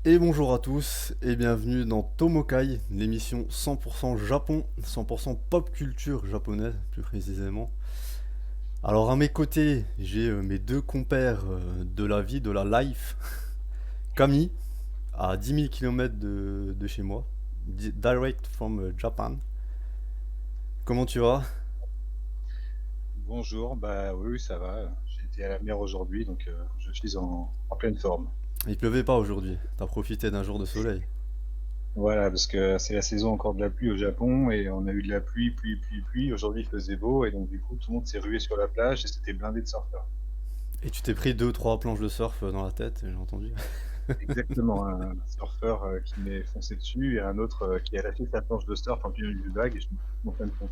Et bonjour à tous et bienvenue dans Tomokai, l'émission 100% Japon, 100% pop culture japonaise plus précisément. Alors à mes côtés, j'ai mes deux compères de la vie, de la life, Kami, à 10 000 km de chez moi, direct from Japan. Comment tu vas? Bonjour, bah oui, oui, ça va. J'ai été à la mer aujourd'hui, donc je suis en pleine forme. Il pleuvait pas aujourd'hui, t'as profité d'un jour de soleil. Voilà, parce que c'est la saison encore de la pluie au Japon et on a eu de la pluie, pluie, pluie, pluie. Aujourd'hui, il faisait beau et donc du coup, tout le monde s'est rué sur la plage et c'était blindé de surfeurs. Et tu t'es pris deux trois planches de surf dans la tête, j'ai entendu. Exactement, un surfeur qui m'est foncé dessus et un autre qui a lâché sa planche de surf en plein milieu du vague et je suis en pleine plonge.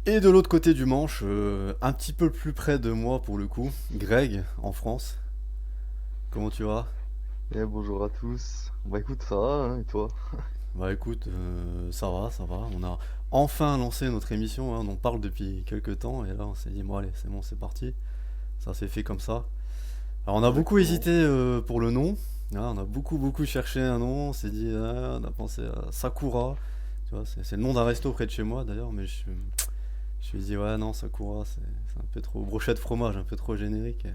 Et de l'autre côté du manche, un petit peu plus près de moi pour le coup, Greg, en France. Comment tu vas? Bonjour à tous. Bah écoute, ça va, hein, et toi? Bah écoute, ça va, ça va. On a enfin lancé notre émission, hein, on en parle depuis quelques temps, et là on s'est dit, bon allez, c'est bon, c'est parti. Ça s'est fait comme ça. Alors on a beaucoup Exactement. hésité pour le nom. On a beaucoup cherché un nom, on s'est dit, ah, on a pensé à Sakura. Tu vois, c'est le nom d'un resto près de chez moi d'ailleurs, mais je me suis dit, ouais, non, Sakura, c'est un peu trop brochette fromage, un peu trop générique.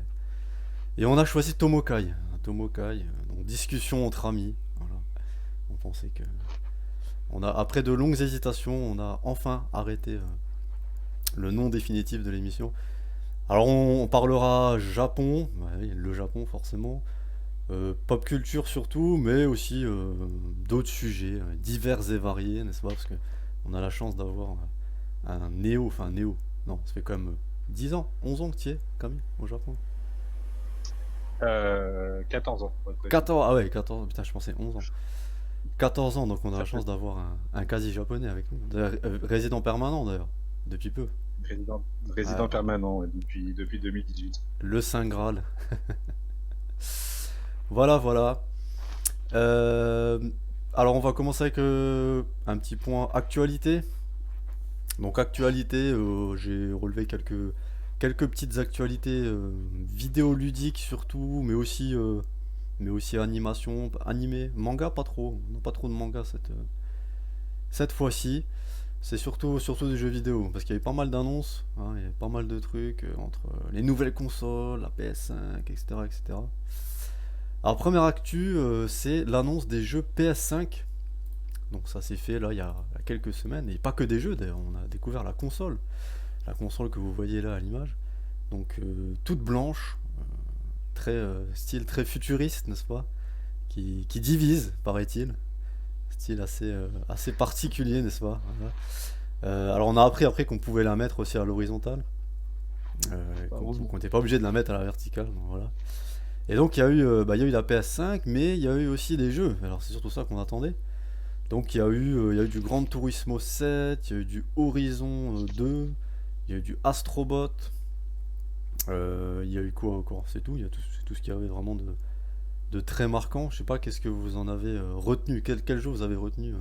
Et on a choisi Tomokai. Tomokai, donc discussion entre amis. Voilà. On pensait que après de longues hésitations, on a enfin arrêté le nom définitif de l'émission. Alors on parlera Japon, ouais, le Japon forcément, pop culture surtout, mais aussi d'autres sujets divers et variés, n'est-ce pas? Parce que on a la chance d'avoir un néo, enfin néo, non, ça fait quand même 10 ans, 11 ans que tu y es, Camille, au Japon. 14 ans, pour être précis. 14, ah ouais, 14, putain, je pensais 11 ans. 14 ans, donc on a Ça la fait chance d'avoir un quasi japonais avec nous. D'ailleurs, résident permanent d'ailleurs, depuis peu. résident Ah, permanent ouais, depuis 2018. le Saint Graal. Voilà, voilà. Euh, alors on va commencer avec un petit point actualité. Donc actualité, j'ai relevé quelques petites actualités vidéoludiques surtout, mais aussi animation, animé, manga pas trop. On n'a pas trop de manga cette fois-ci. C'est surtout des jeux vidéo, parce qu'il y avait pas mal d'annonces, hein, il y avait pas mal de trucs entre les nouvelles consoles, la PS5, etc., etc. Alors première actu, c'est l'annonce des jeux PS5. Donc ça s'est fait là il y a quelques semaines, et pas que des jeux d'ailleurs, on a découvert la console que vous voyez là à l'image. Donc toute blanche, très style très futuriste, n'est-ce pas, qui divise, paraît-il. Style assez particulier, n'est-ce pas? Voilà. Alors on a appris après qu'on pouvait la mettre aussi à l'horizontale, Bah, qu'on heureusement. n'était pas obligé de la mettre à la verticale. Donc voilà. Et donc il y a eu la PS5, mais il y a eu aussi des jeux. Alors c'est surtout ça qu'on attendait. Donc il y a eu du Gran Turismo 7, il y a eu du Horizon 2, il y a eu du Astrobot, il y a eu quoi encore? C'est tout, il y a c'est tout ce qu'il y avait vraiment de très marquant. Je sais pas, qu'est-ce que vous en avez retenu? Quel jeu vous avez retenu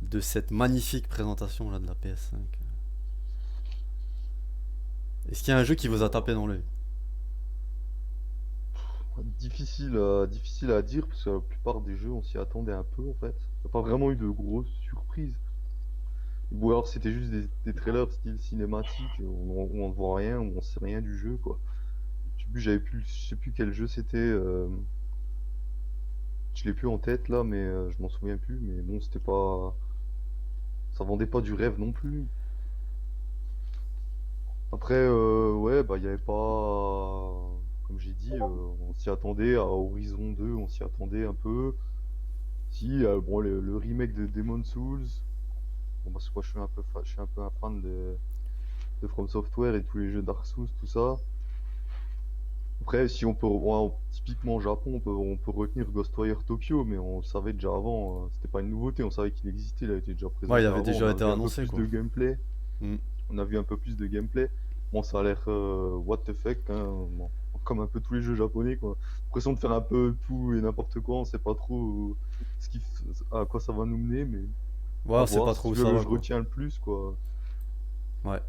de cette magnifique présentation là de la PS5? Est-ce qu'il y a un jeu qui vous a tapé Oula. dans l'œil? Difficile à dire parce que la plupart des jeux on s'y attendait un peu en fait. Il n'y a pas vraiment eu de grosses surprises. Ou alors c'était juste des trailers style cinématique où on ne voit rien, où on sait rien du jeu quoi. Je sais plus quel jeu c'était. Je l'ai plus en tête là, mais je m'en souviens plus. Mais bon, c'était pas, ça vendait pas du rêve non plus. Après, ouais, bah, il y avait pas, comme j'ai dit, on s'y attendait à Horizon 2, on s'y attendait un peu. Si, bon, le remake de Demon's Souls, bon, parce que moi, je suis un peu un fan de From Software et tous les jeux Dark Souls, tout ça. Après, si on peut, typiquement au Japon, on peut retenir Ghostwire Tokyo, mais on le savait déjà avant, c'était pas une nouveauté, on savait qu'il existait, il a été déjà Ouais, il présenté avait avant, déjà on a été vu un peu annoncé plus quoi. de gameplay. Hmm. On a vu un peu plus de gameplay. Bon, ça a l'air what the fuck, hein, bon, comme un peu tous les jeux japonais, quoi. L'impression de faire un peu tout et n'importe quoi, on sait pas trop à quoi ça va nous mener, mais Ouais, à on sait voir. pas C'est trop où celui-là ça que va je quoi. retiens le plus, quoi. Ouais.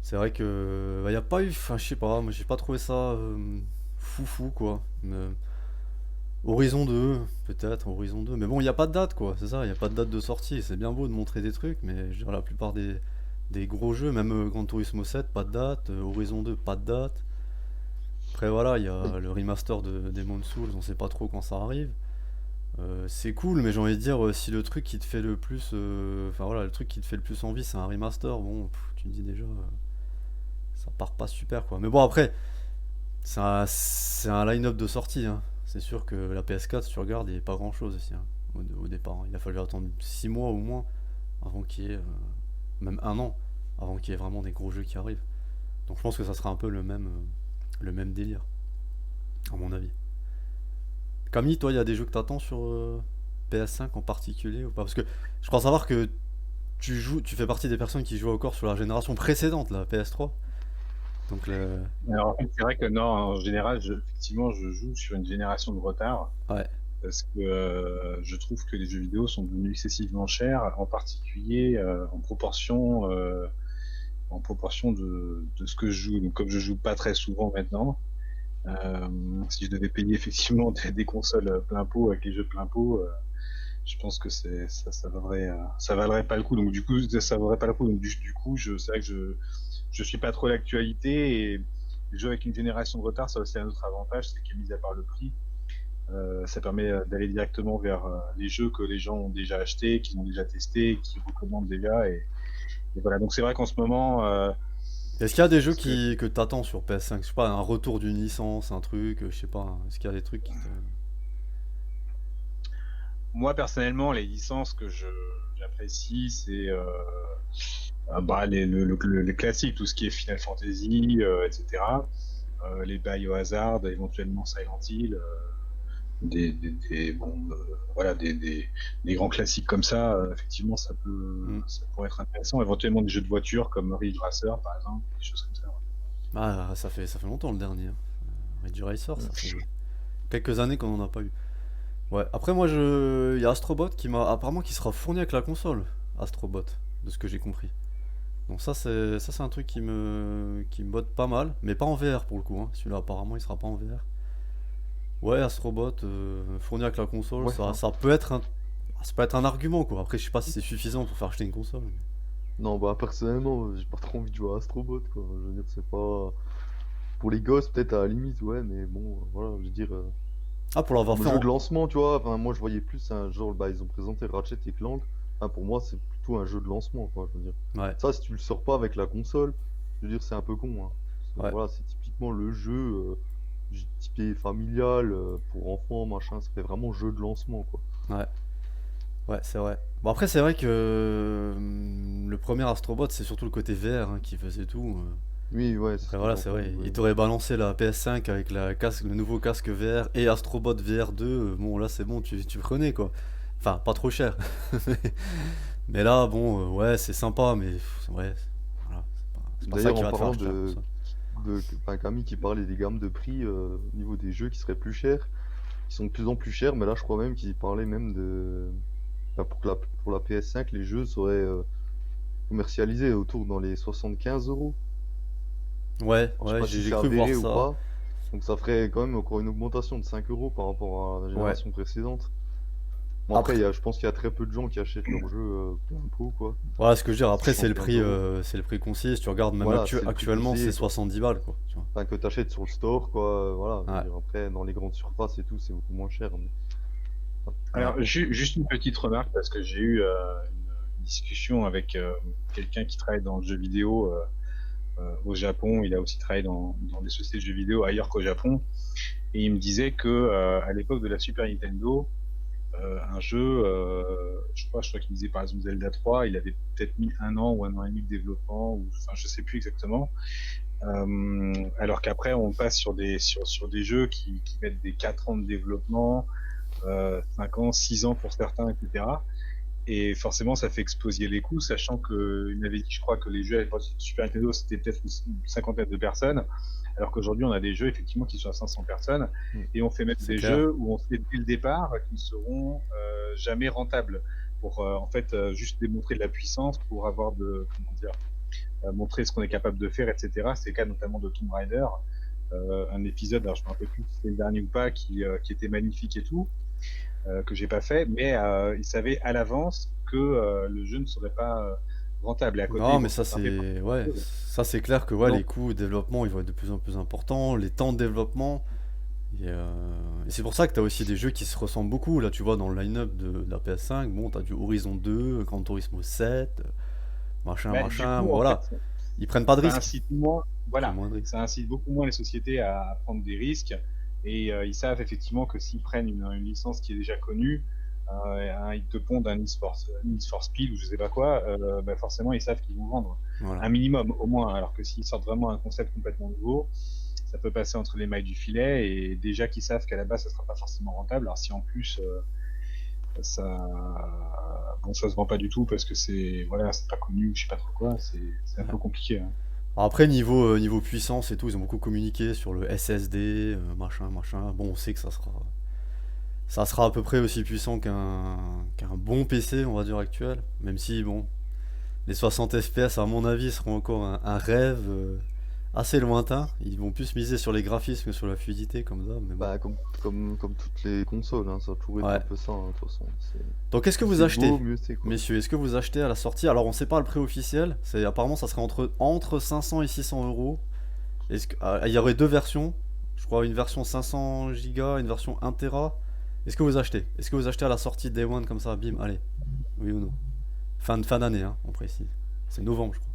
C'est vrai que bah, y a pas eu, enfin je sais pas, moi j'ai pas trouvé ça foufou quoi. Horizon 2, peut-être, Horizon 2. Mais bon, il n'y a pas de date, quoi, c'est ça, il n'y a pas de date de sortie. C'est bien beau de montrer des trucs, mais je veux dire, la plupart des gros jeux, même Gran Turismo 7, pas de date. Horizon 2, pas de date. Après, voilà, il y Oui. a le remaster de Demon's Souls, on sait pas trop quand ça arrive. C'est cool, mais j'ai envie de dire, si le truc qui te fait le plus. Enfin voilà, le truc qui te fait le plus envie, c'est un remaster, bon, tu te dis déjà, ça part pas super, quoi. Mais bon, après, c'est un line-up de sortie, hein. C'est sûr que la PS4, si tu regardes, il n'y a pas grand-chose ici, hein, au départ, hein. Il a fallu attendre 6 mois au moins avant qu'il y ait, même un an, avant qu'il y ait vraiment des gros jeux qui arrivent. Donc je pense que ça sera un peu le même délire, à mon avis. Camille, toi, il y a des jeux que t'attends sur PS5 en particulier ou pas? Parce que je crois savoir que tu fais partie des personnes qui jouent encore sur la génération précédente, la PS3. Donc Alors, en fait, c'est vrai que non, en général, effectivement, je joue sur une génération de retard ouais, parce que je trouve que les jeux vidéo sont devenus excessivement chers, en particulier en proportion de ce que je joue. Donc, comme je joue pas très souvent maintenant, euh, si je devais payer effectivement des consoles plein pot avec les jeux plein pot, je pense que ça vaudrait pas le coup. Donc, du coup, ça vaudrait pas le coup. Donc, du coup, c'est vrai que je suis pas trop l'actualité et jouer avec une génération de retard, ça a aussi un autre avantage, c'est que mis à part le prix, ça permet d'aller directement vers les jeux que les gens ont déjà achetés, qu'ils ont déjà testés, qu'ils recommandent déjà. Et voilà. Donc c'est vrai qu'en ce moment, est-ce qu'il y a des jeux parce que que t'attends sur PS5? Je sais pas, un retour d'une licence, un truc, je sais pas, hein. Est-ce qu'il y a des trucs qui te... moi personnellement, les licences que j'apprécie, c'est bah, les classiques, tout ce qui est Final Fantasy, etc. Les Biohazard, éventuellement Silent Hill, bon, voilà, des grands classiques comme ça, effectivement, Hmm. ça pourrait être intéressant. Éventuellement des jeux de voiture comme Ridge Racer, par exemple, des choses comme ça. Ouais. Ah, ça fait longtemps le dernier, hein. Ridge Racer, ça Mm. fait quelques années qu'on en a pas eu. Ouais, après moi, il y a Astrobot qui m'a apparemment qui sera fourni avec la console. Astrobot, de ce que j'ai compris. Donc ça c'est un truc qui me botte pas mal, mais pas en VR pour le coup, hein. Celui-là apparemment il sera pas en VR. Ouais, Astrobot fourni avec la console, Ouais, ça peut être un argument quoi. Après je sais pas si c'est suffisant pour faire acheter une console. non, bah personnellement, j'ai pas trop envie de jouer à Astrobot, quoi. Je veux dire, c'est pas. Pour les gosses, peut-être à la limite, ouais, mais bon, voilà, je veux dire. Ah, pour l'avoir Comme fait jeu de en... lancement, tu vois, enfin, moi je voyais plus un genre, bah, ils ont présenté Ratchet et Clank. Enfin, pour moi, c'est plutôt un jeu de lancement, quoi, je veux dire. Ouais, Ça, si tu le sors pas avec la console, je veux dire, c'est un peu con, hein. ouais, Voilà, c'est typiquement le jeu typé familial pour enfants, machin, ça fait vraiment jeu de lancement, quoi. ouais, ouais, c'est vrai. Bon après c'est vrai que le premier Astrobot c'est surtout le côté VR hein, qui faisait tout. Oui, ouais, c'est ce Après que j'ai voilà, c'est vrai, entendu, il ouais. t'aurait balancé la PS5 avec le nouveau casque VR et Astrobot VR 2, bon là c'est bon, tu prenais quoi. Enfin, pas trop cher. Mais là, bon, ouais, c'est sympa, mais ouais, voilà, c'est pas ça D'ailleurs, qui en va te faire parlant acheter la console. enfin, Camille qui parlait des gammes de prix au niveau des jeux qui seraient plus chers, qui sont de plus en plus chers, mais là, je crois même qu'il parlait même de. Enfin, pour la PS5, les jeux seraient commercialisés autour dans les 75 euros. Ouais, Je sais ouais, pas si j'ai c'est cru voir avéré ou ça. pas. Donc ça ferait quand même encore une augmentation de 5 euros par rapport à la Ouais. génération précédente. Bon après, Après, je pense qu'il y a très peu de gens qui achètent leurs jeux plein pot, quoi. voilà ce que je veux dire. Après, Sachant plein d'euros. c'est le prix conseillé. Si tu regardes, même Voilà, c'est le prix actuellement, c'est conseillé, quoi. 70 balles, quoi. Tu Enfin, que tu achètes sur le store, quoi. Voilà, je veux vois. dire, après, dans les grandes surfaces et tout, c'est beaucoup moins cher. Ouais, ouais. Alors, juste une petite remarque parce que j'ai eu une discussion avec quelqu'un qui travaille dans le jeu vidéo au Japon. Il a aussi travaillé dans des sociétés de jeux vidéo ailleurs qu'au Japon. Et il me disait que à l'époque de la Super Nintendo, un jeu, je crois qu'il disait par exemple Zelda 3, il avait peut-être mis un an ou un an et demi de développement, ou enfin je sais plus exactement. Alors qu'après on passe sur des jeux qui mettent des 4 ans de développement, 5 ans, 6 ans pour certains, etc. Et forcément, ça fait exploser les coûts, sachant qu'il avait dit, je crois, que les jeux à l'époque de Super Nintendo, c'était peut-être une cinquantaine de personnes, alors qu'aujourd'hui, on a des jeux, effectivement, qui sont à 500 personnes, Mm. et on fait même C'est des clair. jeux où on sait dès le départ qu'ils seront jamais rentables, pour en fait juste démontrer de la puissance, pour avoir de, comment dire, montrer ce qu'on est capable de faire, etc. C'est le cas notamment de Tomb Raider. un épisode, alors je me rappelle plus si c'était le dernier ou pas, qui était magnifique et tout, que j'ai pas fait, mais il savait à l'avance que le jeu ne serait pas rentable. Et à côté, Non, ils mais vont se ça rattraper par c'est quelque ouais, chose. ça c'est clair que ouais, Non, les coûts de développement ils vont être de plus en plus importants, les temps de développement. Et c'est pour ça que t'as aussi des jeux qui se ressemblent beaucoup. Là, tu vois, dans le line-up de la PS5, bon, t'as du Horizon 2, Gran Turismo 7, machin, Bah, du machin. coup, Bon, en voilà, fait, ils prennent pas de ça risques. incite moins, Ils prennent voilà, moins de risques. ça incite beaucoup moins les sociétés à prendre des risques. Et ils savent effectivement que s'ils prennent une licence qui est déjà connue, ils te pondent un Need for Speed ou je sais pas quoi, bah forcément ils savent qu'ils vont vendre Voilà. un minimum au moins. Alors que s'ils sortent vraiment un concept complètement nouveau, ça peut passer entre les mailles du filet et déjà qu'ils savent qu'à la base ça sera pas forcément rentable. Alors si en plus ça se vend pas du tout parce que c'est pas connu, je sais pas trop quoi, c'est un Ouais. peu compliqué, hein. Alors après, niveau puissance et tout, ils ont beaucoup communiqué sur le SSD, machin, machin. Bon, on sait que ça sera à peu près aussi puissant qu'un bon PC, on va dire, actuel. Même si, bon, les 60 FPS, à mon avis, seront encore un rêve assez lointain. Ils vont plus miser sur les graphismes que sur la fluidité, comme ça, mais bon. bah, comme toutes les consoles, hein, ça a toujours été un Ouais. peu ça, hein, de toute façon. Donc, est-ce que Plus vous c'est beau, achetez, mieux c'est, quoi. messieurs, est-ce que vous achetez à la sortie? Alors, on sait pas le prix officiel. Apparemment, ça serait entre 500 et 600 euros. Il y aurait deux versions. Je crois une version 500 Go, une version 1 Tera. Est-ce que vous achetez? Est-ce que vous achetez à la sortie Day One comme ça, bim, allez, oui ou non? Fin d'année, hein, on précise. C'est novembre, je crois.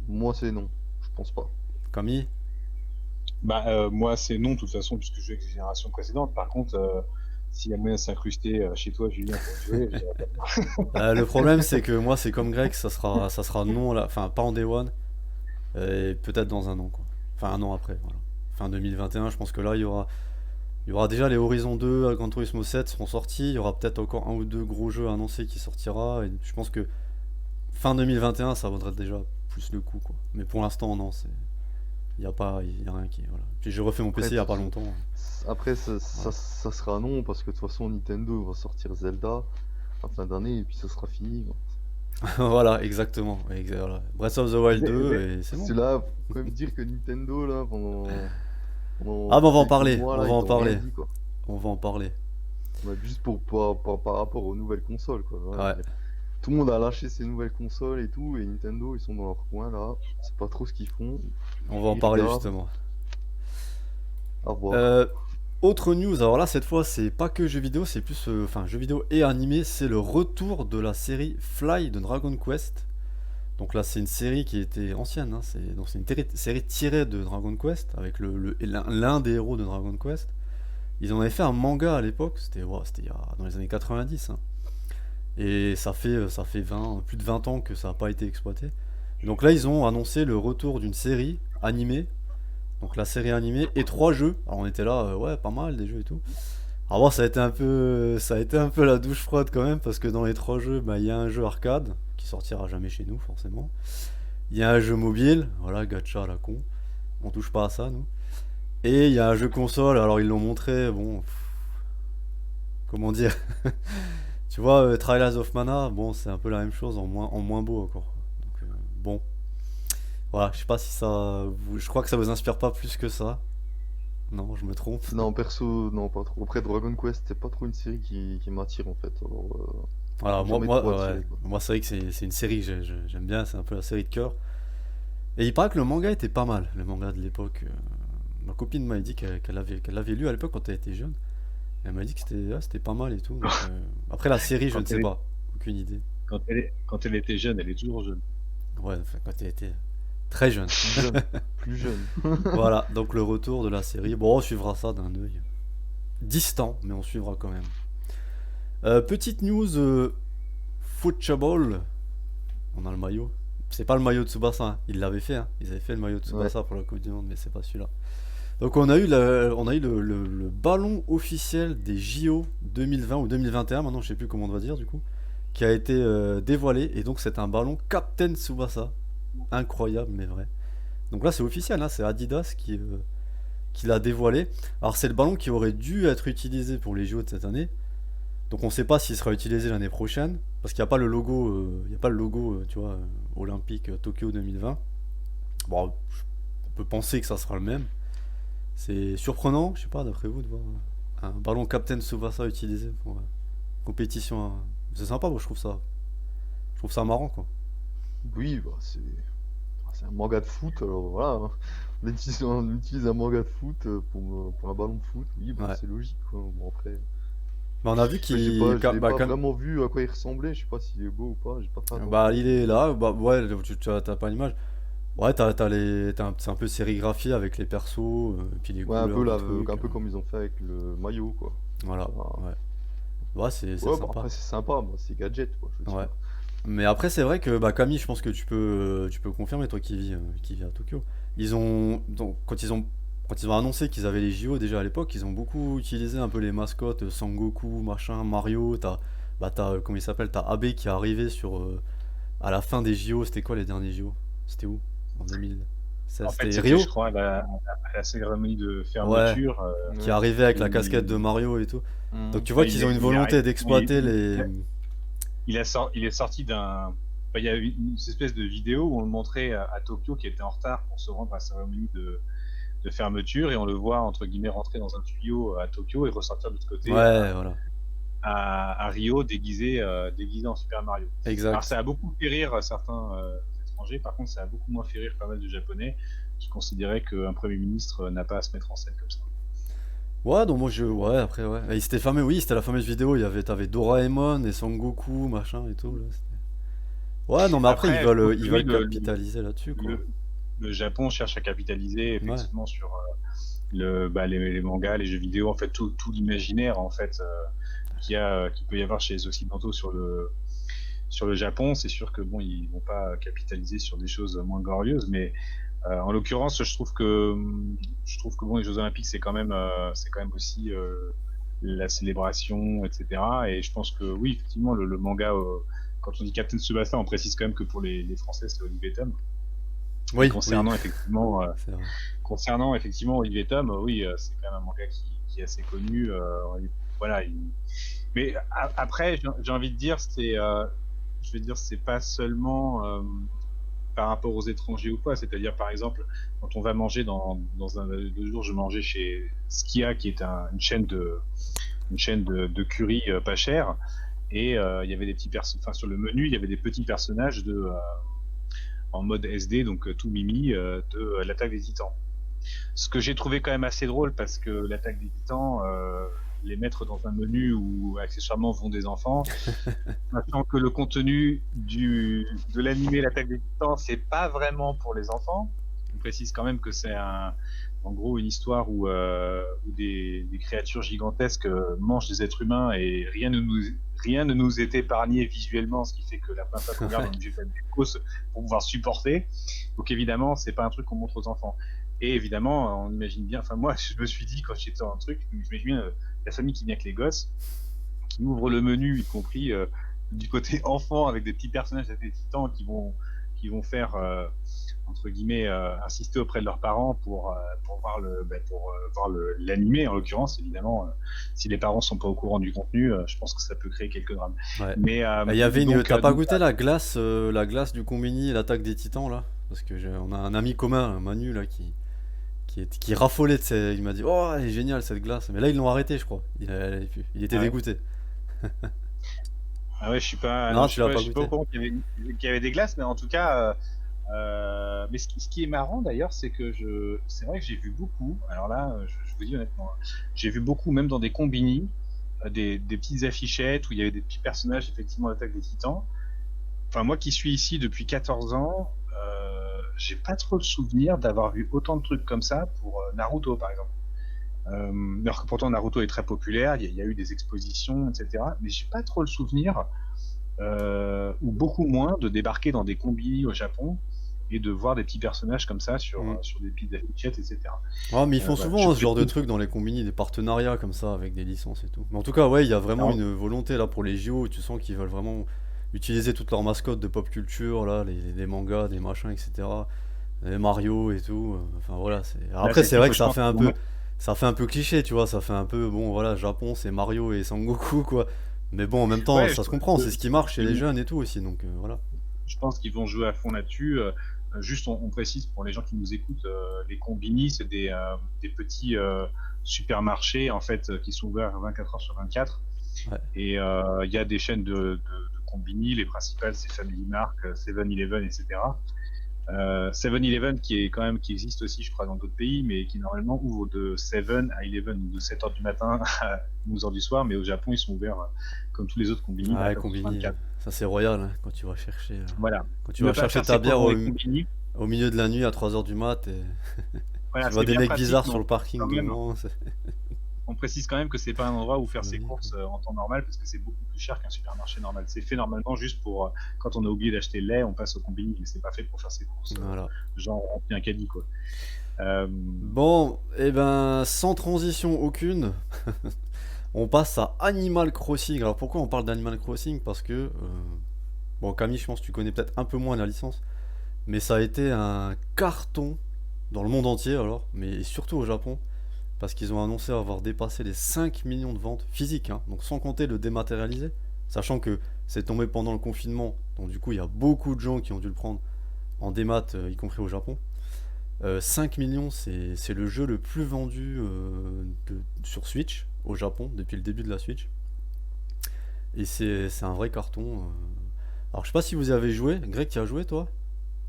Moi, c'est non. Je pense pas. Camille? Bah, moi, c'est non, de toute façon, puisque je joue avec les générations précédentes. Par contre, s'il y a moyen de s'incruster chez toi, Julien, pour y jouer, je dirais pas. Le problème, c'est que moi, c'est comme Greg, ça sera non, là, enfin, pas en Day One, et peut-être dans un an, quoi. Enfin, un an après, voilà. Fin 2021, je pense que là, il y aura déjà les Horizon 2, Gran Turismo 7 seront sortis, il y aura peut-être encore un ou deux gros jeux annoncés qui sortira, et je pense que fin 2021, ça vaudrait déjà plus le coup, quoi. Mais pour l'instant, non, il y a rien qui, voilà. Puis j'ai refait mon Après, PC il y a pas longtemps. après Voilà. ça sera non, parce que de toute façon, Nintendo va sortir Zelda en fin d'année, et puis ce sera fini, quoi. Voilà, exactement. Voilà. Breath of the Wild 2, Zé- et c'est Parce bon. que là, faut quand même dire que Nintendo, là, pendant Ah, bah on va en quelques parler, mois, on là, va ils en t'ont rien parler, dit, quoi. on va en parler. Ouais, juste par rapport aux nouvelles consoles, quoi. Voilà, Ouais, tout le monde a lâché ses nouvelles consoles et tout, et Nintendo, ils sont dans leur coin, là. C'est pas trop ce qu'ils font. on va en Ils parler regardent, justement. à voir. Euh, Autre news, alors là cette fois c'est pas que jeux vidéo, c'est plus enfin jeux vidéo et animé, c'est le retour de la série Fly de Dragon Quest. Donc là c'est une série qui était ancienne, hein, c'est une série tirée de Dragon Quest avec l'un des héros de Dragon Quest. Ils en avaient fait un manga à l'époque, c'était dans les années 90, hein. Et ça fait plus de 20 ans que ça n'a pas été exploité. Donc là ils ont annoncé le retour d'une série animée, donc la série animée et trois jeux. Alors on était là, ouais, pas mal des jeux et tout. Alors bon, ça a été un peu la douche froide quand même parce que dans les trois jeux, bah, il y a un jeu arcade qui sortira jamais chez nous forcément. Il y a un jeu mobile, voilà, gacha à la con. On touche pas à ça nous. Et il y a un jeu console. Alors ils l'ont montré, bon, comment dire. Tu vois, Trials of Mana, bon, c'est un peu la même chose en moins beau encore. Donc bon, voilà, je sais pas si je crois que ça vous inspire pas plus que ça. Non, je me trompe. Non, perso, non, pas trop. Après, Dragon Quest, c'est pas trop une série qui m'attire, en fait. Alors, Voilà, moi, jamais trop moi, ouais. attiré, quoi. Moi c'est vrai que c'est une série que j'aime bien, c'est un peu la série de cœur. Et il paraît que le manga était pas mal, le manga de l'époque. Ma copine m'a dit qu'elle l'avait lu à l'époque quand elle était jeune. Elle m'a dit que c'était pas mal et tout. Donc, après la série, je ne Quand sais elle, pas, aucune idée. quand elle était jeune, elle est toujours jeune. Ouais, enfin, quand elle était très jeune. Plus jeune. Plus jeune. Voilà, donc le retour de la série. Bon, on suivra ça d'un œil distant, mais on suivra quand même. Petite news football. On a le maillot. C'est pas le maillot de Tsubasa, hein. Ils l'avaient fait, hein. Ils avaient fait le maillot de Ouais. Tsubasa pour la Coupe du Monde, mais c'est pas celui-là. Donc on a eu le ballon officiel des JO 2020 ou 2021, maintenant je sais plus comment on va dire du coup, qui a été dévoilé, et donc c'est un ballon Captain Tsubasa. Incroyable mais vrai. Donc là c'est officiel, hein, c'est Adidas qui l'a dévoilé. Alors c'est le ballon qui aurait dû être utilisé pour les JO de cette année. Donc on sait pas s'il sera utilisé l'année prochaine, parce qu'il n'y a pas le logo, tu vois, olympique Tokyo 2020. Bon, on peut penser que ça sera le même. C'est surprenant, je sais pas, d'après vous, de voir un ballon Captain Tsubasa utilisé pour compétition. C'est sympa, moi, je trouve ça. Je trouve ça marrant, quoi. Oui, bah, c'est un manga de foot, alors voilà, hein. On utilise un manga de foot pour un ballon de foot, oui, bah, Ouais. c'est logique, quoi. Bon, après, Mais on a vu après, j'ai pas, je l'ai bah, pas vraiment vu à quoi il ressemblait, je sais pas s'il est beau ou pas, j'ai pas fait bah, attention. il est là, bah, ouais, t'as pas l'image. Ouais, c'est un peu sérigraphié avec les persos, et puis les Ouais, un peu couleurs du là, truc. un peu comme ils ont fait avec le maillot, quoi. Voilà, Ça, ouais. Ouais, c'est ouais, bah sympa. après c'est sympa, bah, c'est gadget, quoi, je veux Ouais. dire. Mais après, c'est vrai que bah, Camille, je pense que tu peux confirmer, toi qui vis à Tokyo. Quand ils ont annoncé qu'ils avaient les JO déjà à l'époque, ils ont beaucoup utilisé un peu les mascottes, Sangoku, machin, Mario. Comment il s'appelle, t'as Abe qui est arrivé à la fin des JO. C'était quoi les derniers JO? C'était où? En 2016. En fait, C'était c'était, je Rio? crois, à la cérémonie de Ouais, fermeture qui est Ouais. arrivé avec la casquette de où Mario et tout. Donc tu vois ouais, qu'ils ont une il volonté il- d'exploiter les. il est sorti d'un. Enfin, il y a eu une espèce de vidéo où on le montrait à Tokyo qui était en retard pour se rendre à la cérémonie de fermeture et on le voit entre guillemets rentrer dans un tuyau à Tokyo et ressortir de l'autre côté Ouais, voilà. à Rio déguisé en Super Mario. Alors Exact. ça a beaucoup fait rire certains étrangers, par contre ça a beaucoup moins fait rire pas mal de Japonais qui considéraient qu'un Premier ministre n'a pas à se mettre en scène comme ça. Ouais, donc ouais, après, ouais. Et c'était fameux, oui, c'était la fameuse vidéo, t'avais Doraemon et Sangoku, machin et tout, là. Ouais, non, mais après, Après, je trouve ils que oui, veulent capitaliser là-dessus, quoi. le, le Japon cherche à capitaliser Ouais. effectivement sur les mangas, les jeux vidéo, en fait tout l'imaginaire en fait qu'il peut y avoir chez les occidentaux sur le Japon. C'est sûr que bon, ils vont pas capitaliser sur des choses moins glorieuses, mais en l'occurrence, je trouve que bon, les Jeux Olympiques c'est quand même aussi la célébration, etc. Et je pense que oui, effectivement, le manga, quand on dit Captain Tsubasa, on précise quand même que pour les Français, c'est Olivier Tom. Et Oui, oui, c'est vrai. concernant effectivement Olivier Tom, oui, c'est quand même un manga qui est assez connu. Voilà. Mais après, j'ai envie de dire, je veux dire, c'est pas seulement par rapport aux étrangers ou quoi. C'est-à-dire, par exemple, quand on va manger dans un deux jours, je mangeais chez Skia, qui est une chaîne de curry pas cher, et il y avait des petits enfin sur le menu, il y avait des petits personnages en mode SD, donc tout mimi, de l'attaque des Titans. Ce que j'ai trouvé quand même assez drôle parce que l'attaque des Titans, les mettre dans un menu où accessoirement vont des enfants, sachant que le contenu de l'animé l'attaque des Titans, c'est pas vraiment pour les enfants. On précise quand même que c'est en gros une histoire où des créatures gigantesques mangent des êtres humains et rien ne nous est épargné visuellement, ce qui fait que la princesse regarde Ouais. on est obligé de mettre des causes pour pouvoir supporter. Donc évidemment, c'est pas un truc qu'on montre aux enfants. Et évidemment, on imagine bien, enfin moi je me suis dit quand j'étais dans un truc, je m'imagine bien la famille qui vient avec les gosses, qui ouvre le menu, y compris du côté enfant, avec des petits personnages avec des titans qui vont faire entre guillemets insister auprès de leurs parents pour voir voir l'animé en l'occurrence. Évidemment, si les parents sont pas au courant du contenu, je pense que ça peut créer quelques drames. Ouais. Mais Bah, il y avait donc, T'as pas goûté la glace du Combini, l'attaque des Titans, là? Parce que on a un ami commun, Manu, là, qui raffolait de Il m'a dit, oh, elle est géniale cette glace. Mais là, ils l'ont arrêté, je crois. Il était ah ouais. dégoûté. Ah ouais, Non, tu l'as je pas suis pas au goûté. courant qu'il y avait des glaces, mais en tout cas, mais ce qui est marrant d'ailleurs, c'est vrai que j'ai vu beaucoup. Alors là, je vous dis honnêtement, hein, j'ai vu beaucoup, même dans des combini, des petites affichettes où il y avait des petits personnages effectivement d'attaque des Titans. Enfin, moi qui suis ici depuis 14 ans, j'ai pas trop le souvenir d'avoir vu autant de trucs comme ça pour Naruto par exemple. Alors que pourtant Naruto est très populaire, il y a eu des expositions, etc. Mais j'ai pas trop le souvenir, ou beaucoup moins, de débarquer dans des combis au Japon et de voir des petits personnages comme ça Mm. sur des petites affichettes, etc. Ah, mais ils font Voilà. souvent, hein, ce genre de trucs dans les combini, des partenariats comme ça avec des licences et tout. Mais en tout cas, ouais, il y a vraiment Alors, une volonté là pour les JO. Tu sens qu'ils veulent vraiment utiliser toutes leurs mascottes de pop culture, là, des mangas, des machins, etc. Les Mario et tout. Enfin voilà. là, Après, c'est c'est tout, vrai que je pense qu'ils vont mettre. ça fait un peu cliché, tu vois. Ça fait un peu, bon, voilà, Japon, c'est Mario et Sangoku, quoi. Mais bon, en même temps, Ouais, ça se comprend. C'est ce qui marche chez les ils vont- jeunes et tout aussi. Donc voilà. je pense qu'ils vont jouer à fond là-dessus. Juste, on précise pour les gens qui nous écoutent, les combini, c'est des petits supermarchés en fait qui sont ouverts 24 heures sur 24. Ouais. Et il y a des chaînes de combini. Les principales, c'est Family Mart, 7-Eleven, etc. 7-Eleven qui existe aussi, je crois, dans d'autres pays, mais qui normalement ouvre de 7 à 11 ou de 7h du matin à 11h du soir, mais au Japon, ils sont ouverts comme tous les autres combini, Ah ouais, 24 sur combini, 24. ça c'est royal hein, quand tu vas chercher, Voilà. quand tu Ne vas pas chercher faire ta ses bière courses dans les combini. au milieu de la nuit à 3h du mat et Voilà, tu vois c'est des bien mecs pratique, bizarres mais sur le parking quand même, devant. on précise quand même que c'est pas un endroit où faire ses Oui. courses en temps normal, parce que c'est beaucoup plus cher qu'un supermarché normal. C'est fait normalement juste pour quand on a oublié d'acheter le lait, on passe au combini, mais c'est pas fait pour faire ses courses. Voilà. Genre on remplit un caddie quoi. Bon, et ben sans transition aucune, on passe à Animal Crossing. Alors pourquoi on parle d'Animal Crossing? Parce que, bon Camille, je pense que tu connais peut-être un peu moins la licence, mais ça a été un carton dans le monde entier alors, mais surtout au Japon, parce qu'ils ont annoncé avoir dépassé les 5 millions de ventes physiques, hein, donc sans compter le dématérialisé, sachant que c'est tombé pendant le confinement, donc du coup il y a beaucoup de gens qui ont dû le prendre en démat, y compris au Japon. 5 millions, c'est le jeu le plus vendu sur Switch au Japon depuis le début de la Switch. Et c'est un vrai carton. Alors je sais pas si vous y avez joué. Greg, tu as joué toi?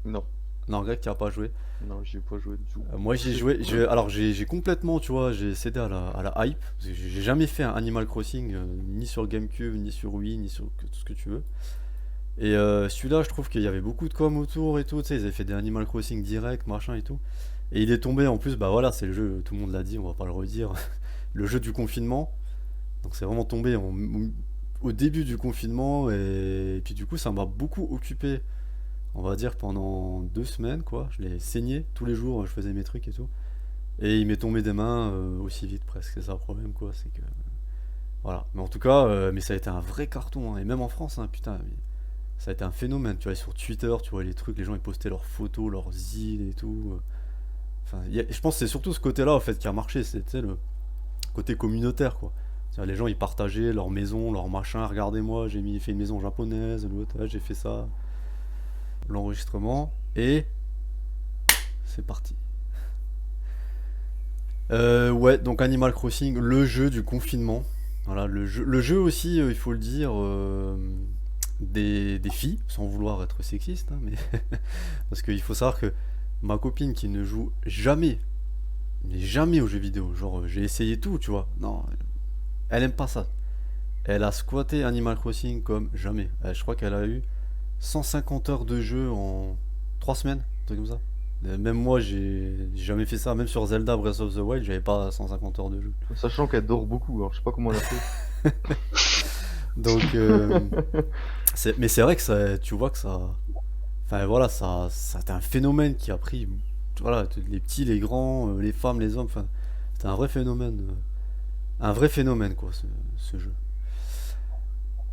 Non, Non, Greg, tu as pas joué. non, j'y ai pas joué du tout. Moi j'ai joué. Alors j'ai complètement, tu vois, j'ai cédé à la hype. Parce que j'ai jamais fait un Animal Crossing, ni sur GameCube, ni sur Wii, ni sur tout ce que tu veux. Et celui-là, je trouve qu'il y avait beaucoup de com autour et tout, tu sais, ils avaient fait des Animal Crossing direct, machin et tout. Et il est tombé en plus, bah voilà, c'est le jeu, tout le monde l'a dit, on va pas le redire, le jeu du confinement. Donc c'est vraiment tombé au début du confinement et puis du coup ça m'a beaucoup occupé, on va dire pendant 2 semaines quoi. Je l'ai saigné tous les jours, je faisais mes trucs et tout. Et il m'est tombé des mains aussi vite presque, c'est ça le problème quoi, c'est que... Voilà, mais en tout cas, mais ça a été un vrai carton, hein. Et même en France, hein, putain, ça a été un phénomène, tu vois, sur Twitter, tu vois les trucs, les gens ils postaient leurs photos, leurs îles et tout. Enfin, je pense que c'est surtout ce côté-là en fait qui a marché, c'est tu sais, le côté communautaire quoi. C'est-à-dire, les gens ils partageaient leur maison, leur machin, regardez-moi, fait une maison japonaise, l'autre, ah, j'ai fait ça, l'enregistrement, et c'est parti. Ouais, donc Animal Crossing, le jeu du confinement. Voilà, le jeu aussi, il faut le dire, des filles, sans vouloir être sexiste, hein, mais parce qu'il faut savoir que ma copine qui ne joue jamais, mais jamais aux jeux vidéo, genre j'ai essayé tout, tu vois, non, elle aime pas ça. Elle a squatté Animal Crossing comme jamais. Je crois qu'elle a eu 150 heures de jeu en 3 semaines, un truc comme ça. Même moi, j'ai jamais fait ça. Même sur Zelda Breath of the Wild, j'avais pas 150 heures de jeu. Sachant qu'elle dort beaucoup, alors je sais pas comment elle a fait. Donc, mais c'est vrai que ça, tu vois que ça, enfin voilà, ça a un phénomène qui a pris, voilà, les petits, les grands, les femmes, les hommes. Enfin, c'est un vrai phénomène quoi, ce jeu.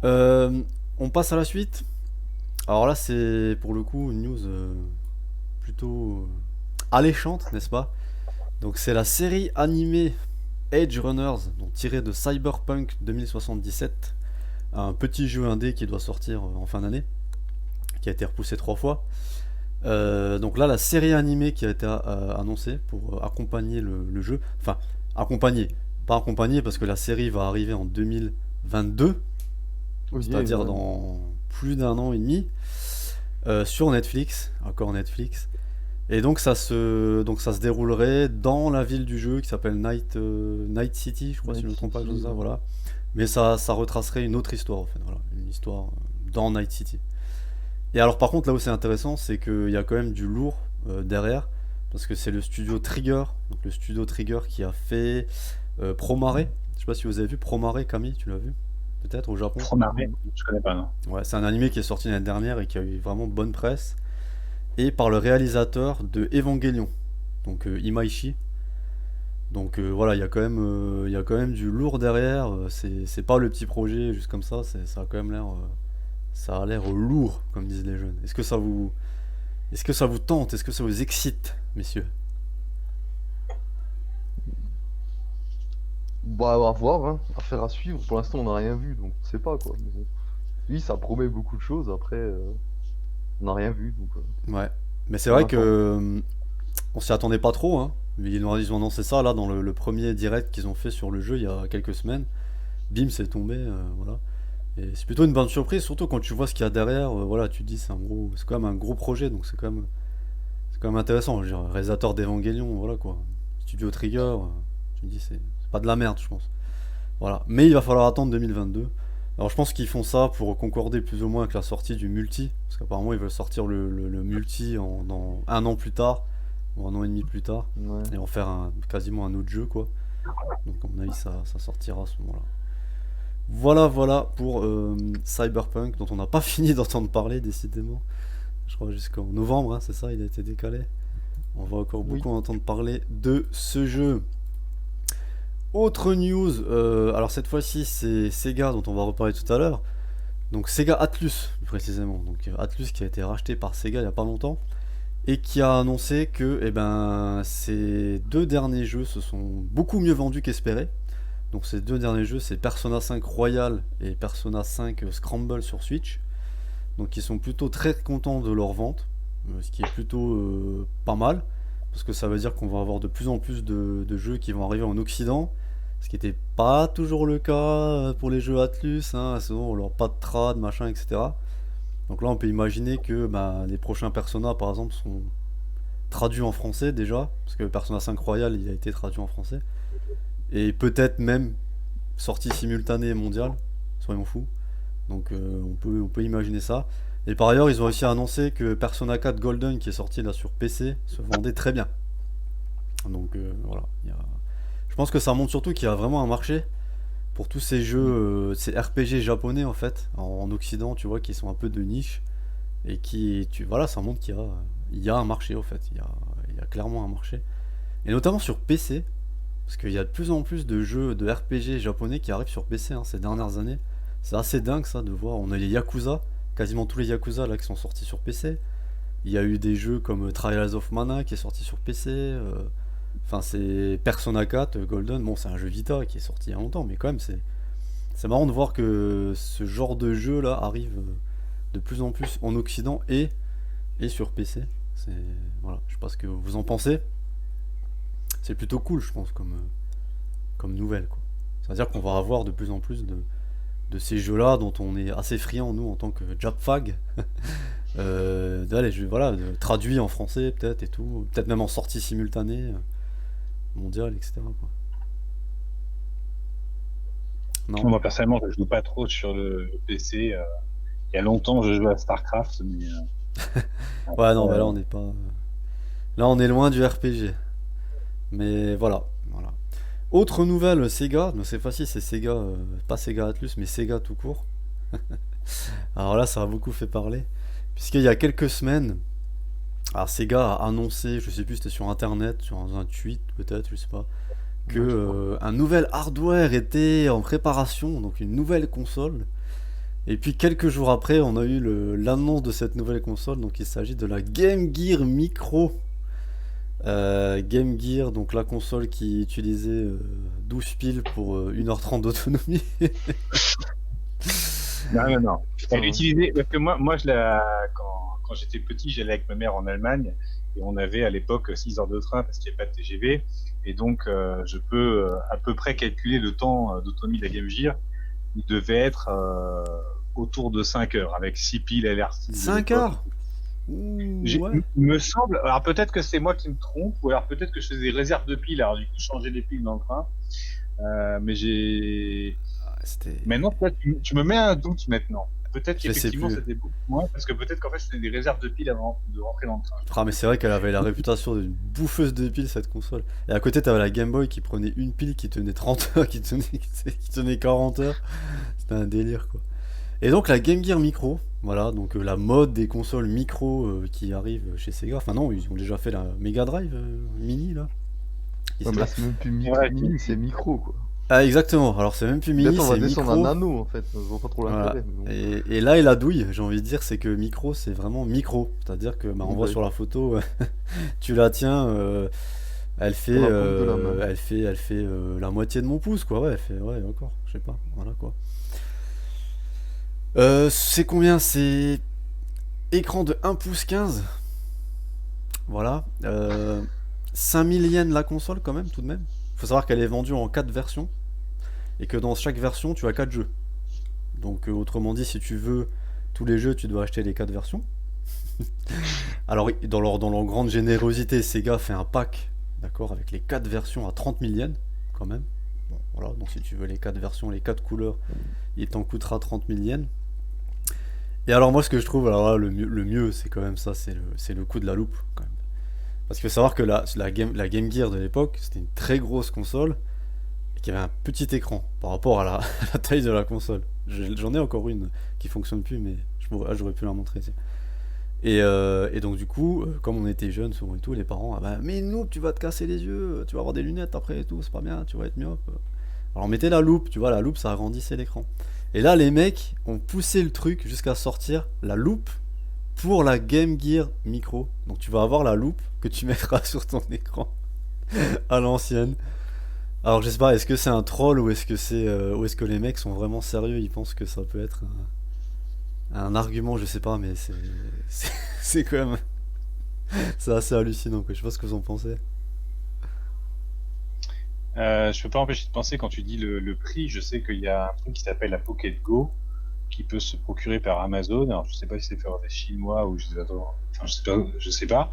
On passe à la suite. Alors là, c'est pour le coup une news plutôt alléchante, n'est-ce pas? Donc c'est la série animée Edge Runners, donc tirée de Cyberpunk 2077, un petit jeu indé qui doit sortir en fin d'année, qui a été repoussé 3 fois. Donc là, la série animée qui a été annoncée pour accompagner le jeu, enfin accompagner, pas accompagner parce que la série va arriver en 2022, Oui, c'est-à-dire ouais. dans plus d'un an et demi, sur Netflix, encore Netflix. Et donc ça se déroulerait dans la ville du jeu qui s'appelle Night City, je crois, si je ne me Night trompe pas, quelque chose City, comme ça, ouais. voilà. Mais ça retracerait une autre histoire en fait, voilà, une histoire dans Night City. Et alors par contre là où c'est intéressant, c'est qu'il y a quand même du lourd derrière, parce que c'est le studio Trigger, donc le studio Trigger qui a fait Promare. Je sais pas si vous avez vu Promare, Camille, tu l'as vu? Peut-être au Japon? Promare, je connais pas, non. Ouais, c'est un animé qui est sorti l'année dernière et qui a eu vraiment bonne presse. Et par le réalisateur de Evangelion, donc Imaishi. Donc voilà, il y a quand même du lourd derrière. C'est pas le petit projet juste comme ça. Ça a quand même l'air, ça a l'air lourd, comme disent les jeunes. Est-ce que ça vous tente? Est-ce que ça vous excite, messieurs? Bah, à voir, hein. Affaire à suivre. Pour l'instant, on n'a rien vu, donc on sait pas quoi. Mais bon. Oui, ça promet beaucoup de choses. Après, on n'a rien vu, donc. Ouais. Mais c'est On vrai que attend. on s'y attendait pas trop, hein. Mais ils ont annoncé ça là dans le premier direct qu'ils ont fait sur le jeu il y a quelques semaines. Bim, c'est tombé, voilà. Et c'est plutôt une bonne surprise, surtout quand tu vois ce qu'il y a derrière. Voilà, tu te dis c'est quand même un gros projet, donc c'est quand même intéressant. Je veux dire, réalisateur d'Evangelion, voilà quoi. Studio Trigger, tu me dis c'est pas de la merde, je pense. Voilà. Mais il va falloir attendre 2022. Alors je pense qu'ils font ça pour concorder plus ou moins avec la sortie du multi, parce qu'apparemment ils veulent sortir le multi dans un an plus tard, ou un an et demi plus tard, Ouais. et en faire quasiment un autre jeu quoi. Donc à mon avis ça sortira à ce moment-là. Voilà voilà pour Cyberpunk, dont on n'a pas fini d'entendre parler décidément. Je crois jusqu'en novembre, hein, c'est ça, il a été décalé. On va encore Oui. beaucoup entendre parler de ce jeu. Autre news, alors cette fois-ci c'est Sega dont on va reparler tout à l'heure. Donc Sega Atlus plus précisément. Donc Atlus qui a été racheté par Sega il n'y a pas longtemps et qui a annoncé que ces deux derniers jeux se sont beaucoup mieux vendus qu'espéré. Donc ces deux derniers jeux c'est Persona 5 Royal et Persona 5 Scramble sur Switch. Donc ils sont plutôt très contents de leur vente, ce qui est plutôt pas mal, parce que ça veut dire qu'on va avoir de plus en plus de jeux qui vont arriver en Occident, ce qui n'était pas toujours le cas pour les jeux Atlus, hein, souvent on leur pas de trad, machin, etc. Donc là on peut imaginer que les prochains Persona par exemple sont traduits en français déjà, parce que Persona 5 Royal il a été traduit en français, et peut-être même sortie simultanée mondiale, soyons fous. Donc on peut imaginer ça. Et par ailleurs, ils ont aussi annoncé que Persona 4 Golden, qui est sorti là sur PC, se vendait très bien. Donc voilà. Je pense que ça montre surtout qu'il y a vraiment un marché pour tous ces jeux, Mm. ces RPG japonais en fait, en Occident, tu vois, qui sont un peu de niche. Et voilà, ça montre il y a un marché en fait. Il y a clairement un marché. Et notamment sur PC, parce qu'il y a de plus en plus de jeux de RPG japonais qui arrivent sur PC hein, ces dernières années. C'est assez dingue ça de voir. On a les Yakuza, quasiment tous les Yakuza là qui sont sortis sur PC. Il y a eu des jeux comme Trials of Mana qui est sorti sur PC. Enfin, c'est Persona 4 Golden. Bon, c'est un jeu Vita qui est sorti il y a longtemps, mais quand même, c'est marrant de voir que ce genre de jeu là arrive de plus en plus en Occident et sur PC. C'est voilà, je sais pas ce que vous en pensez. C'est plutôt cool, je pense, comme nouvelle quoi. C'est-à-dire qu'on va avoir de plus en plus de ces jeux-là dont on est assez friand nous en tant que Japfag. Voilà, traduits en français peut-être et tout, peut-être même en sortie simultanée mondiale, etc. Quoi. Non? Moi, personnellement, je joue pas trop sur le PC. Il y a longtemps, je jouais à StarCraft, mais Ouais, non, bah là euh, on n'est pas. Là on est loin du RPG. Mais voilà, voilà. Autre nouvelle, Sega. Donc cette fois-ci c'est Sega, pas Sega Atlus, mais Sega tout court. Alors là, ça a beaucoup fait parler, puisqu'il y a quelques semaines, alors Sega a annoncé, je sais plus, c'était sur internet, sur un tweet peut-être, je sais pas, que Ouais, je crois. un nouvel hardware était en préparation, donc une nouvelle console. Et puis quelques jours après, on a eu l'annonce de cette nouvelle console, donc il s'agit de la Game Gear Micro. Game Gear, donc la console qui utilisait 12 piles pour 1h30 d'autonomie. non, non, non. Elle Putain. utilisait, parce que quand j'étais petit, j'allais avec ma mère en Allemagne et on avait à l'époque 6 heures de train parce qu'il n'y avait pas de TGV. Et donc, je peux à peu près calculer le temps d'autonomie de la Game Gear. Il devait être autour de 5 heures avec 6 piles LR6 de 5 l'époque. heures Ouh, ouais. Il me semble, alors peut-être que c'est moi qui me trompe, ou alors peut-être que je faisais des réserves de piles, alors du coup, je changeais les piles dans le train. Mais j'ai, Ah, c'était. maintenant, toi, tu me mets un doute maintenant. Peut-être Je sais qu'effectivement plus. c'était beaucoup moins, parce que peut-être qu'en fait c'était des réserves de piles avant de rentrer dans le train. Ah, mais c'est vrai qu'elle avait la réputation d'une bouffeuse de piles cette console. Et à côté, t'avais la Game Boy qui prenait une pile qui tenait 30 heures, qui tenait 40 heures. C'était un délire quoi. Et donc la Game Gear Micro, voilà, donc la mode des consoles micro qui arrivent chez Sega. Enfin non, ils ont déjà fait la Mega Drive Mini là. Qui Ouais, mais là, c'était c'est même plus C'est vrai, mini, c'est micro, quoi. Ah exactement, alors c'est même plus mini, Bientôt, on va c'est descendre à micro. nano, en fait. Je vois pas trop Voilà. l'intérêt, mais bon. Et là, et la douille, j'ai envie de dire, c'est que micro, c'est vraiment micro. C'est-à-dire que on voit Ouais, sur la photo, tu la tiens, dans la paume de la main. elle fait la moitié de mon pouce, quoi. Ouais, elle fait, ouais, encore, je sais pas, voilà quoi. C'est combien? C'est écran de 1 pouce 15. Voilà. 5000 yens la console quand même, tout de même. Faut savoir qu'elle est vendue en 4 versions et que dans chaque version, tu as 4 jeux. Donc autrement dit, si tu veux tous les jeux, tu dois acheter les 4 versions. Alors dans leur grande générosité, Sega fait un pack, d'accord, avec les 4 versions à 30 000 yens quand même. Bon, voilà, donc si tu veux les 4 versions, les 4 couleurs, il t'en coûtera 30 000 yens. Et alors moi ce que je trouve, alors là, le mieux c'est quand même ça, c'est le coût de la loupe quand même. Parce qu'il faut savoir que la Game Gear de l'époque, c'était une très grosse console et qui avait un petit écran par rapport à la, à la taille de la console. J'en ai encore une qui fonctionne plus, mais j'aurais pu la montrer ici. Et donc du coup, comme on était jeunes souvent et tout, les parents, ah bah, mais nous, tu vas te casser les yeux, tu vas avoir des lunettes après et tout, c'est pas bien, tu vas être myope. Alors on mettait la loupe, tu vois, la loupe ça agrandissait l'écran. Et là, les mecs ont poussé le truc jusqu'à sortir la loupe pour la Game Gear Micro. Donc tu vas avoir la loupe que tu mettras sur ton écran à l'ancienne. Alors je sais pas, est-ce que c'est un troll ou est-ce que les mecs sont vraiment sérieux, ils pensent que ça peut être un argument, je sais pas, mais c'est c'est quand même c'est assez hallucinant quoi. Je sais pas ce que vous en pensez. Je peux pas empêcher de penser quand tu dis le prix. Je sais qu'il y a un truc qui s'appelle la Pocket Go qui peut se procurer par Amazon. Alors je sais pas si c'est fait par des Chinois ou je sais pas, enfin, je sais pas.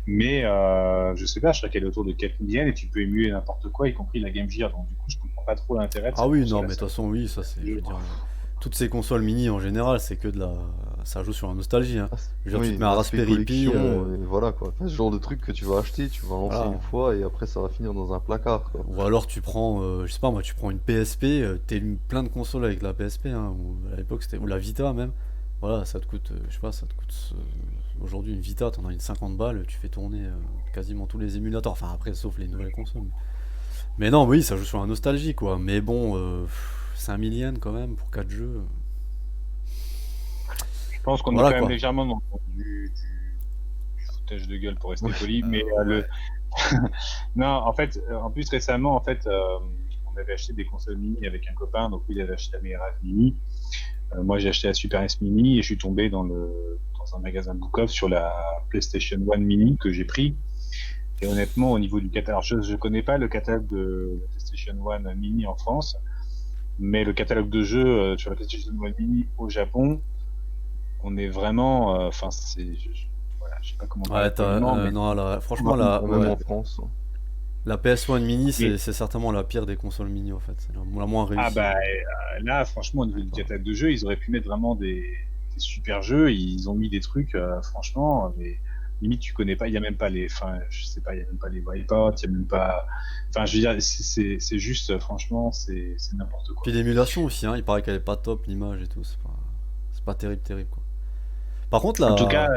Mais je sais pas, je crois qu'elle est autour de 4 yens et tu peux émuler n'importe quoi, y compris la Game Gear. Donc du coup, je comprends pas trop l'intérêt de Ah cette oui, non, console à mais de ça. toute façon, oui, ça c'est, je veux dire, toutes ces consoles mini en général, c'est que de la, ça joue sur la nostalgie, hein. Ah, Je veux dire, tu te oui, mets un l'aspect Raspberry Pi, collection, et voilà quoi. Enfin, ce genre de truc que tu vas acheter, tu vas lancer voilà. une fois et après ça va finir dans un placard quoi. Ou alors tu prends, je sais pas moi, tu prends une PSP, plein de consoles avec la PSP, hein, ou à l'époque c'était, ou la Vita même. Voilà, ça te coûte, je sais pas, ça te coûte, aujourd'hui une Vita, t'en as une 50 balles, tu fais tourner quasiment tous les émulateurs, enfin après, sauf les nouvelles consoles. Mais non, oui, ça joue sur la nostalgie quoi. Mais bon, 5000 yens quand même pour 4 jeux. Je pense qu'on est Voilà quand même quoi. légèrement dans du foutage de gueule pour rester Oui. poli, mais Ouais. non, en fait, en plus récemment, en fait, on avait acheté des consoles mini avec un copain, donc lui il avait acheté la Mega Drive Mini. Moi j'ai acheté la Super S Mini et je suis tombé dans un magasin Bookov sur la PlayStation 1 Mini que j'ai pris. Et honnêtement, au niveau du catalogue, je connais pas le catalogue de la PlayStation 1 Mini en France, mais le catalogue de jeux sur la PlayStation 1 Mini au Japon, on est vraiment, enfin voilà, je sais pas comment parler Ouais, poliment, mais non, franchement, Même ouais, en France. la PS1 mini, et- c'est certainement la pire des consoles mini en fait. C'est la moins ah réussie. bah là, franchement, au niveau du D'accord. catalogue de jeux, ils auraient pu mettre vraiment des super jeux. Ils ont mis des trucs, franchement, mais limite tu connais pas. Il y a même pas les, enfin, je sais pas, il y a même pas les Wipeout, il y a même pas. Enfin, je veux dire, c'est juste, franchement, c'est n'importe Puis quoi. l'émulation aussi, hein, il paraît qu'elle est pas top l'image et tout. C'est pas terrible, terrible quoi. Par contre, En tout cas,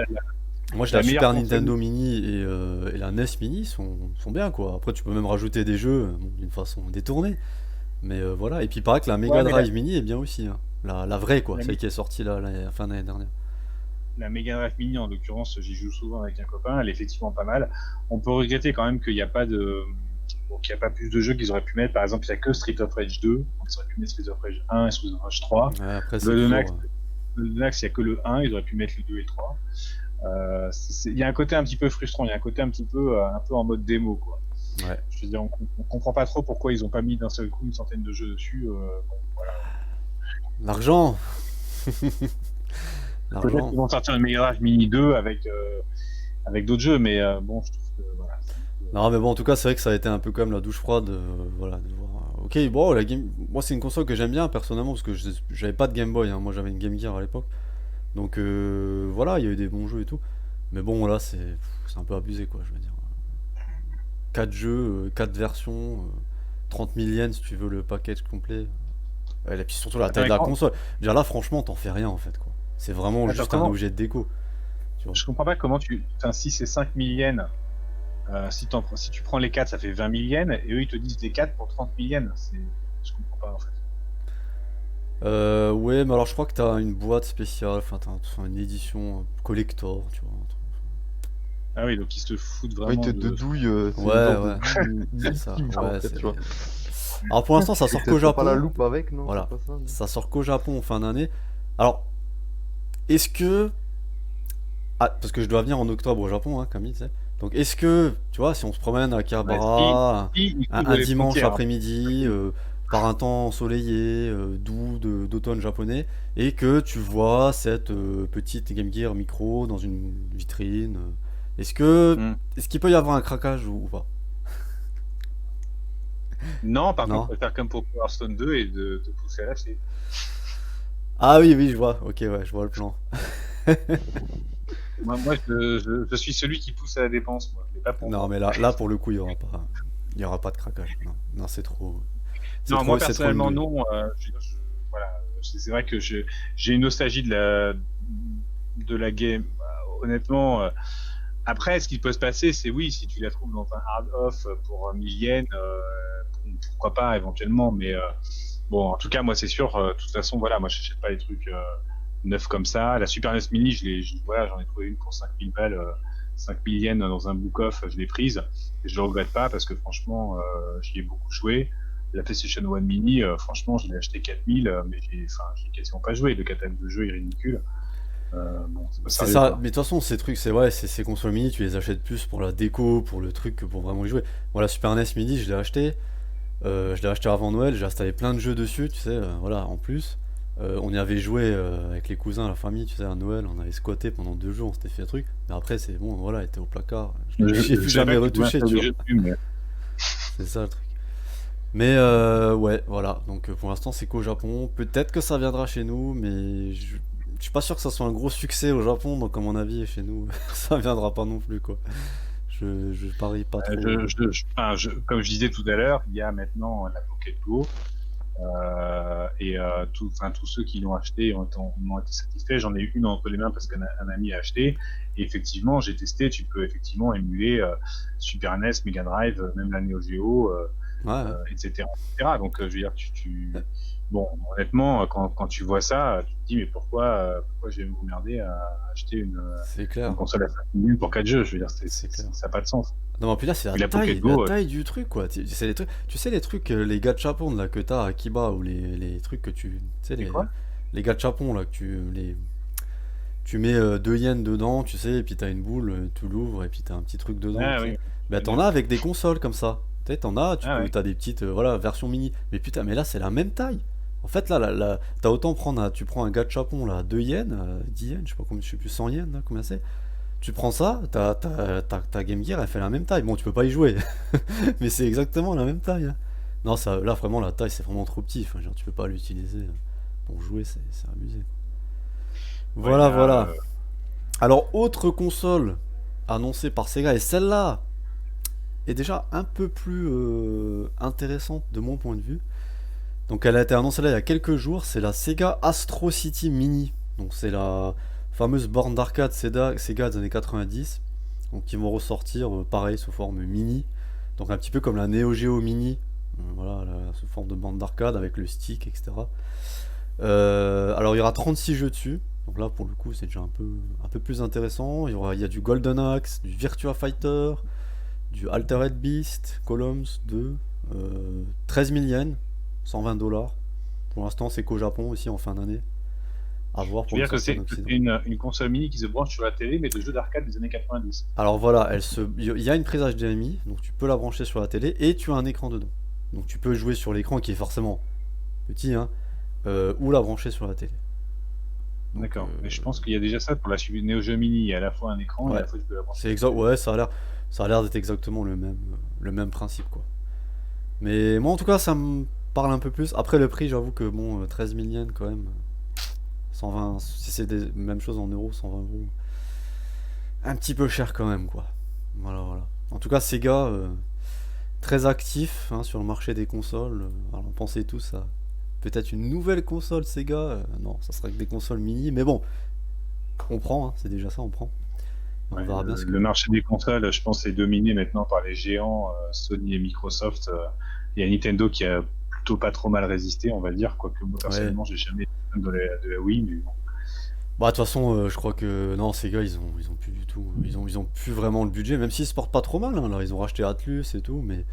moi j'ai la la meilleure Super console. Nintendo mini et la NES mini sont bien quoi. Après, tu peux même rajouter des jeux bon, d'une façon détournée. Mais voilà. Et puis il paraît que la Ouais, Mega mais Drive mini est bien aussi, hein. La vraie quoi, la, celle qui est sortie là, la fin d'année dernière. la Mega Drive Mini, en l'occurrence, j'y joue souvent avec un copain. Elle est effectivement pas mal. On peut regretter quand même qu'il n'y a pas qu'il y a pas plus de jeux qu'ils auraient pu mettre. Par exemple, il n'y a que Street of Rage 2. Donc, ils auraient pu mettre Street of Rage 1 et Street of Rage 3. Ouais, après, c'est Golden toujours. Axe, Golden Axe, il n'y a que le 1. Ils auraient pu mettre le 2 et le 3. Il y a un côté un petit peu frustrant. Il y a un côté un peu en mode démo, quoi. Ouais. Je veux dire, on comprend pas trop pourquoi ils ont pas mis d'un seul coup une centaine de jeux dessus. Bon, voilà. L'argent. Peut-être L'argent. qu'ils vont sortir une Mega Drive Mini 2 avec d'autres jeux, mais bon, je trouve que voilà. Non, mais bon, en tout cas, c'est vrai que ça a été un peu comme la douche froide. Voilà, de voir. Ok, bon, moi, c'est une console que j'aime bien personnellement parce que j'avais pas de Game Boy, hein. Moi, j'avais une Game Gear à l'époque. Donc, voilà, il y a eu des bons jeux et tout. Mais bon, là, c'est un peu abusé, quoi, je veux dire. 4 jeux, 4 versions, 30 000 yens si tu veux le package complet. Ouais, et puis surtout la taille Attends, de la console. Déjà là, franchement, t'en fais rien en fait, quoi. C'est vraiment attends, juste un comment objet de déco. Tu vois. je comprends pas comment tu. Enfin, si c'est 5000 yens, si tu prends les 4, ça fait 20 000 yens, et eux ils te disent les 4 pour 30 000 yens. Je comprends pas en fait. Ouais, mais alors je crois que t'as une boîte spéciale, enfin, t'as une édition collector, tu vois. Ah oui, donc ils se foutent Ouais, il vraiment te de. douille, c'est une Ouais, sorte de ouais, douille c'est ça. ultime en Ouais, fait, tu vois. Alors pour l'instant, ça Et sort qu'au t'as pas la Japon. loupe avec, non? C'est Voilà. pas ça? Non. Ça sort qu'au Japon en fin d'année. Alors, est-ce que. Ah, parce que je dois venir en octobre au Japon, hein, Camille, tu sais. Donc est-ce que, tu vois, si on se promène à Ouais, Akihabara il un couvre les dimanche frontières, hein. après-midi, par un temps ensoleillé, doux, d'automne japonais, et que tu vois cette petite Game Gear micro dans une vitrine, Hmm. est-ce qu'il peut y avoir un craquage ou pas? Non, par contre, Non? on peut faire comme pour Power Stone 2 et de pousser à l'acheter. Ah oui, oui, je vois. Ok, ouais, je vois le plan. Moi je suis celui qui pousse à la dépense, moi, mais pas pour Non, moi. mais là pour le coup, il y aura pas de craquage. Non, non, Non, moi c'est trop une personnellement douille. non. Voilà, c'est vrai que j'ai une nostalgie de la game. Honnêtement, après, ce qui peut se passer, c'est oui, si tu la trouves dans un hard off pour 1000 yens, pourquoi pas éventuellement. Mais bon, en tout cas, moi c'est sûr. De toute façon, voilà, moi j'achète pas les trucs neufs comme ça. La Super NES Mini, voilà, j'en ai trouvé une pour 5000 balles, 5000 yens dans un book off. Je l'ai prise et je le regrette pas parce que franchement, j'y ai beaucoup joué. La PlayStation One Mini, franchement, je l'ai acheté 4000, mais j'ai quasiment pas joué. Le catalogue de jeux est ridicule. Bon, c'est pas C'est sérieux, ça, quoi. mais de toute façon, ces trucs, c'est ouais, ces consoles mini, tu les achètes plus pour la déco, pour le truc que pour vraiment y jouer. Moi, la Super NES Mini, je l'ai acheté avant Noël, j'ai installé plein de jeux dessus, tu sais, voilà, en plus. On y avait joué avec les cousins, la famille, tu sais, à Noël, on avait squatté pendant 2 jours, on s'était fait un truc. Mais après, c'est bon, voilà, elle était au placard, j'y ai plus Je savais jamais pas que tu pouvais retouché, installer tu des vois. jeux dessus, mais C'est ça le truc. Mais ouais, voilà. Donc pour l'instant, c'est qu'au Japon. Peut-être que ça viendra chez nous, mais je suis pas sûr que ça soit un gros succès au Japon. Donc à mon avis, chez nous, ça viendra pas non plus quoi. Je parie pas trop. comme je disais tout à l'heure, il y a maintenant la Pocket Go, et tous ceux qui l'ont acheté ont été satisfaits. J'en ai eu une entre les mains parce qu'un ami a acheté. Et effectivement, j'ai testé. Tu peux effectivement émuler Super NES, Mega Drive, même la Neo Geo, Ouais, ouais. etc., etc. Donc, je veux dire, bon, honnêtement, quand tu vois ça, tu te dis, mais pourquoi je vais m'emmerder à acheter C'est une clair. console à 5 000 pour 4 jeux? Je veux dire, C'est clair. ça n'a pas de sens. Non, mais puis là, c'est Puis la Pocket Go, la taille du truc quoi. Tu sais les trucs, les gachapon là que t'as à Kiba ou les trucs que tu sais c'est quoi? les gachapon là que tu mets 2 yens dedans, tu sais, et puis t'as une boule, tu l'ouvres et puis t'as un petit truc dedans, Ah tu sais. oui, Bah très t'en bien. as avec des consoles comme ça. Tu sais, Ah ouais. t'as des petites, voilà, versions mini. Mais putain, mais là c'est la même taille. En fait là, t'as autant tu prends un gachapon là, 2 yens, 10 yens, je sais pas combien, je sais plus 100 yens là, combien c'est. Tu prends ça, ta Game Gear elle fait la même taille. Bon, tu peux pas y jouer, mais c'est exactement la même taille, hein. Non, ça, là vraiment la taille c'est vraiment trop petit. Enfin, genre tu peux pas l'utiliser pour jouer, c'est abusé. Ouais, Voilà, là, voilà. Alors, autre console annoncée par Sega, et celle-là est déjà un peu plus intéressante de mon point de vue. Donc, elle a été annoncée là il y a quelques jours, c'est la Sega Astro City Mini. Donc, c'est la fameuse borne d'arcade Sega des années 90. Donc, qui vont ressortir pareil sous forme mini. Donc, un petit peu comme la Neo Geo Mini. Voilà, sous forme de borne d'arcade avec le stick, etc. Alors il y aura 36 jeux dessus. Donc là pour le coup c'est déjà un peu plus intéressant. Il y a du Golden Axe, du Virtua Fighter, du Altered Beast, Columns 2, 13 000 yens, 120 $. Pour l'instant c'est qu'au Japon aussi en fin d'année. À voir tu pour veux une dire que sortie en c'est Occident. une console mini qui se branche sur la télé, mais de jeux d'arcade des années 90. Alors voilà, il y a une prise HDMI, donc tu peux la brancher sur la télé et tu as un écran dedans. Donc tu peux jouer sur l'écran qui est forcément petit, hein, ou la brancher sur la télé. Donc D'accord. Mais je pense qu'il y a déjà ça pour la Neo Geo Mini. Il y a à la fois un écran et à ouais, la fois tu peux la brancher c'est sur la exact. télé. Ouais, ça a l'air d'être exactement le même principe, quoi. Mais moi, en tout cas, ça me parle un peu plus. Après le prix, j'avoue que bon, 13 000 yens quand même. 120, si c'est des mêmes choses en euros, 120 euros. Un petit peu cher quand même, quoi. Voilà, voilà. En tout cas, Sega, très actif hein, sur le marché des consoles. Alors, on pensait tous à peut-être une nouvelle console Sega. Non, ça serait que des consoles mini. Mais bon, on prend, hein, c'est déjà ça, on prend. On Ouais, verra bien ce que. le marché des consoles, je pense, est dominé maintenant par les géants Sony et Microsoft. Il y a Nintendo qui a plutôt pas trop mal résisté, on va dire. Quoique moi, Ouais. personnellement, j'ai jamais été fan de la Wii, mais bon. Bah, de toute façon, je crois que non, ces gars, ils ont plus du tout, ils ont plus vraiment le budget, même s'ils se portent pas trop mal, hein. Là, ils ont racheté Atlus et tout, mais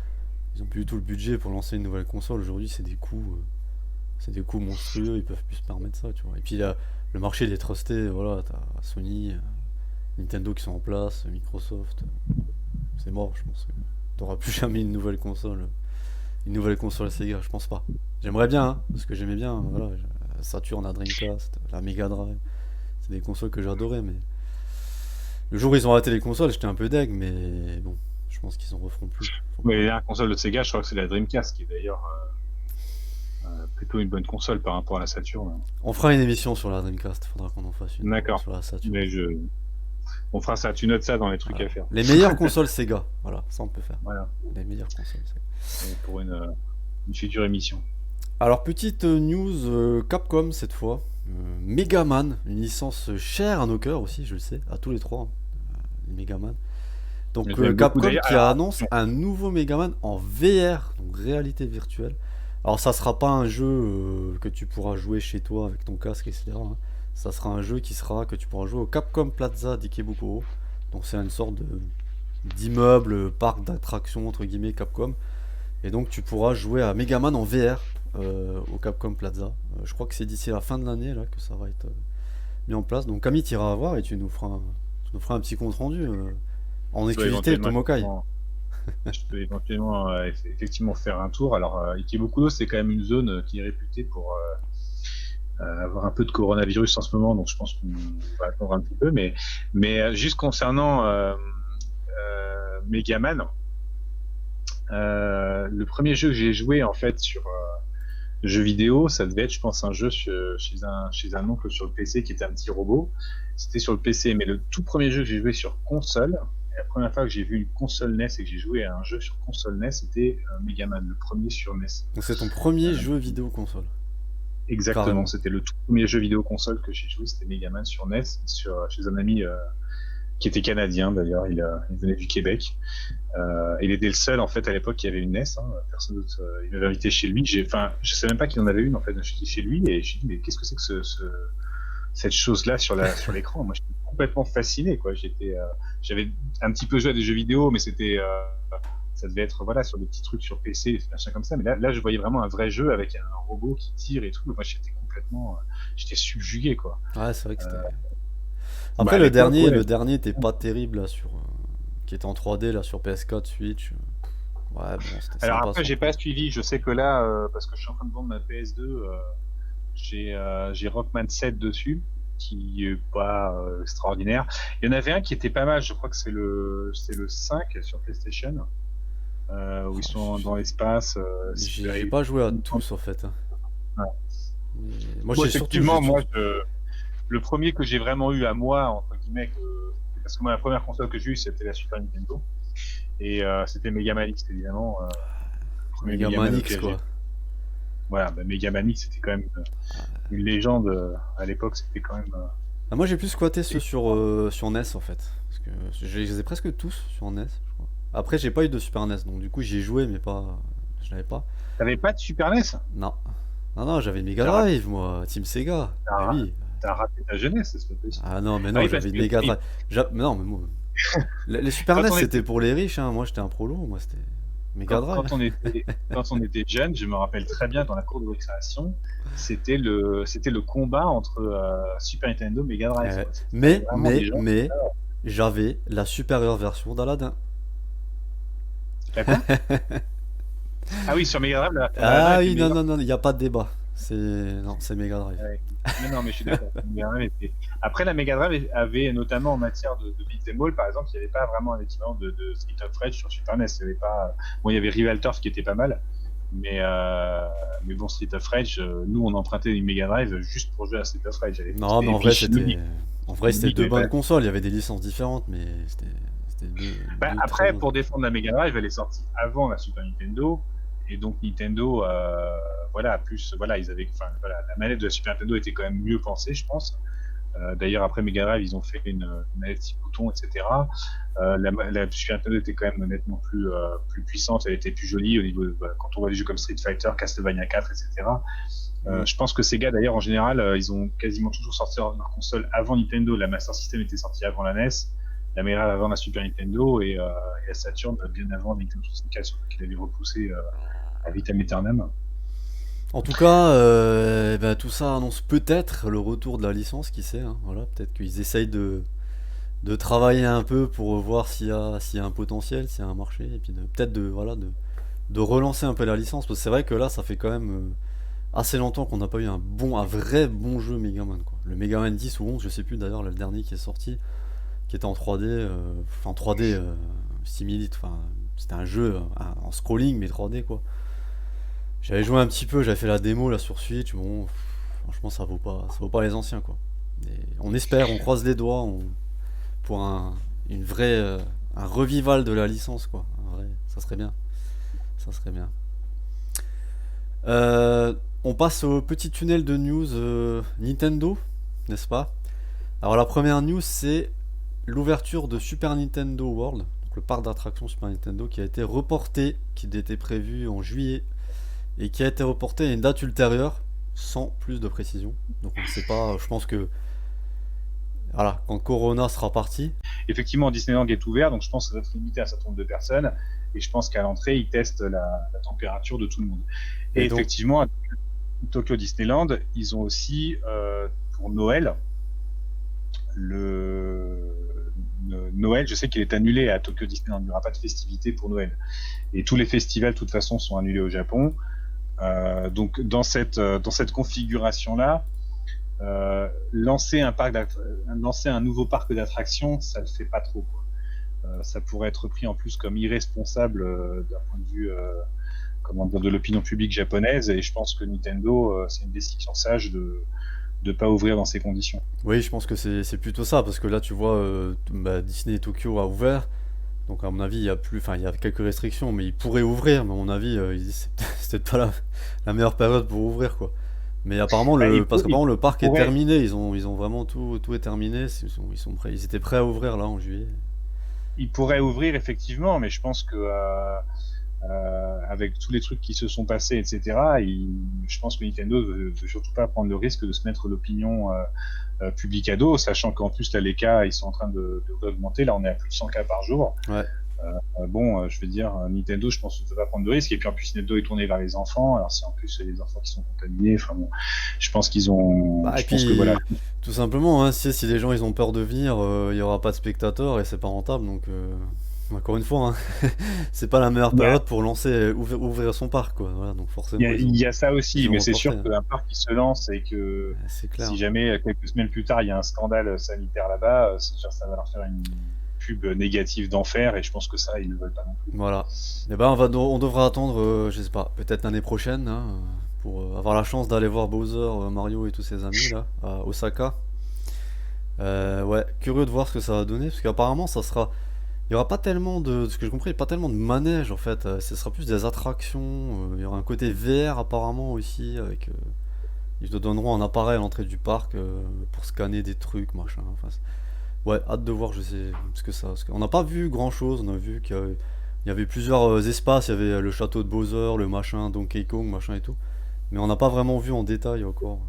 ils ont plus du tout le budget pour lancer une nouvelle console. Aujourd'hui, c'est des coûts monstrueux, ils peuvent plus se permettre ça, tu vois. Et puis là, le marché il est trusté, voilà, t'as Sony, Nintendo qui sont en place, Microsoft. c'est mort, je pense. T'auras plus jamais une nouvelle console. Une nouvelle console Sega, je pense pas. J'aimerais bien, hein, parce que j'aimais bien, voilà, la Saturn, la Dreamcast, la Mega Drive. C'est des consoles que j'adorais, mais le jour où ils ont arrêté les consoles, j'étais un peu deg, mais bon, je pense qu'ils en referont plus. Faut Mais pas- la dernière console de Sega, je crois que c'est la Dreamcast, qui est d'ailleurs plutôt une bonne console par rapport à la Saturn. On fera une émission sur la Dreamcast, faudra qu'on en fasse une D'accord. sur la Saturn. Mais on fera ça, tu notes ça dans les trucs Voilà. à faire. Les meilleures consoles Sega, voilà, ça on peut faire. Voilà, Les meilleures consoles Sega. pour une future émission. Alors, petite news Capcom cette fois. Mega Man, une licence chère à nos cœurs aussi, je le sais, à tous les trois, hein, les Mega Man. Donc Je l'aime beaucoup, Capcom d'ailleurs. qui Alors, annonce un nouveau Mega Man en VR, donc réalité virtuelle. Alors ça sera pas un jeu que tu pourras jouer chez toi avec ton casque, etc., hein. Ça sera un jeu que tu pourras jouer au Capcom Plaza d'Ikebukuro. Donc c'est une sorte d'immeuble, parc d'attractions entre guillemets Capcom. Et donc tu pourras jouer à Mega Man en VR au Capcom Plaza. Je crois que c'est d'ici la fin de l'année là que ça va être mis en place. Donc Camille t'ira voir et tu nous feras un petit compte rendu en je peux exclusivité de éventuellement, Tomokai. je peux éventuellement effectivement faire un tour. Alors, Ikebukuro, c'est quand même une zone qui est réputée pour avoir un peu de coronavirus en ce moment, donc je pense qu'on va attendre un petit peu. Mais juste concernant Megaman, le premier jeu que j'ai joué en fait sur jeu vidéo, ça devait être, je pense, un jeu chez un oncle sur le PC qui était un petit robot. C'était sur le PC, mais le tout premier jeu que j'ai joué sur console, et la première fois que j'ai vu une console NES et que j'ai joué à un jeu sur console NES, c'était Megaman, le premier sur NES. Donc c'est ton premier jeu vidéo console. Exactement, Carrément. c'était le tout premier jeu vidéo console que j'ai joué, c'était Megaman sur NES, chez un ami qui était canadien d'ailleurs, il venait du Québec. Il était le seul en fait à l'époque qui avait une NES, hein, personne d'autre. Il m'avait invité chez lui. Je sais même pas qu'il en avait une en fait. J'étais chez lui et je lui ai dit mais qu'est-ce que c'est que cette chose-là sur l'écran. Moi, j'étais complètement fasciné quoi. J'avais un petit peu joué à des jeux vidéo, mais ça devait être voilà sur des petits trucs sur PC, des machins comme ça. Mais là, je voyais vraiment un vrai jeu avec un robot qui tire et tout. Moi, j'étais subjugué quoi. Ouais, c'est vrai que c'était. Bah, Après à l'époque, ouais. le dernier était pas terrible là qui était en 3D là sur PS4, Switch. Ouais, bon, c'était Alors sympa après, son j'ai pas truc. suivi. Je sais que là, parce que je suis en train de vendre ma PS2, j'ai Rockman 7 dessus, qui est pas extraordinaire. Il y en avait un qui était pas mal. Je crois que c'est le 5 sur PlayStation, où ils sont dans l'espace. J'ai pas joué à tous en fait, hein. Ouais. Mais moi Moi, j'ai surtout effectivement, le premier que j'ai vraiment eu à moi, entre guillemets, parce que moi, la première console que j'ai eue, c'était la Super Nintendo. Et c'était Mega Man X, évidemment. Le premier Mega Mega Man Man X auquel quoi. Voilà, Mega Man X, c'était quand même une légende à l'époque. C'était quand même. Ah, moi j'ai plus squatté ceux sur NES en fait. Parce que je les ai presque tous sur NES, je crois. Après j'ai pas eu de Super NES, donc du coup j'y ai joué mais pas. Je l'avais pas. T'avais pas de Super NES? Non. Non, j'avais une Mega T'as Drive moi, Team Sega. Ah T'as oui. t'as raté ta jeunesse, c'est pas possible. Ah non, mais Ah non, oui, parce j'avais une que Mega Drive. Mais non, mais moi. Les Super quand NES on était, c'était pour les riches, hein. Moi j'étais un prolo, moi c'était Mega Drive. quand on était jeune, je me rappelle très bien dans la cour de récréation, c'était le combat entre Super Nintendo et Mega Drive, Euh, quoi. C'était mais, vraiment des gens. mais, j'avais la supérieure version d'Aladin. T'as quoi? Ah oui, sur Mega Drive, la Ah Drive oui, était non, il n'y a pas de débat. Non, c'est Mega Drive. ouais. Non, mais je suis d'accord. Après, la Mega Drive avait, notamment en matière de beat'em all, par exemple, il n'y avait pas vraiment un équivalent de Street of Rage sur Super NES. Il y avait pas. Bon, il y avait Rival Turf qui était pas mal, mais bon, Street of Rage, nous, on empruntait une Mega Drive juste pour jouer à Street of Rage. Non, mais Et en puis vrai, Shinobi. c'était deux Mais bonnes voilà. consoles. Il y avait des licences différentes, mais c'était deux très Après, bonnes. pour défendre la Mega Drive, elle est sortie avant la Super Nintendo. Et donc Nintendo, voilà, plus, voilà, voilà, la manette de la Super Nintendo était quand même mieux pensée, je pense. D'ailleurs, après Mega Drive, ils ont fait une manette 6 boutons, etc. La Super Nintendo était quand même nettement plus puissante, elle était plus jolie au niveau quand on voit des jeux comme Street Fighter, Castlevania 4, etc. Je pense que Sega, d'ailleurs, en général, ils ont quasiment toujours sorti leur console avant Nintendo. La Master System était sortie avant la NES, la Mega Drive avant la Super Nintendo et la Saturn bien avant la Nintendo 64, surtout qu'il avait repoussé à vitam aeternam. En tout cas, ben, tout ça annonce peut-être le retour de la licence, qui sait, hein. Voilà, peut-être qu'ils essayent de travailler un peu pour voir s'il y a un potentiel, s'il y a un marché, et puis peut-être voilà, de relancer un peu la licence, parce que c'est vrai que là, ça fait quand même assez longtemps qu'on n'a pas eu un vrai bon jeu Megaman, quoi. Le Megaman 10 ou 11, je sais plus d'ailleurs, le dernier qui est sorti, qui était en 3D, enfin 3D similite, enfin c'était un jeu en scrolling mais 3D quoi. J'avais joué un petit peu, j'avais fait la démo là sur Switch, bon, franchement ça vaut pas les anciens quoi. Et on espère, on croise les doigts pour une vraie, un revival de la licence quoi. Un vrai, ça serait bien, ça serait bien. On passe au petit tunnel de news Nintendo, n'est-ce pas? Alors la première news c'est l'ouverture de Super Nintendo World, donc le parc d'attractions Super Nintendo qui a été reporté, qui était prévu en juillet et qui a été reporté à une date ultérieure sans plus de précision. Donc on ne sait pas, je pense que voilà, quand Corona sera parti. Effectivement, Disneyland est ouvert, donc je pense que ça va être limité à un certain nombre de personnes. Et je pense qu'à l'entrée, ils testent la température de tout le monde. Et Et donc, effectivement, à Tokyo Disneyland, ils ont aussi, pour Noël, Noël, je sais qu'il est annulé à Tokyo Disneyland. Il n'y aura pas de festivité pour Noël. Et tous les festivals, de toute façon, sont annulés au Japon. Donc, dans cette configuration-là, lancer un nouveau parc d'attractions, ça le fait pas trop, quoi. Ça pourrait être pris en plus comme irresponsable d'un point de vue comment dire, de l'opinion publique japonaise, et je pense que Nintendo, c'est une décision sage de ne pas ouvrir dans ces conditions. oui, je pense que c'est plutôt ça, parce que là, tu vois, Disney Tokyo a ouvert, donc à mon avis, il y a plus, enfin, il y a quelques restrictions, mais ils pourraient ouvrir, mais à mon avis, c'est peut-être pas la meilleure période pour ouvrir, quoi. Mais apparemment, Bah, parce qu'apparemment le parc est pourraient, terminé, ils ont vraiment tout est terminé, ils sont prêts, ils étaient prêts à ouvrir là en juillet. ils pourraient ouvrir effectivement, mais je pense que avec tous les trucs qui se sont passés, etc., je pense que Nintendo veut surtout pas prendre le risque de se mettre l'opinion publique à dos, sachant qu'en plus là les cas ils sont en train de augmenter. Là on est à plus de 100 cas par jour. Ouais. Je veux dire, Nintendo, je pense ne veut pas prendre de risque. Et puis en plus, Nintendo est tourné vers les enfants. Alors si en plus c'est les enfants qui sont contaminés, enfin bon, je pense qu'ils ont. Bah, et Je pense que voilà. puis, tout simplement, hein, si les gens ils ont peur de venir, il y aura pas de spectateurs et c'est pas rentable, donc encore une fois, hein, c'est pas la meilleure Il y a, période pour ouvrir son parc, quoi. Voilà, donc il y forcément a, il y a ça aussi, ils ont mais c'est reporté, sûr hein. qu'un parc qui se lance et que C'est clair. si jamais quelques semaines plus tard il y a un scandale sanitaire là-bas, c'est sûr que ça va leur faire une pub négative d'enfer, et je pense que ça ils ne veulent pas non plus. Voilà. Et ben on devra attendre, je sais pas, peut-être l'année prochaine, hein, pour avoir la chance d'aller voir Bowser, Mario et tous ses amis là, à Osaka. Ouais, curieux de voir ce que ça va donner, parce qu'apparemment ça sera. Il y aura pas tellement de. Ce que j'ai compris, il y a pas tellement de manèges en fait. Ce sera plus des attractions. Il y aura un côté VR apparemment aussi, avec. Ils te donneront un appareil à l'entrée du parc pour scanner des trucs, machin. Enfin, ouais, hâte de voir, je sais ce que ça. On n'a pas vu grand chose, on a vu qu'il y avait plusieurs espaces, il y avait le château de Bowser, le machin, Donkey Kong, machin et tout. Mais on n'a pas vraiment vu en détail encore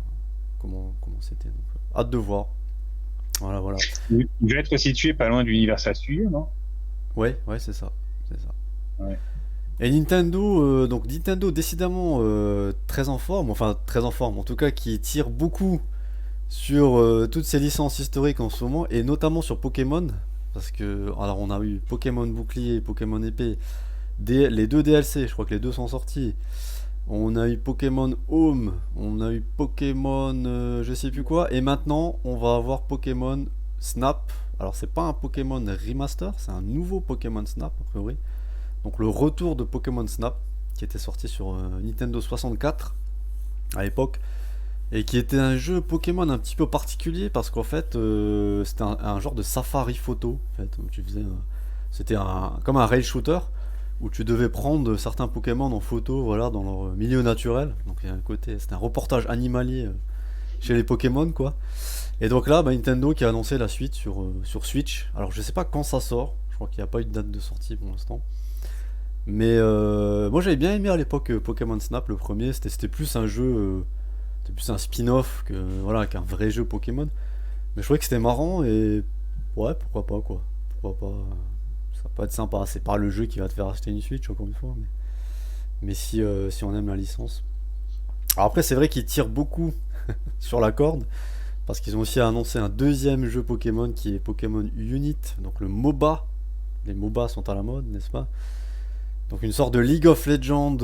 comment c'était. Donc, hâte de voir. Voilà, voilà. Il va être situé pas loin d'Universal Studios, non? Ouais, ouais, c'est ça. C'est ça. Ouais. Et Nintendo, donc Nintendo décidément très en forme, enfin très en forme, en tout cas qui tire beaucoup sur toutes ces licences historiques en ce moment, et notamment sur Pokémon, parce que alors on a eu Pokémon Bouclier et Pokémon Épée, les deux DLC, je crois que les deux sont sortis. On a eu Pokémon Home, on a eu Pokémon je sais plus quoi, et maintenant on va avoir Pokémon Snap. Alors c'est pas un Pokémon remaster, c'est un nouveau Pokémon Snap a priori. Donc le retour de Pokémon Snap, qui était sorti sur Nintendo 64 à l'époque, et qui était un jeu Pokémon un petit peu particulier parce qu'en fait c'était un genre de safari photo. En fait, où tu faisais, c'était comme un rail shooter où tu devais prendre certains Pokémon en photo, voilà, dans leur milieu naturel. Donc il y a un côté, c'était un reportage animalier chez les Pokémon quoi. Et donc là, Nintendo qui a annoncé la suite sur Switch. Alors je sais pas quand ça sort. Je crois qu'il n'y a pas eu de date de sortie pour l'instant. Mais moi j'avais bien aimé à l'époque Pokémon Snap, le premier, c'était plus un jeu, c'était plus un spin-off que voilà qu'un vrai jeu Pokémon. Mais je trouvais que c'était marrant et ouais pourquoi pas quoi, pourquoi pas, ça peut être sympa. C'est pas le jeu qui va te faire acheter une Switch encore une fois, mais si on aime la licence. Alors après c'est vrai qu'il tire beaucoup sur la corde Parce qu'ils ont aussi annoncé un deuxième jeu Pokémon qui est Pokémon Unit, donc le MOBA. Les MOBA sont à la mode, n'est-ce pas? Donc une sorte de League of Legends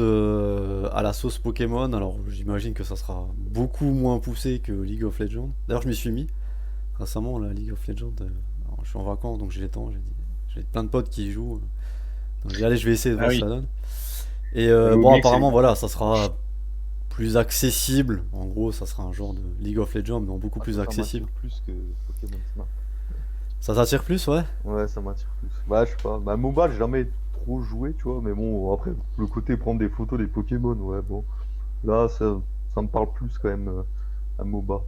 à la sauce Pokémon. Alors j'imagine que ça sera beaucoup moins poussé que League of Legends. D'ailleurs je m'y suis mis récemment, la League of Legends. Alors, je suis en vacances donc j'ai le temps. J'ai plein de potes qui y jouent. Donc j'ai dit, allez, je vais essayer de Ah voir ce que oui, ça donne. Et j'avais bon, oublié que c'est apparemment, voilà, ça sera plus accessible. En gros, ça sera un genre de League of Legends, mais en beaucoup Ah, plus ça accessible. m'attire plus que Pokémon Snap. Ça t'attire plus, ouais? Ouais, ça m'attire plus. Bah, je sais pas. Bah, MOBA, j'ai jamais trop joué, tu vois. Mais bon, après, le côté prendre des photos des Pokémon, ouais, bon. Là, ça me parle plus quand même, un MOBA.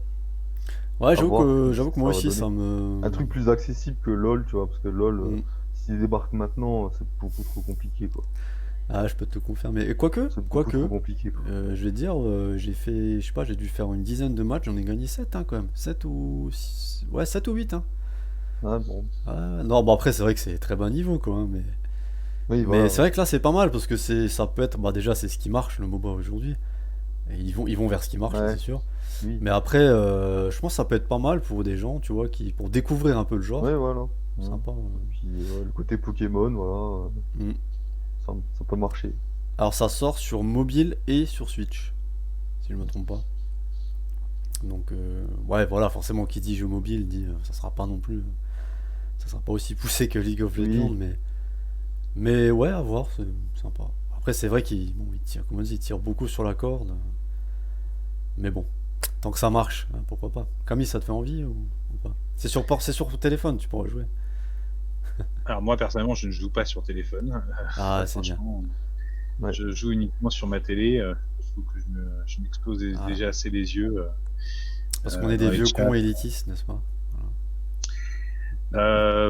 Ouais, À voir j'avoue ce que que moi ça va aussi, donner. ça Un me. truc plus accessible que LoL, tu vois. Parce que LoL, Mm. s'il débarque maintenant, c'est beaucoup trop compliqué, quoi. Ah, je peux te le confirmer. Et quoique, C'est beaucoup trop quoique, compliqué, quoi. je vais te dire, j'ai fait, je sais pas, j'ai dû faire une dizaine de matchs, j'en ai gagné 7 hein, quand même. 7 ou ouais, 7 ou 8 hein. Ah, bon. Ah, non, bon après c'est vrai que c'est très bas niveau quoi, hein, Oui, mais voilà, c'est ouais. vrai que là c'est pas mal parce que ça peut être, bah déjà c'est ce qui marche le MOBA aujourd'hui. Et ils vont vers ce qui marche, ça c'est Ouais, sûr. oui. Mais après, je pense que ça peut être pas mal pour des gens, tu vois, pour découvrir un peu le genre. Ouais, voilà. Ouais. Sympa. Et puis, le côté Pokémon, voilà, Mm. ça peut marcher. Alors ça sort sur mobile et sur Switch, si je me trompe pas. Donc ouais, voilà, forcément qui dit jeu mobile dit ça sera pas non plus, ça sera pas aussi poussé que League of Legends, Oui. mais ouais, à voir, c'est sympa. Après c'est vrai qu'il bon, il tire, comme on dit, il tire beaucoup sur la corde, mais bon, tant que ça marche, hein, pourquoi pas. Camille, ça te fait envie ou pas? C'est sur téléphone, tu pourras jouer. alors moi personnellement, je ne joue pas sur téléphone. Ah, c'est bien. Franchement, Ouais. je joue uniquement sur ma télé. Je trouve que je m'expose Ah, déjà assez les yeux parce qu'on est des dans les vieux chats. cons élitistes, n'est-ce pas?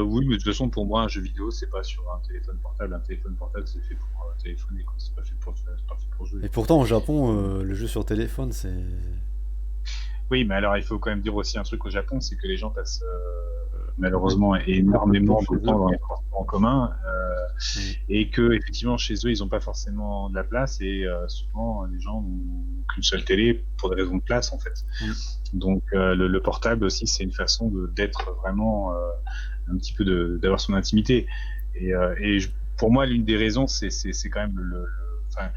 Oui, mais de toute façon, pour moi, un jeu vidéo, c'est pas sur un téléphone portable. Un téléphone portable, c'est fait pour téléphoner, quoi. C'est pas fait pour jouer. Et pourtant, au Japon, le jeu sur téléphone, c'est. Oui, mais alors il faut quand même dire aussi un truc au Japon, c'est que les gens passent Ouais, malheureusement beaucoup de temps énormément chez de temps eux. dans les transports en commun, Mm. et que effectivement chez eux ils n'ont pas forcément de la place, et souvent les gens n'ont qu'une seule télé pour des raisons de place en fait. Mm. Donc le portable aussi c'est une façon d'être vraiment un petit peu d'avoir son intimité. Pour moi l'une des raisons c'est quand même enfin,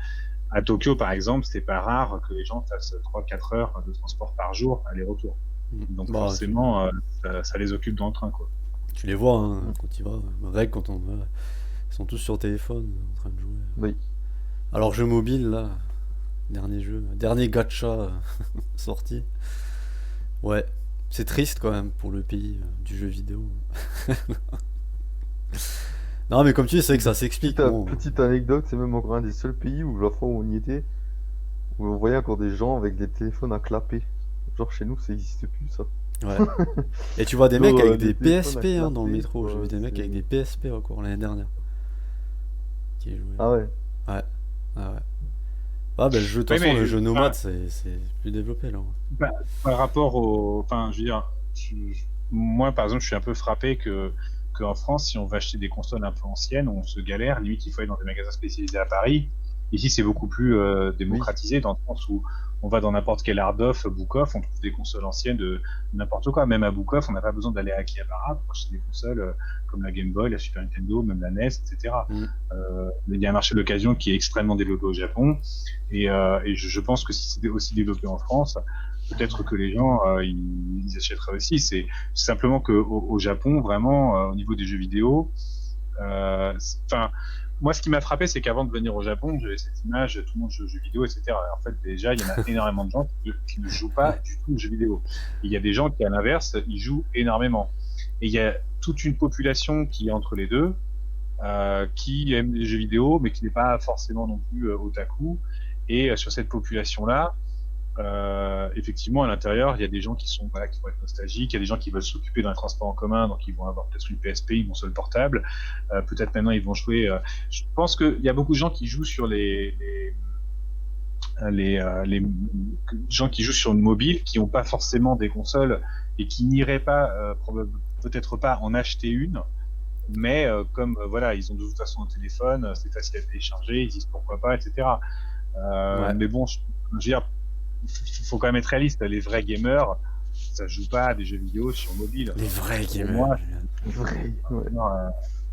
à Tokyo, par exemple, c'était pas rare que les gens fassent 3-4 heures de transport par jour, aller-retour. Mm. Donc Bah, forcément, ça les occupe dans le train, quoi. tu les vois hein, Mm. quand tu vas. Règle quand on va. Ils sont tous sur téléphone en train de jouer. Oui. Alors, jeu mobile, là, dernier gacha sorti. Ouais, c'est triste quand même pour le pays du jeu vidéo. Non, mais comme tu dis, c'est vrai que ça s'explique. Bon, Petite anecdote, c'est même encore un des seuls pays où la fois où on y était, où on voyait encore des gens avec des téléphones à clapper. Genre chez nous, ça n'existe plus, ça. ouais. Et tu vois des mecs Genre, avec des des téléphones à PSP hein, dans le clapper, métro. J'ai quoi, vu des mecs avec des PSP encore l'année dernière qui jouaient. Ah ouais. Ouais, ouais, ouais. Ah, bah, le jeu, de toute Oui, façon, le mais jeu nomade, c'est plus développé là. par rapport au, enfin, je veux dire, moi, par exemple, je suis un peu frappé qu'en France, si on veut acheter des consoles un peu anciennes, on se galère. Limite, il faut aller dans des magasins spécialisés à Paris. Ici, c'est beaucoup plus Oui. démocratisé dans le sens où on va dans n'importe quel Ardoff, Bookoff, on trouve des consoles anciennes de n'importe quoi. Même à Bookoff, on n'a pas besoin d'aller à Akihabara pour acheter des consoles comme la Game Boy, la Super Nintendo, même la NES, etc. Mm. Il y a un marché d'occasion qui est extrêmement développé au Japon, et je pense que si c'était aussi développé en France, peut-être que les gens ils achèteraient aussi. C'est simplement que au Japon, vraiment, au niveau des jeux vidéo, enfin, moi, ce qui m'a frappé, c'est qu'avant de venir au Japon, j'avais cette image, tout le monde joue aux jeux vidéo, etc. En fait, déjà, il y en a énormément de gens qui ne jouent pas du tout aux jeux vidéo. Et il y a des gens qui, à l'inverse, ils jouent énormément. Et il y a toute une population qui est entre les deux, qui aime les jeux vidéo, mais qui n'est pas forcément non plus otaku. Et sur cette population-là, effectivement, à l'intérieur, il y a des gens qui sont, voilà, qui vont être nostalgiques, il y a des gens qui veulent s'occuper d'un transport en commun, donc ils vont avoir peut-être une PSP, ils vont sur le portable, peut-être maintenant ils vont jouer. Je pense qu'il y a beaucoup de gens qui jouent sur les gens qui jouent sur une mobile, qui n'ont pas forcément des consoles et qui n'iraient pas, peut-être pas en acheter une, mais comme voilà, ils ont de toute façon un téléphone, c'est facile à télécharger, ils disent pourquoi pas, etc. Ouais. Mais bon, je veux dire, il faut quand même être réaliste. Les vrais gamers, ça joue pas à des jeux vidéo sur mobile. Les vrais Pour gamers. moi, Vrai, ouais. non,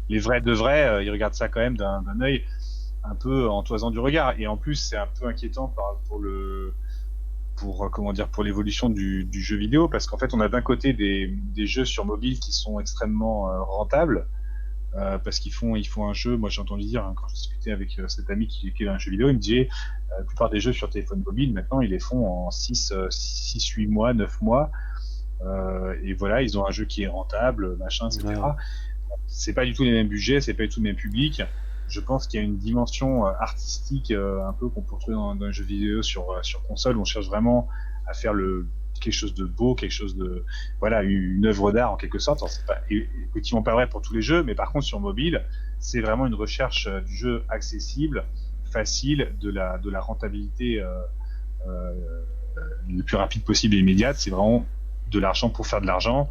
les vrais de vrais, ils regardent ça quand même d'un œil un peu en toisant du regard. Et en plus, c'est un peu inquiétant comment dire, pour l'évolution du jeu vidéo, parce qu'en fait, on a d'un côté des jeux sur mobile qui sont extrêmement rentables, parce qu'ils font un jeu. Moi, j'ai entendu dire, hein, quand je discutais avec cet ami qui a un jeu vidéo, il me disait la plupart des jeux sur téléphone mobile, maintenant, ils les font en 6, 8 mois, 9 mois. Et voilà, ils ont un jeu qui est rentable, machin, etc. Ouais. C'est pas du tout les mêmes budgets, c'est pas du tout le même public. Je pense qu'il y a une dimension artistique un peu qu'on peut retrouver dans un jeu vidéo sur console, où on cherche vraiment à faire quelque chose de beau, quelque chose de, voilà, une œuvre d'art en quelque sorte. Alors, c'est pas effectivement pas vrai pour tous les jeux, mais par contre sur mobile, c'est vraiment une recherche du jeu accessible, facile, de la rentabilité le plus rapide possible et immédiate. C'est vraiment de l'argent pour faire de l'argent.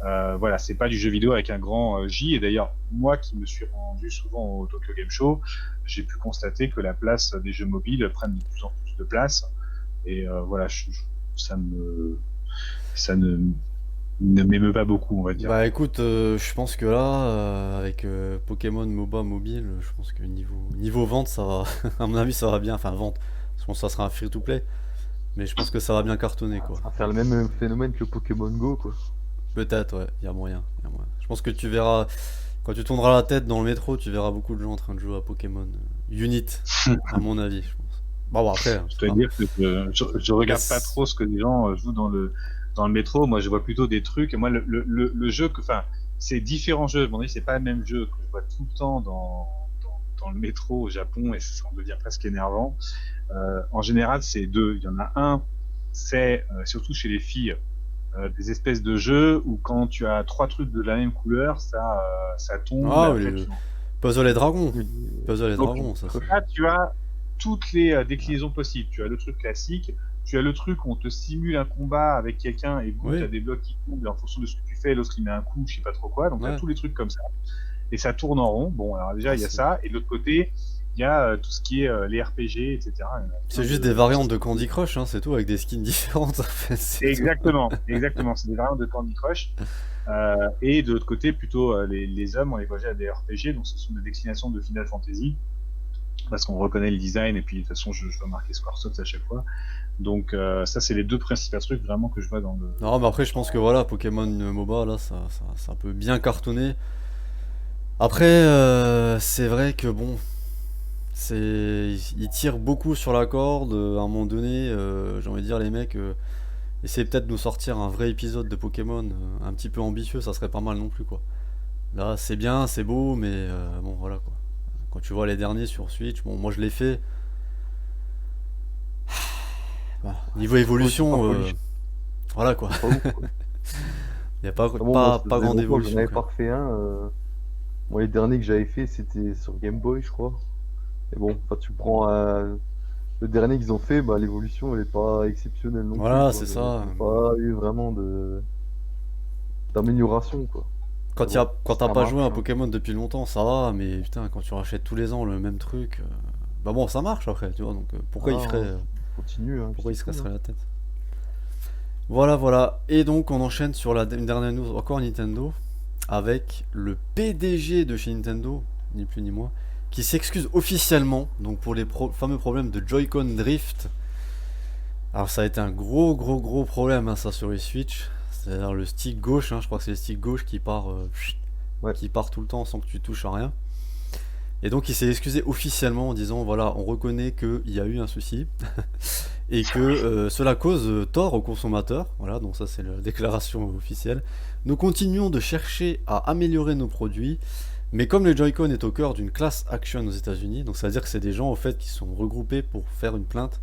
Voilà, c'est pas du jeu vidéo avec un grand J. Et d'ailleurs, moi qui me suis rendu souvent au Tokyo Game Show, j'ai pu constater que la place des jeux mobiles prennent de plus en plus de place. Et voilà, ça ne m'émeut pas beaucoup, on va dire. Bah écoute, je pense que là, avec Pokémon MOBA mobile, je pense que niveau vente, ça va, à mon avis, ça va bien. Enfin, vente, je pense que ça sera un free-to-play. Mais je pense que ça va bien cartonner, quoi. Ça va faire le même phénomène que Pokémon Go, quoi. Peut-être, ouais, il y a moyen, y a moyen. Je pense que tu verras, quand tu tourneras la tête dans le métro, tu verras beaucoup de gens en train de jouer à Pokémon Unit, à mon avis, je pense. Bon, après, Je dois dire que je regarde pas trop ce que les gens jouent dans le métro. Moi, je vois plutôt des trucs. Moi, le jeu enfin, c'est différents jeux. Bon, c'est pas le même jeu que je vois tout le temps dans le métro au Japon, et ça en devient presque énervant. En général, c'est deux. Il y en a un, c'est surtout chez les filles, des espèces de jeux où quand tu as 3 trucs de la même couleur, ça tombe. Ah Et oui, après, tu Puzzle et Dragon. Puzzle et Donc, Dragon, ça c'est. là, tu as toutes les déclinaisons possibles. Tu as le truc classique, tu as le truc où on te simule un combat avec quelqu'un et boum, Oui. tu as des blocs qui tombent et en fonction de ce que tu fais, l'autre il met un coup, je sais pas trop quoi. Donc, tu Ouais. as tous les trucs comme ça. Et ça tourne en rond. Bon, alors déjà, Ah, il y a c'est- ça. Et de l'autre côté, il y a tout ce qui est les RPG, etc. Il y en a C'est plein juste des variantes de Candy Crush, hein, c'est tout, avec des skins différentes en fait. C'est tout. Exactement, exactement. C'est des variantes de Candy Crush. Et de l'autre côté, plutôt les hommes, on les voit à des RPG, donc ce sont des déclinations de Final Fantasy, parce qu'on reconnaît le design, et puis de toute façon, je dois marquer Squaresoft à chaque fois. Donc ça, c'est les deux principaux trucs vraiment que je vois dans le... Non, mais après, je pense que voilà, Pokémon MOBA, là, ça peut bien cartonner. Après, c'est vrai que bon, ils tirent beaucoup sur la corde. À un moment donné, j'ai envie de dire, les mecs, essayez peut-être de nous sortir un vrai épisode de Pokémon, un petit peu ambitieux, ça serait pas mal non plus, quoi. Là, c'est bien, c'est beau, mais bon, voilà, quoi. Quand tu vois les derniers sur Switch, bon, moi je l'ai fait. Voilà. Niveau évolution, pas folichon. voilà, quoi. Pas ouf, quoi. Il n'y a pas, Ah bon, pas, moi, ça pas faisait grande longtemps que évolution, j'en avais quoi. pas refait un. Moi, les derniers que j'avais fait, c'était sur Game Boy, je crois. Et bon, enfin, tu prends le dernier qu'ils ont fait, bah, l'évolution, elle est pas exceptionnelle non Voilà, plus, quoi. c'est Ils ça. ont pas eu vraiment d'amélioration, quoi. Mais bon, Quand t'as ça pas marche, joué à un hein. Pokémon depuis longtemps, ça va, mais putain, quand tu rachètes tous les ans le même truc, bah bon, ça marche après, tu vois, donc pourquoi il Ah, ferait, continue, hein, pourquoi il puis se c'est tout, casserait hein. la tête? Voilà, voilà. Et donc, on enchaîne sur une dernière news, encore Nintendo, avec le PDG de chez Nintendo, ni plus ni moins, qui s'excuse officiellement, donc pour les fameux problèmes de Joy-Con Drift. Alors, ça a été un gros problème, hein, ça, sur les Switch. C'est-à-dire le stick gauche, hein, je crois que c'est le stick gauche qui part, Ouais. qui part tout le temps sans que tu touches à rien. Et donc il s'est excusé officiellement en disant voilà, on reconnaît qu'il y a eu un souci et que cela cause tort aux consommateurs. Voilà, donc ça c'est la déclaration officielle. Nous continuons de chercher à améliorer nos produits, mais comme le Joy-Con est au cœur d'une class action aux États-Unis, donc ça veut dire que c'est des gens au fait qui sont regroupés pour faire une plainte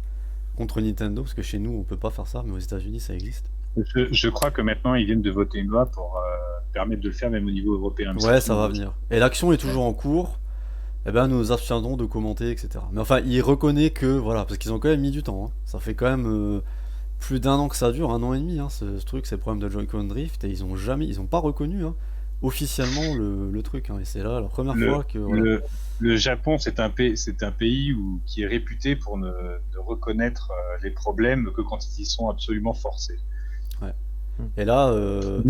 contre Nintendo, parce que chez nous on peut pas faire ça, mais aux États-Unis ça existe. Je crois que maintenant, ils viennent de voter une loi pour permettre de le faire même au niveau européen. Mais Ouais, c'est ça tout va nouveau, ça. venir. Et l'action est toujours en cours. Eh ben, nous nous abstiendrons de commenter, etc. Mais enfin, il reconnaît que, voilà, parce qu'ils ont quand même mis du temps, hein. Ça fait quand même plus d'un an que ça dure, un an et demi, hein, ce truc, c'est le problème de Joy-Con Drift, et ils ont pas reconnu, hein, officiellement le truc, hein. Et c'est là la première fois que, voilà. Le Japon, c'est un pays qui est réputé pour ne reconnaître les problèmes que quand ils y sont absolument forcés. Ouais. Et là, Ça ne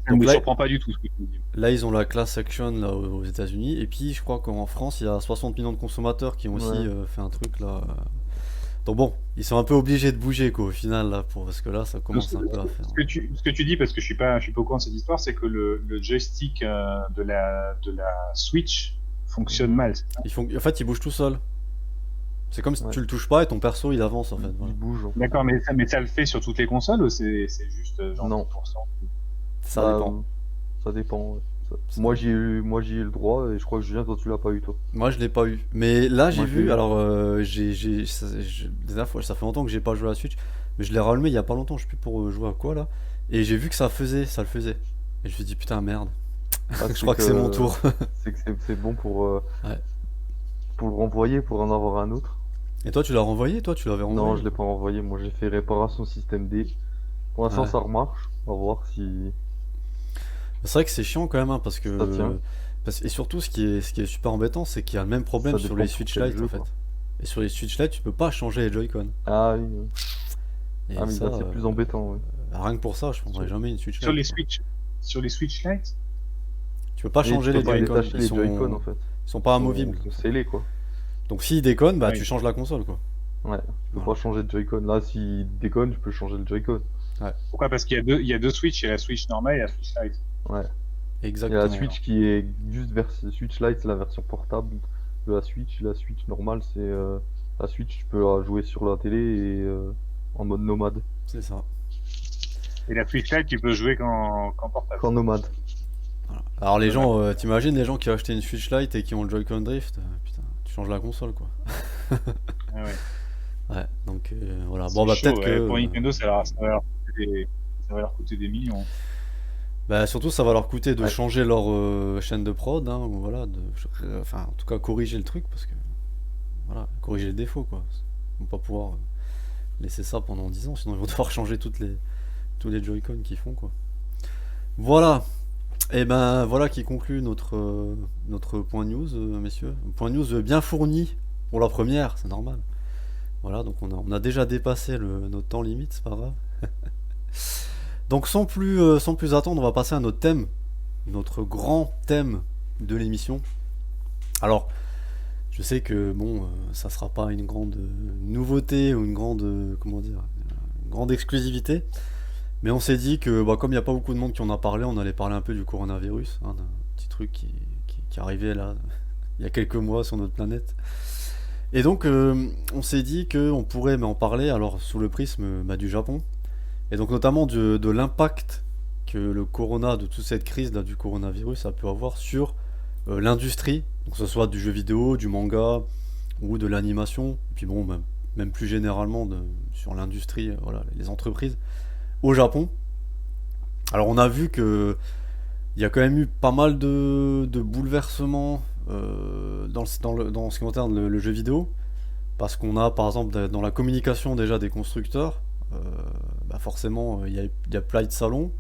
donc me là, surprend pas du tout ce que tu me dis. là, ils ont la class action là, aux États-Unis. Et puis, je crois qu'en France, il y a 60 millions de consommateurs qui ont aussi Ouais. fait un truc là. Donc bon, ils sont un peu obligés de bouger quoi au final là, parce que là, ça Donc, commence un peu à faire. ce que tu dis, parce que je suis pas au courant de cette histoire, c'est que le joystick de la Switch fonctionne mal. C'est ça. En fait, ils bougent tout seuls. C'est comme si Ouais. tu le touches pas et ton perso il avance en fait. Voilà. Il bouge en fait. D'accord, mais ça le fait sur toutes les consoles ou c'est juste genre Non. 10%? Ça Bah, dépend. Ça dépend. Ouais. Ça Moi dépend. j'y ai eu le droit et je crois que Julien toi tu l'as pas eu toi. Moi, je l'ai pas eu. Mais là, j'ai Moi je l'ai vu. eu. Alors, dernière fois, ça fait longtemps que j'ai pas joué à la Switch, mais je l'ai rallumé il y a pas longtemps. Je sais plus pour jouer à quoi là. Et j'ai vu que ça le faisait. Et je me suis dit putain merde. Ah, Je crois que c'est mon tour. c'est que c'est bon Ouais. pour le renvoyer pour en avoir un autre. Et toi, tu l'as renvoyé? Toi, tu l'avais Non, renvoyé? je l'ai pas renvoyé. Moi j'ai fait réparation système D. Pour l'instant Ouais. ça remarche. On va voir si C'est vrai que c'est chiant quand même, hein, parce ça tient. que. Et surtout, ce qui est super embêtant, c'est qu'il y a le même problème Ça sur dépend les pour Switch quel Lite en jeu fait. quoi. Et sur les Switch Lite, tu peux pas changer les Joy-Con. Ah oui. Oui. Et Ah mais ça, là c'est plus embêtant. Ouais. rien que pour ça, je prendrais Sur, jamais une Switch sur Lite, les quoi. Switch, sur les Switch Lite? Tu peux pas Et tu changer peux les pas Joy-Con, détacher les Joy-Con en fait. ils sont pas amovibles. Ils sont scellés quoi. Donc s'ils déconnent, bah Oui. tu changes la console, quoi. Ouais, tu peux Voilà. pas changer de Joy-Con. Là, s'il déconne, tu peux changer le Joy-Con. Ouais, Pourquoi? Parce qu'il y a deux Switch, il y a la Switch normale et la Switch Lite. Ouais. Il y a exactement. la Switch qui est juste Switch Lite, c'est la version portable de la Switch. La Switch normale, c'est la Switch, tu peux la jouer sur la télé et en mode nomade. C'est ça. Et la Switch Lite, tu peux jouer qu'en portable. Qu'en nomade. Voilà. Alors les Ouais. gens, t'imagines les gens qui ont acheté une Switch Lite et qui ont le Joy-Con Drift, putain, tu changes la console, quoi. Ah ouais. Ouais, donc voilà. C'est Bon bah chaud, peut-être ouais. que. Pour Nintendo, ça va leur coûter des millions. Bah surtout ça va leur coûter de Ouais. changer leur chaîne de prod, hein, ou voilà, enfin en tout cas corriger le truc parce que voilà, corriger le défaut quoi. Ils vont pas pouvoir laisser ça pendant 10 ans, sinon ils vont devoir changer tous les Joy-Con qu'ils font quoi. Voilà. Et ben voilà qui conclut notre point news, messieurs. Un point news bien fourni pour la première, c'est normal. Voilà, donc on a déjà dépassé notre temps limite, c'est pas grave. Donc sans plus attendre, on va passer à notre thème, notre grand thème de l'émission. Alors, je sais que bon, ça sera pas une grande nouveauté ou une grande, comment dire, une grande exclusivité, mais on s'est dit que bah, comme il n'y a pas beaucoup de monde qui en a parlé, on allait parler un peu du coronavirus, hein, d'un petit truc qui arrivait là il y a quelques mois sur notre planète. Et donc on s'est dit qu'on pourrait en parler alors sous le prisme du Japon. Et donc notamment de l'impact que de toute cette crise là, du coronavirus a pu avoir sur l'industrie, donc que ce soit du jeu vidéo, du manga ou de l'animation, et puis bon, même plus généralement sur l'industrie, voilà, les entreprises au Japon. Alors on a vu que il y a quand même eu pas mal de bouleversements dans ce qui concerne le jeu vidéo, parce qu'on a par exemple dans la communication déjà des constructeurs, euh, bah forcément il y a plein de salons,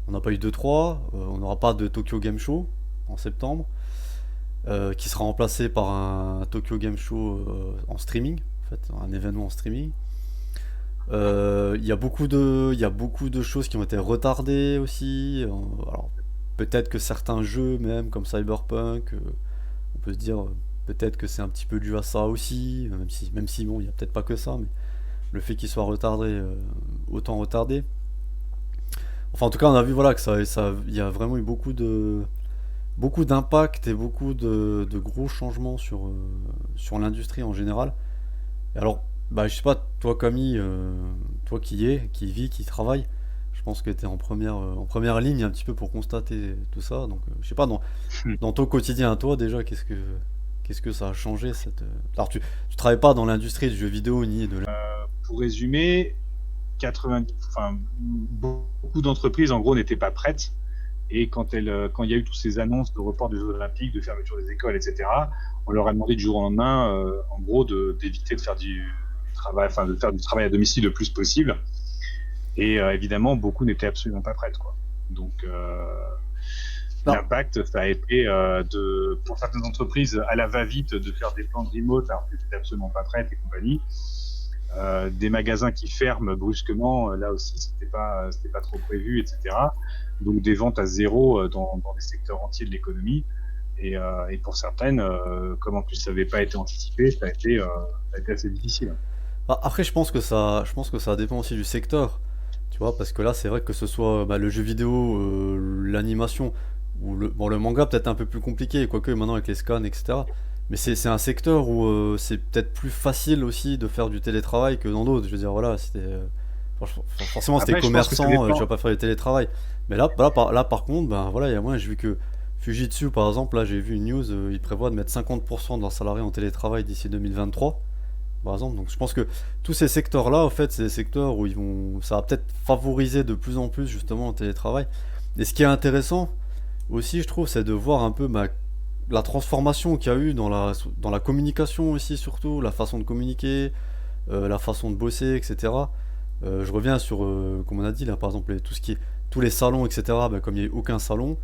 on n'a pas eu 2-3, on n'aura pas de Tokyo Game Show en septembre, qui sera remplacé par un Tokyo Game Show en streaming, en fait, un événement en streaming. Il y a beaucoup de choses qui ont été retardées aussi. Alors, peut-être que certains jeux, même comme Cyberpunk, on peut se dire peut-être que c'est un petit peu dû à ça aussi, même si bon, il n'y a peut-être pas que ça, mais le fait qu'il soit retardé, autant retardé. Enfin, en tout cas, on a vu voilà, que il y a vraiment eu beaucoup d'impact et beaucoup de gros changements sur l'industrie en général. Et alors, bah, je sais pas, toi Camille, toi qui vis, qui travaille, je pense que tu es en première ligne un petit peu pour constater tout ça. Donc, je sais pas, dans ton quotidien à toi déjà, qu'est-ce que ça a changé Alors, tu travailles pas dans l'industrie du jeu vidéo ni de Pour résumer, beaucoup d'entreprises en gros n'étaient pas prêtes. Et quand il y a eu toutes ces annonces de report des Jeux Olympiques, de fermeture des écoles, etc., on leur a demandé du jour au lendemain, en gros, d'éviter de faire du travail, enfin de faire du travail à domicile le plus possible. Et évidemment, beaucoup n'étaient absolument pas prêtes, quoi. Donc l'impact, ça a été pour certaines entreprises à la va-vite de faire des plans de remote alors qu'elles n'étaient absolument pas prêtes et compagnie. des magasins qui ferment brusquement, là aussi c'était pas trop prévu, etc. Donc des ventes à zéro dans des secteurs entiers de l'économie. Et pour certaines, comme en plus ça n'avait pas été anticipé, ça a été assez difficile. Après, je pense que ça dépend aussi du secteur. Tu vois, parce que là, c'est vrai que ce soit le jeu vidéo, l'animation, ou bon, le manga peut-être un peu plus compliqué, quoique maintenant avec les scans, etc. Mais c'est un secteur où c'est peut-être plus facile aussi de faire du télétravail que dans d'autres. Je veux dire, voilà, forcément, c'était Après, je pense que ça commerçant, tu vas dépend. pas faire du télétravail. Mais là, par contre, ben voilà, il y a moins, j'ai vu que Fujitsu, par exemple, là, j'ai vu une news, ils prévoient de mettre 50% de leurs salariés en télétravail d'ici 2023 par exemple. Donc je pense que tous ces secteurs-là, en fait, c'est des secteurs où ça va peut-être favoriser de plus en plus justement le télétravail. Et ce qui est intéressant aussi, je trouve, c'est de voir un peu la transformation qu'il y a eu dans la communication aussi, surtout, la façon de communiquer, la façon de bosser, etc. Je reviens sur, comme on a dit là, par exemple, tout ce qui est, tous les salons, etc. Comme il n'y a eu aucun salon,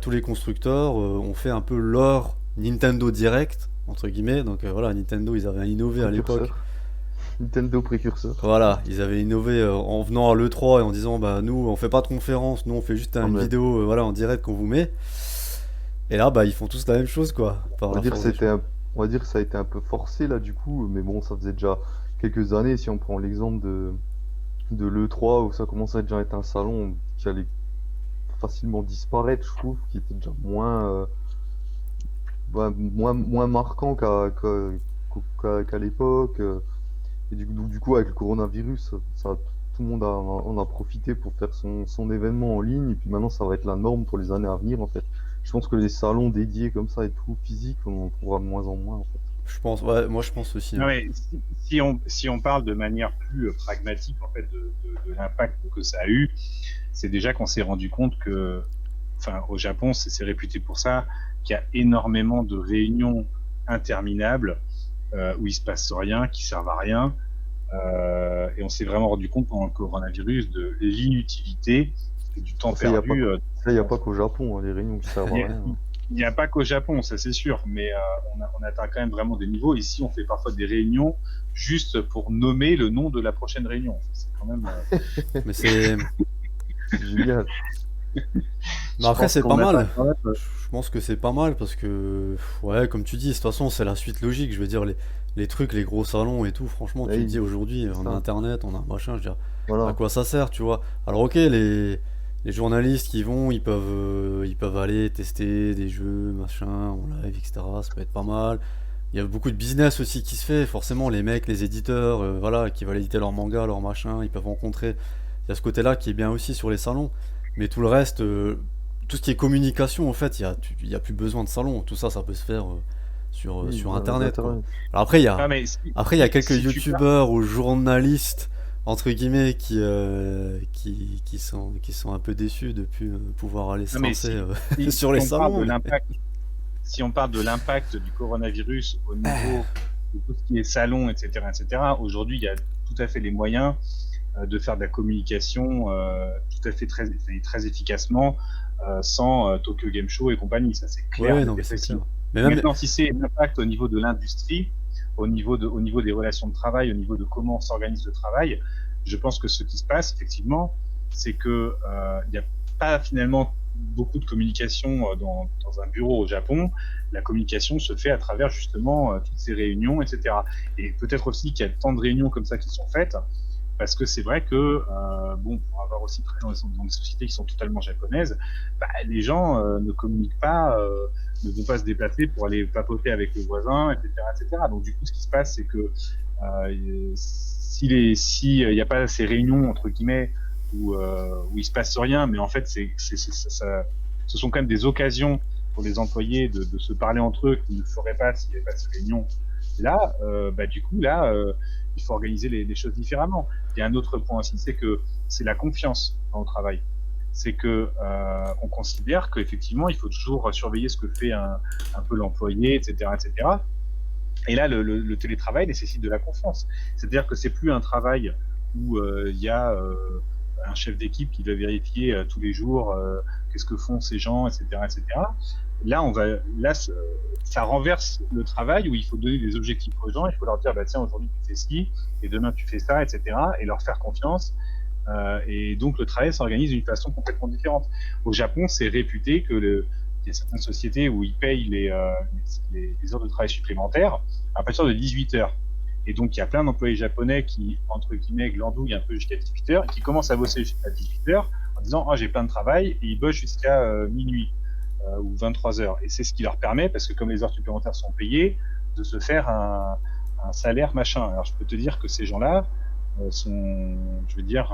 tous les constructeurs ont fait un peu leur Nintendo Direct, entre guillemets. Donc voilà, Nintendo, ils avaient innové à l'époque. Précurseur. Nintendo précurseur. Voilà, ils avaient innové en venant à l'E3 et en disant bah nous on fait pas de conférence, nous on fait juste Ah, une mais vidéo voilà en direct qu'on vous met. Et là ils font tous la même chose quoi, par on va la dire que force des choses. on va dire que ça a été un peu forcé là du coup, mais bon, ça faisait déjà quelques années. Si on prend l'exemple de l'E3 où ça commençait à déjà être un salon qui allait facilement disparaître, je trouve, qui était déjà moins marquant qu'à l'époque. Et du coup, avec le coronavirus, tout le monde en a profité pour faire son événement en ligne. Et puis maintenant, ça va être la norme pour les années à venir, en fait. Je pense que les salons dédiés comme ça et tout, physiques, on en trouvera de moins en moins, en fait. Je pense, ouais, moi je pense aussi, Non, hein. mais si on parle de manière plus pragmatique en fait de l'impact que ça a eu, c'est déjà qu'on s'est rendu compte que, enfin, au Japon, c'est réputé pour ça, qu'il y a énormément de réunions interminables où il se passe rien, qui servent à rien. Et on s'est vraiment rendu compte pendant le coronavirus de l'inutilité et du temps Ça, il n'y a pas, perdu. ça, y a pas qu'au Japon, hein, les réunions qui servent à rien. Il n'y a pas qu'au Japon, ça c'est sûr, mais on atteint quand même vraiment des niveaux. Ici, on fait parfois des réunions juste pour nommer le nom de la prochaine réunion. C'est quand même. Mais c'est. C'est génial. Mais Je après pense c'est pas qu'on atteint mal. quand même. Je pense que c'est pas mal parce que ouais comme tu dis, de toute façon c'est la suite logique. Je veux dire les trucs, les gros salons et tout. Franchement, tu te dis Oui, aujourd'hui c'est on a ça. internet, on a machin. Je veux dire à Voilà. quoi ça sert, tu vois. Alors ok, les journalistes qui vont, ils peuvent aller tester des jeux, machin, en live, etc. Ça peut être pas mal. Il y a beaucoup de business aussi qui se fait. Forcément, les mecs, les éditeurs, voilà, qui veulent éditer leur manga, leur machin, ils peuvent rencontrer. Il y a ce côté-là qui est bien aussi sur les salons. Mais tout le reste, tout ce qui est communication, en fait, il y a plus besoin de salon. Tout ça, ça peut se faire Oui, sur avec Internet, quoi. Internet. Alors Ah, mais après, il y a quelques si tu pars. youtubeurs ou journalistes, entre guillemets, qui sont un peu déçus de plus pouvoir aller se Non, mais lancer si sur les on parle de salons. l'impact, si on parle de l'impact du coronavirus au niveau de tout ce qui est salon, etc., aujourd'hui, il y a tout à fait les moyens de faire de la communication tout à fait très efficacement sans Tokyo Game Show et compagnie. Ça, c'est clair, Ouais, net non, mais et c'est clair. précis. Mais même, Maintenant, si c'est l'impact au niveau de l'industrie, au niveau des relations de travail, au niveau de comment on s'organise le travail, je pense que ce qui se passe, effectivement, c'est que il n'y a pas finalement beaucoup de communication dans un bureau au Japon. La communication se fait à travers justement toutes ces réunions, etc. Et peut-être aussi qu'il y a tant de réunions comme ça qui sont faites, parce que c'est vrai que, bon, pour avoir aussi travaillé dans des sociétés qui sont totalement japonaises, les gens ne communiquent pas, ne vont pas se déplacer pour aller papoter avec le voisin, etc., etc. Donc du coup, ce qui se passe, c'est que si il n'y a pas ces réunions entre guillemets où il se passe rien, mais en fait, ce sont quand même des occasions pour les employés de se parler entre eux qu'ils ne feraient pas s'il n'y avait pas ces réunions. Là, du coup, là, il faut organiser les choses différemment. Il y a un autre point aussi, c'est que c'est la confiance dans le travail. C'est que on considère qu'effectivement, il faut toujours surveiller ce que fait un peu l'employé, etc., etc. Et là, le télétravail nécessite de la confiance. C'est-à-dire que c'est plus un travail où il y a un chef d'équipe qui doit vérifier tous les jours qu'est-ce que font ces gens, etc., etc. Là, ça renverse le travail où il faut donner des objectifs aux gens, il faut leur dire, bah tiens, aujourd'hui tu fais ci, et demain tu fais ça, etc., et leur faire confiance. Et donc le travail s'organise d'une façon complètement différente. Au Japon, c'est réputé que il y a certaines sociétés où ils payent les heures de travail supplémentaires à partir de 18 heures. Et donc il y a plein d'employés japonais qui, entre guillemets, glandouillent un peu jusqu'à 18 heures, et qui commencent à bosser jusqu'à 18 heures en disant j'ai plein de travail, et ils bossent jusqu'à minuit ou 23 heures. Et c'est ce qui leur permet, parce que comme les heures supplémentaires sont payées, de se faire un salaire machin. Alors je peux te dire que ces gens-là, je veux dire,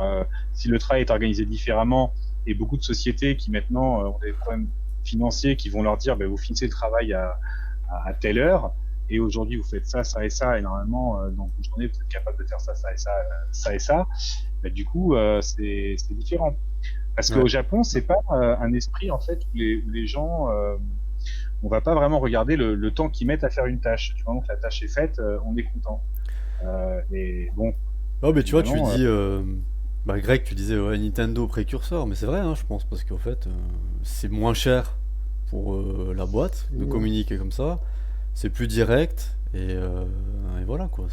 si le travail est organisé différemment, et beaucoup de sociétés qui maintenant ont des problèmes financiers qui vont leur dire, vous finissez le travail à telle heure, et aujourd'hui vous faites ça, ça et ça, et normalement dans une journée vous êtes capable de faire ça, ça et ça, ça et ça, du coup c'est différent. Parce qu'au Ouais. Japon, c'est pas un esprit en fait où les gens, on va pas vraiment regarder le temps qu'ils mettent à faire une tâche. Tu vois, donc la tâche est faite, on est content. Et bon, Oh, mais tu vois, tu évidemment, dis. Greg, tu disais ouais, Nintendo précurseur, mais c'est vrai, hein, je pense, parce qu'en fait, c'est moins cher pour la boîte de Oui, hein. communiquer comme ça, c'est plus direct, et voilà quoi.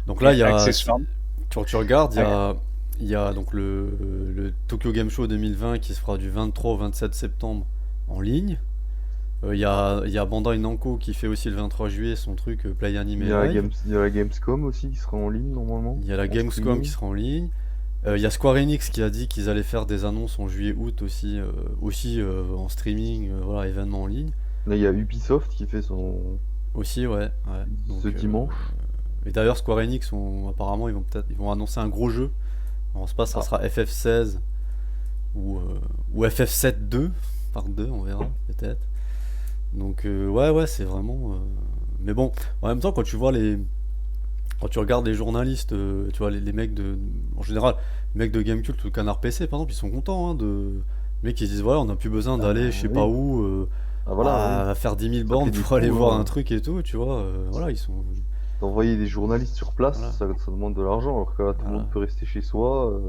Donc là, et il y a. accessoirement, Tu regardes, ouais, il y a donc le Tokyo Game Show 2020 qui se fera du 23 au 27 septembre en ligne. Il y a Bandai Namco qui fait aussi le 23 juillet son truc Play Anime Live. Il y a la Gamescom aussi qui sera en ligne normalement, Il y a la en Gamescom qui streaming. sera en ligne. Il y a Square Enix qui a dit qu'ils allaient faire des annonces en juillet-août aussi en streaming, voilà, événements en ligne. Là, il y a Ubisoft qui fait Aussi, ouais, ouais. Donc, ce dimanche. et d'ailleurs, Square Enix, apparemment, ils vont annoncer un gros jeu. Alors, on sait pas, ça Ah, sera FF16 ou FF7 2, par 2, on verra, peut-être. Donc, ouais, c'est vraiment. Mais bon, en même temps, quand tu regardes les journalistes, tu vois, les mecs en général, les mecs de Gamecult ou de Canard PC, par exemple, ils sont contents, hein, les mecs, ils se disent, voilà, on n'a plus besoin d'aller, je sais pas oui. où, Ah voilà, oui. à faire 10 000 Ça bornes fait des pour aller coûts, voir un hein. truc et tout, tu vois, voilà, ils sont. D'envoyer des journalistes sur place, Voilà, ça demande de l'argent, alors que là, tout le monde voilà. peut rester chez soi,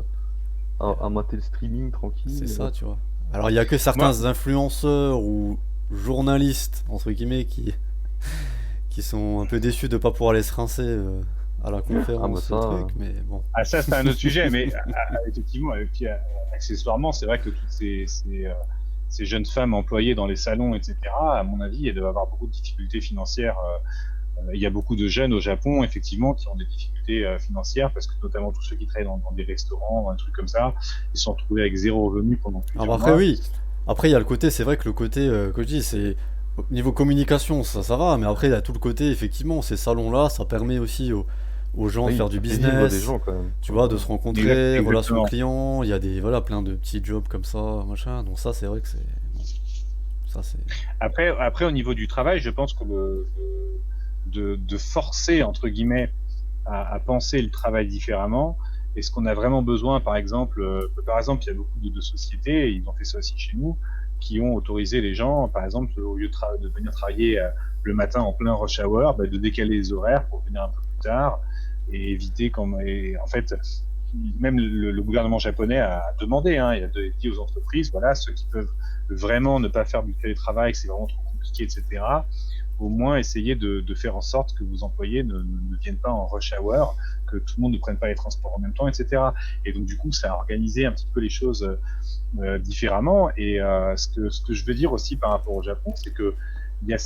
Et, à mater le streaming c'est tranquille. ça, tu vois. Alors, il y a que moi, certains influenceurs ou journalistes, entre guillemets, qui sont un peu déçus de pas pouvoir aller se rincer à la Ah bah conférence, ça, truc, mais bon. ça c'est un autre sujet, mais effectivement, et puis accessoirement, c'est vrai que toutes ces jeunes femmes employées dans les salons, etc., à mon avis, elles doivent avoir beaucoup de difficultés financières. Il y a beaucoup de jeunes au Japon, effectivement, qui ont des difficultés financières, parce que notamment tous ceux qui travaillent dans des restaurants, un truc comme ça, ils se sont retrouvés avec zéro revenu pendant Ah bah plusieurs après mois. oui, après il y a le côté, c'est vrai que le côté que je dis, c'est au niveau communication, ça va, mais après il y a tout le côté, effectivement, ces salons-là, ça permet aussi aux gens de oui, faire du ça fait vivre des business, gens quand même. tu vois, de Voilà. se rencontrer, relations Exactement. clients, il y a voilà, plein de petits jobs comme ça, machin, donc ça c'est vrai que bon, ça c'est. Après, au niveau du travail, je pense que de forcer, entre guillemets, à penser le travail différemment, est-ce qu'on a vraiment besoin, par exemple, il y a beaucoup de sociétés, et ils ont fait ça aussi chez nous, qui ont autorisé les gens, par exemple, au lieu de venir travailler le matin en plein rush hour, de décaler les horaires pour venir un peu plus tard et éviter et en fait, même le gouvernement japonais a demandé, hein, il a dit aux entreprises, voilà, ceux qui peuvent vraiment ne pas faire du télétravail, que c'est vraiment trop compliqué, etc., au moins essayer de faire en sorte que vos employés ne viennent pas en rush hour, que tout le monde ne prenne pas les transports en même temps, etc. Et donc du coup, ça a organisé un petit peu les choses différemment. Et ce que je veux dire aussi par rapport au Japon, c'est que il y a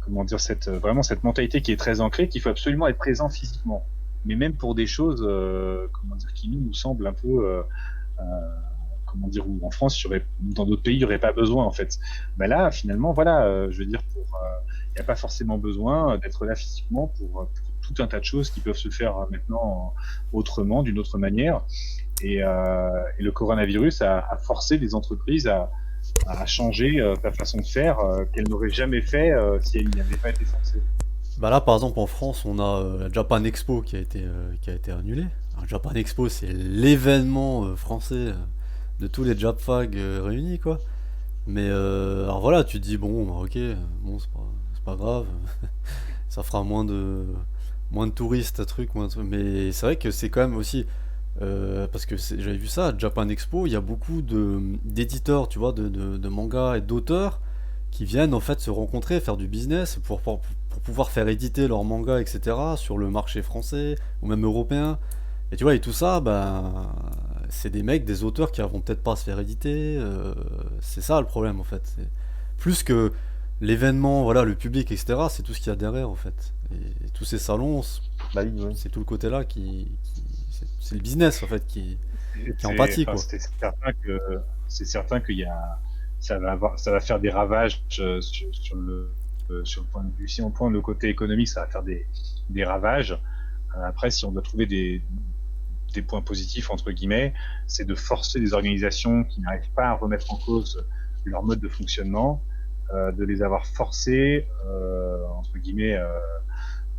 comment dire, vraiment cette mentalité qui est très ancrée, qu'il faut absolument être présent physiquement. Mais même pour des choses, comment dire, qui nous semblent un peu euh, comment dire, où en France, dans d'autres pays, il n'y aurait pas besoin, en fait. Là, finalement, voilà, je veux dire, il n'y a pas forcément besoin d'être là physiquement pour tout un tas de choses qui peuvent se faire maintenant autrement, d'une autre manière. Et le coronavirus a forcé les entreprises à changer la façon de faire qu'elles n'auraient jamais fait si elles n'y avaient pas été forcées. Bah là par exemple en France, on a la Japan Expo qui a été annulée. Alors, Japan Expo c'est l'événement français de tous les Japfag réunis quoi. Mais alors voilà, tu te dis bon, bah, ok, bon c'est pas grave, ça fera moins de touristes, truc, mais c'est vrai que c'est quand même aussi Parce que j'avais vu ça à Japan Expo, il y a beaucoup d'éditeurs, tu vois, de mangas et d'auteurs qui viennent en fait se rencontrer, faire du business pour pouvoir faire éditer leurs mangas, etc. sur le marché français ou même européen. Et tu vois, et tout ça, ben, c'est des mecs, des auteurs qui vont peut-être pas se faire éditer. C'est ça le problème en fait. Plus que l'événement, voilà, le public, etc. C'est tout ce qu'il y a derrière en fait. Et tous ces salons, Bah oui, ouais. c'est tout le côté là c'est le business en fait qui est empathique Enfin, quoi. c'est certain qu'il y a, ça va faire des ravages sur le point de vue. Si on prend le côté économique, ça va faire des ravages. Après, si on doit trouver des points positifs entre guillemets, c'est de forcer des organisations qui n'arrivent pas à remettre en cause leur mode de fonctionnement, de les avoir forcés entre guillemets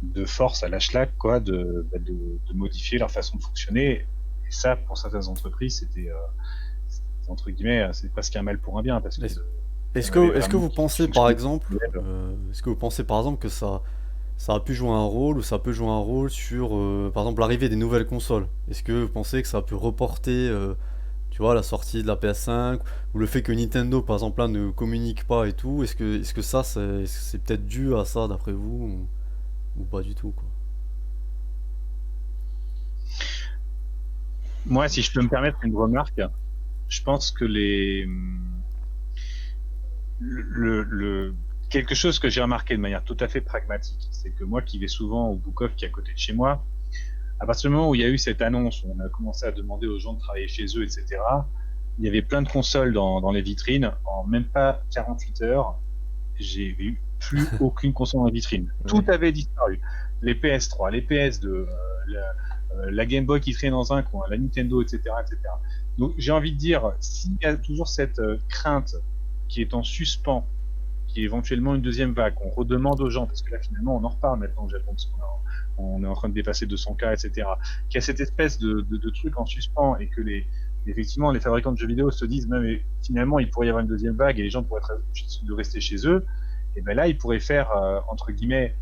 de force à la schlag, quoi, de modifier leur façon de fonctionner. Et ça, pour certaines entreprises, entre guillemets, c'est presque un mal pour un bien, parce que Est-ce il y en avait est-ce que vraiment vous qui pensez par fonctionnaient exemple, comme des est-ce que vous pensez par exemple que ça a pu jouer un rôle ou ça peut jouer un rôle sur par exemple l'arrivée des nouvelles consoles? Est-ce que vous pensez que ça a pu reporter tu vois la sortie de la PS5 ou le fait que Nintendo par exemple là ne communique pas et tout? Est-ce que ça c'est peut-être dû à ça d'après vous ou pas du tout quoi? Moi, si je peux me permettre une remarque, je pense que le quelque chose que j'ai remarqué de manière tout à fait pragmatique, c'est que moi qui vais souvent au Book Off qui est à côté de chez moi, à partir du moment où il y a eu cette annonce, où on a commencé à demander aux gens de travailler chez eux, etc., il y avait plein de consoles dans les vitrines. En même pas 48 heures, j'ai vu plus aucune console dans les vitrines. Tout Ouais. avait disparu. Les PS3, les PS2, la Game Boy qui traînait dans un coin, la Nintendo, etc., etc. Donc j'ai envie de dire, s'il y a toujours cette crainte qui est en suspens, qui est éventuellement une deuxième vague, on redemande aux gens, parce que là finalement on en reparle maintenant au Japon, parce on est en train de dépasser 200 cas, etc., qu'il y a cette espèce de truc en suspens et que effectivement les fabricants de jeux vidéo se disent même finalement il pourrait y avoir une deuxième vague et les gens pourraient être de rester chez eux, et ben là ils pourraient faire entre guillemets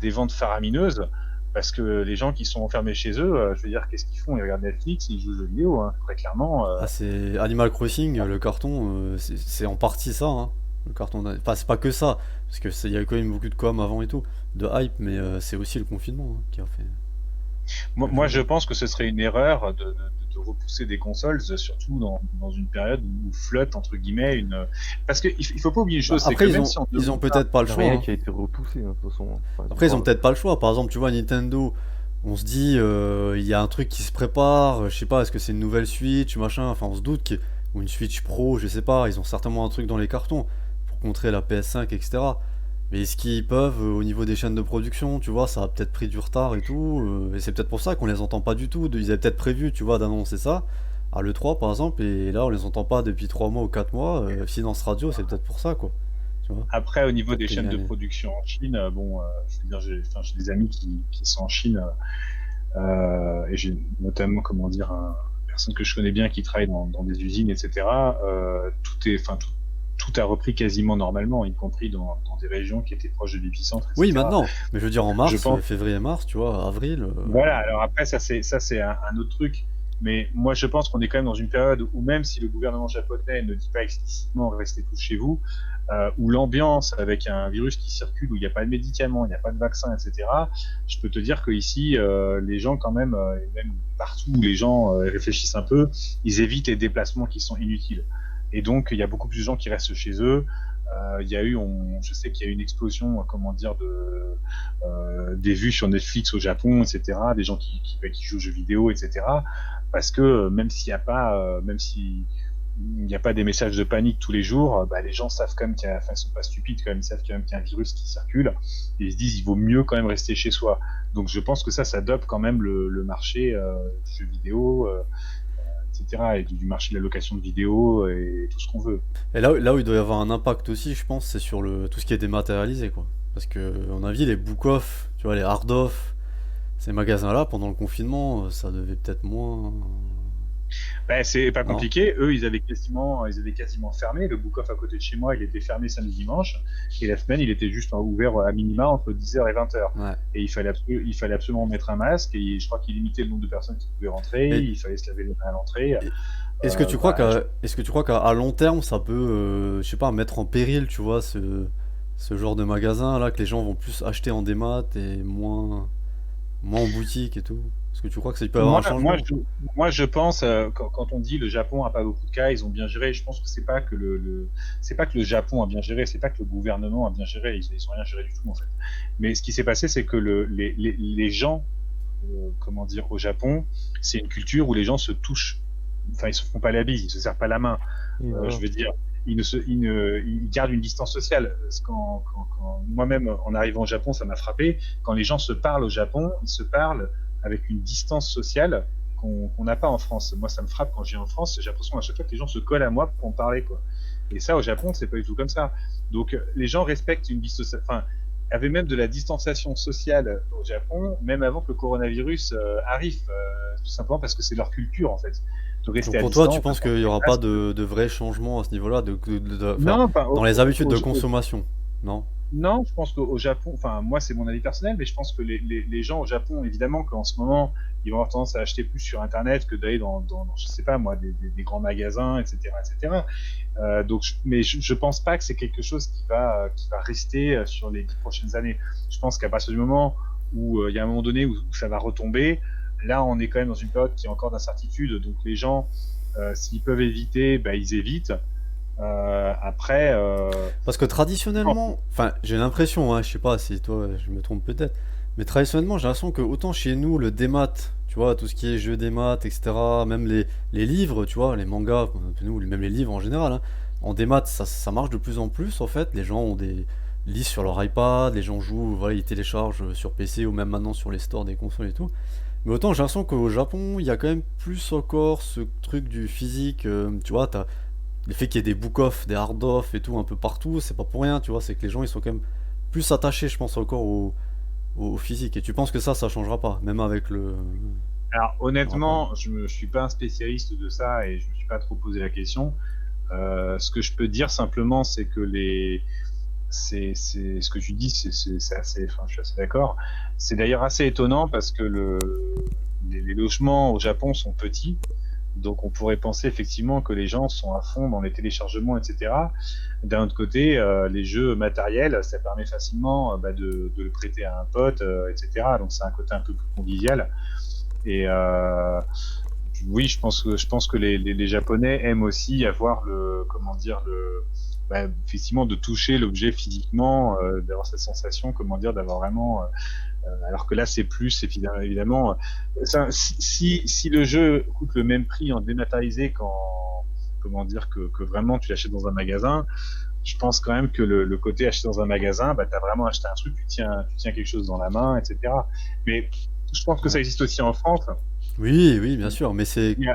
des ventes faramineuses parce que les gens qui sont enfermés chez eux, je veux dire, qu'est-ce qu'ils font? Ils regardent Netflix, ils jouent aux jeux vidéo, hein, très clairement. Ah, c'est Animal Crossing, le carton, c'est en partie ça, hein. Le carton, enfin, c'est pas que ça, parce que il y a quand même beaucoup de com avant et tout, de hype, mais c'est aussi le confinement hein, qui a Moi, joué. je pense que ce serait une erreur de repousser des consoles, surtout dans une période où flotte, entre guillemets, Parce qu'il faut pas oublier une Bah, chose, c'est que après, même si on ils ont demande pas... peut-être pas le Y a choix, rien hein. qui a été repoussé, hein, de toute façon. Enfin, Après, ils ont parle. peut-être pas le choix. Par exemple, tu vois, Nintendo, on se dit, il y a un truc qui se prépare, je sais pas, est-ce que c'est une nouvelle Switch, machin, enfin, on se doute, ou une Switch Pro, je sais pas, ils ont certainement un truc dans les cartons pour contrer la PS5, etc. Mais est-ce qu'ils peuvent, au niveau des chaînes de production, tu vois, ça a peut-être pris du retard et tout, et c'est peut-être pour ça qu'on les entend pas du tout. Ils avaient peut-être prévu, tu vois, d'annoncer ça à l'E3 par exemple, et là on les entend pas depuis 3 mois ou 4 mois. Silence radio, c'est peut-être pour ça, quoi. Tu vois, Après, au niveau peut-être des qu'il y chaînes a- de production en Chine, bon, je veux dire, j'ai des amis qui sont en Chine, et j'ai notamment, comment dire, une personne que je connais bien qui travaille dans des usines, etc. Tout a repris quasiment normalement, y compris dans des régions qui étaient proches de l'épicentre, Oui, etc. maintenant, mais je veux dire en Je mars, pense. février-mars, tu vois, avril. Voilà, alors après, ça c'est un autre truc. Mais moi, je pense qu'on est quand même dans une période où même si le gouvernement japonais ne dit pas explicitement restez tous chez vous, où l'ambiance avec un virus qui circule, où il n'y a pas de médicaments, il n'y a pas de vaccin, etc., je peux te dire qu'ici, les gens quand même, et même partout où les gens réfléchissent un peu, ils évitent les déplacements qui sont inutiles. Et donc, il y a beaucoup plus de gens qui restent chez eux. Il y a eu, je sais qu'il y a eu une explosion, comment dire, des vues sur Netflix au Japon, etc., des gens qui jouent aux jeux vidéo, etc., parce que même s'il n'y a pas des messages de panique tous les jours, bah, les gens savent quand même enfin, ils sont pas stupides quand même, ils savent quand même qu'il y a un virus qui circule, et ils se disent il vaut mieux quand même rester chez soi. Donc je pense que ça dope quand même le marché du jeu vidéo, etc., et du marché de la location de vidéos et tout ce qu'on veut. Et là où il doit y avoir un impact aussi, je pense, c'est sur tout ce qui est dématérialisé, quoi. Parce que, à mon avis, les book-off, tu vois, les hard-off, ces magasins-là, pendant le confinement, ça devait peut-être moins. Bah, c'est pas Non? compliqué. Eux, ils avaient quasiment fermé. Le Book Off à côté de chez moi, il était fermé samedi, dimanche. Et la semaine, il était juste ouvert à minima entre 10h et 20h. Ouais. Et il fallait absolument mettre un masque. Et je crois qu'il limitait le nombre de personnes qui pouvaient rentrer. Et, Il fallait se laver les mains à l'entrée. et- est-ce que tu crois qu'à long terme, ça peut, je sais pas, mettre en péril, tu vois, ce genre de magasin là, que les gens vont plus acheter en démat et moins en boutique et tout? Est-ce que tu crois que ça peut avoir un Moi, moi, changement? je, moi, je pense, quand on dit le Japon a pas beaucoup de cas, ils ont bien géré. Je pense que c'est pas que le Japon a bien géré, c'est pas que le gouvernement a bien géré. Ils ont rien géré du tout en fait. Mais ce qui s'est passé, c'est que les gens, comment dire, au Japon, c'est une culture où les gens se touchent. Enfin, ils se font pas la bise, ils se serrent pas la main. Oui, Je voilà. veux dire, ils gardent une distance sociale. Parce que moi-même, en arrivant au Japon, ça m'a frappé. Quand les gens se parlent au Japon, ils se parlent avec une distance sociale qu'on n'a pas en France. Moi, ça me frappe quand je viens en France. J'ai l'impression à chaque fois que les gens se collent à moi pour me parler, quoi. Et ça, au Japon, c'est pas du tout comme ça. Donc, les gens respectent une distance. Enfin, avait même de la distanciation sociale au Japon, même avant que le coronavirus arrive, tout simplement parce que c'est leur culture, en fait, de Donc rester à pour toi, tu distance, de penses qu'il porter n'y des aura pas masques. de vrais changements à ce niveau-là, enfin, Non, pas dans au, les habitudes au, de au, consommation? Non? Non, je pense qu'au Japon, enfin moi c'est mon avis personnel, mais je pense que les gens au Japon, évidemment qu'en ce moment, ils vont avoir tendance à acheter plus sur Internet que d'aller je sais pas moi, des grands magasins, etc., etc. Donc, mais je pense pas que c'est quelque chose qui va rester sur les 10 prochaines années. Je pense qu'à partir du moment où il y a un moment donné où ça va retomber, là on est quand même dans une période qui est encore d'incertitude, donc les gens, s'ils peuvent éviter, bah, ils évitent. Après, Parce que traditionnellement, enfin, j'ai l'impression, hein, je sais pas si toi, je me trompe peut-être, mais traditionnellement, j'ai l'impression que autant chez nous, le démat, tu vois, tout ce qui est jeux démat, etc., même les livres, tu vois, les mangas, nous, même les livres en général, hein, en démat, ça marche de plus en plus, en fait. Les gens ont lisent sur leur iPad, les gens jouent, voilà, ils téléchargent sur PC ou même maintenant sur les stores des consoles et tout. Mais autant j'ai l'impression qu'au Japon, il y a quand même plus encore ce truc du physique, tu vois, le fait qu'il y ait des book-off, des hard-off et tout un peu partout, c'est pas pour rien, tu vois, c'est que les gens ils sont quand même plus attachés, je pense, encore au physique. Et tu penses que ça changera pas, même avec alors le rapport. honnêtement, je suis pas un spécialiste de ça et je me suis pas trop posé la question. Ce que je peux dire simplement, c'est que c'est ce que tu dis, c'est assez, enfin, je suis assez d'accord. C'est d'ailleurs assez étonnant parce que les logements au Japon sont petits. Donc on pourrait penser effectivement que les gens sont à fond dans les téléchargements, etc. D'un autre côté, les jeux matériels, ça permet facilement bah, de le prêter à un pote, etc. Donc c'est un côté un peu plus convivial. Et oui, je pense que les Japonais aiment aussi avoir comment dire, bah, effectivement, de toucher l'objet physiquement, d'avoir cette sensation, comment dire, d'avoir vraiment, alors que là, c'est plus, évidemment, si le jeu coûte le même prix en dématérialisé comment dire, que vraiment tu l'achètes dans un magasin, je pense quand même que le côté acheter dans un magasin, bah, t'as vraiment acheté un truc, tu tiens quelque chose dans la main, etc. Mais je pense que ça Ouais. existe aussi en France. Oui, oui, bien sûr, mais c'est. Il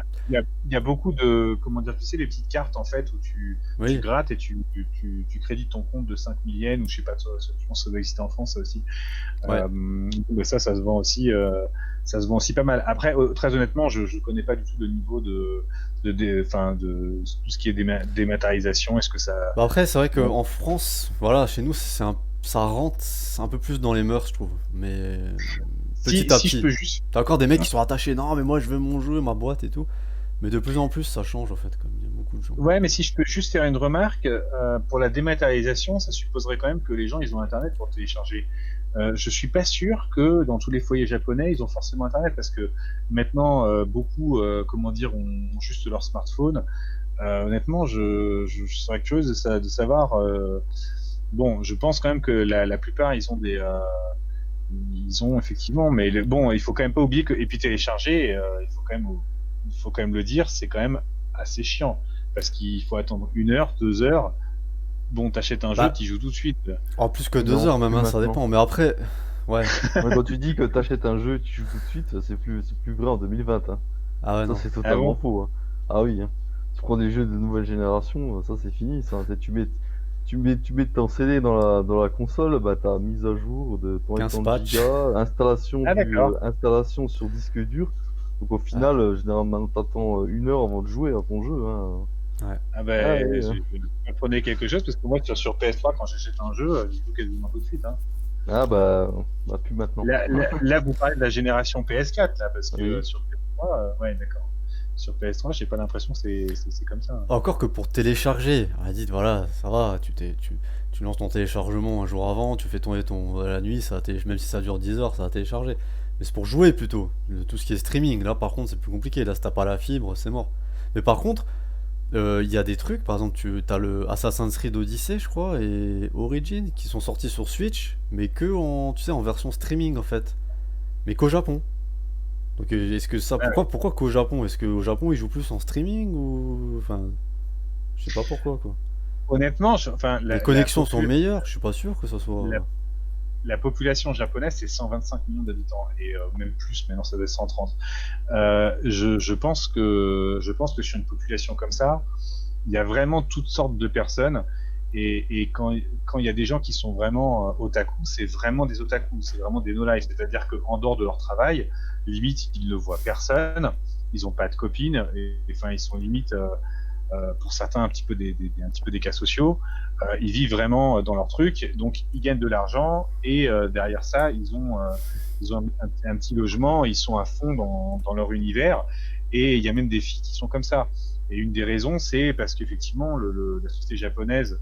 y a beaucoup de, comment dire, tu sais, les petites cartes en fait où tu Oui. grattes et tu crédites ton compte de 5 000 yens ou je sais pas, je pense que ça doit exister en France ça aussi. Ouais. Mais ça se vend aussi, pas mal. Après, très honnêtement, je connais pas du tout le niveau enfin, de tout ce qui est dématérialisation. Est-ce que ça, Bah après, c'est vrai bon. qu'en France, voilà, chez nous, ça rentre un peu plus dans les mœurs, je trouve. Mais si, petit à si je petit. peux juste, T'as encore des mecs qui sont attachés, non, mais moi je veux mon jeu, ma boîte et tout. Mais de plus en plus, ça change en fait, comme il y a beaucoup de gens. ouais, mais si je peux juste faire une remarque, pour la dématérialisation, ça supposerait quand même que les gens ils ont Internet pour télécharger. Je suis pas sûr que dans tous les foyers japonais ils ont forcément Internet parce que maintenant beaucoup, comment dire, ont juste leur smartphone. Honnêtement, je serais curieux de savoir. Bon, je pense quand même que la plupart ils ont effectivement, mais bon, il faut quand même pas oublier que et puis télécharger, il faut quand même le dire, c'est quand même assez chiant parce qu'il faut attendre 1 heure, 2 heures. Bon, t'achètes un jeu, Bah, t'y joues tout de suite. en plus que deux Non, heures même, plus hein, ça maintenant. dépend. Mais après, ouais. Ouais, quand tu dis que t'achètes un jeu et tu joues tout de suite, c'est plus vrai en 2020, hein. Ah ouais, Ça, non. c'est Ah totalement bon? faux, hein. Ah oui, hein. Tu prends des jeux de nouvelle génération, ça c'est fini, ça. Tu mets ton CD dans la console, bah t'as mise à jour de ton 15 étant de patchs. giga, Ah d'accord. installation sur disque dur. Donc au Ouais, final, généralement, t'attends 1 heure avant de jouer à ton jeu, hein. ouais. Ah Ah ben, oui, hein. vous comprenez quelque chose parce que moi sur PS3 quand j'achète un jeu, j'y joue quasiment tout de suite. Hein. Ah bah plus maintenant. Là, vous parlez de la génération PS4 là parce que Oui. sur PS3, ouais d'accord. Sur PS3, j'ai pas l'impression que c'est comme ça. Hein. Encore que pour télécharger, on a dit voilà, ça va, tu lances ton téléchargement un jour avant, tu fais tomber la nuit, même si ça dure 10 heures, ça va télécharger. Mais c'est pour jouer plutôt. Tout ce qui est streaming, là par contre c'est plus compliqué. Là si t'as pas la fibre, c'est mort. Mais par contre, il y a des trucs, par exemple, tu as le Assassin's Creed Odyssey, je crois, et Origin, qui sont sortis sur Switch, mais que tu sais, en version streaming en fait. Mais qu'au Japon. Donc est-ce que ça, Ah, pourquoi qu'au Japon? Est-ce qu'au Japon ils jouent plus en streaming ou, enfin, je sais pas pourquoi quoi. honnêtement, enfin Les connexions sont meilleures, je suis pas sûr que ça la, soit. la population japonaise c'est 125 millions d'habitants et même plus maintenant ça doit être 130. Je pense que sur une population comme ça, il y a vraiment toutes sortes de personnes. Et quand il y a des gens qui sont vraiment otaku, c'est vraiment des otaku, c'est vraiment des no-life. C'est-à-dire qu'en dehors de leur travail, limite, ils ne voient personne, ils n'ont pas de copines, enfin, ils sont limite, pour certains, un petit peu des cas sociaux. Ils vivent vraiment dans leur truc, donc ils gagnent de l'argent, et derrière ça, ils ont un petit logement, ils sont à fond dans leur univers, et il y a même des filles qui sont comme ça. Et une des raisons, c'est parce qu'effectivement, la société japonaise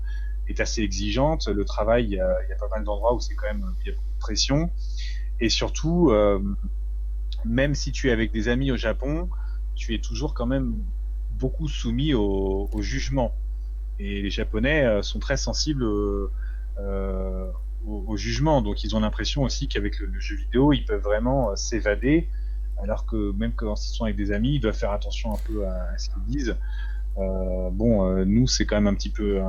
est assez exigeante. Le travail, il y a pas mal d'endroits où c'est quand même, il y a beaucoup de pression. Et surtout, même si tu es avec des amis au Japon, tu es toujours quand même beaucoup soumis au jugement. Et les Japonais sont très sensibles au jugement. Donc ils ont l'impression aussi qu'avec le jeu vidéo, ils peuvent vraiment s'évader. Alors que même quand ils sont avec des amis, ils doivent faire attention un peu à ce qu'ils disent. Nous, c'est quand même un petit peu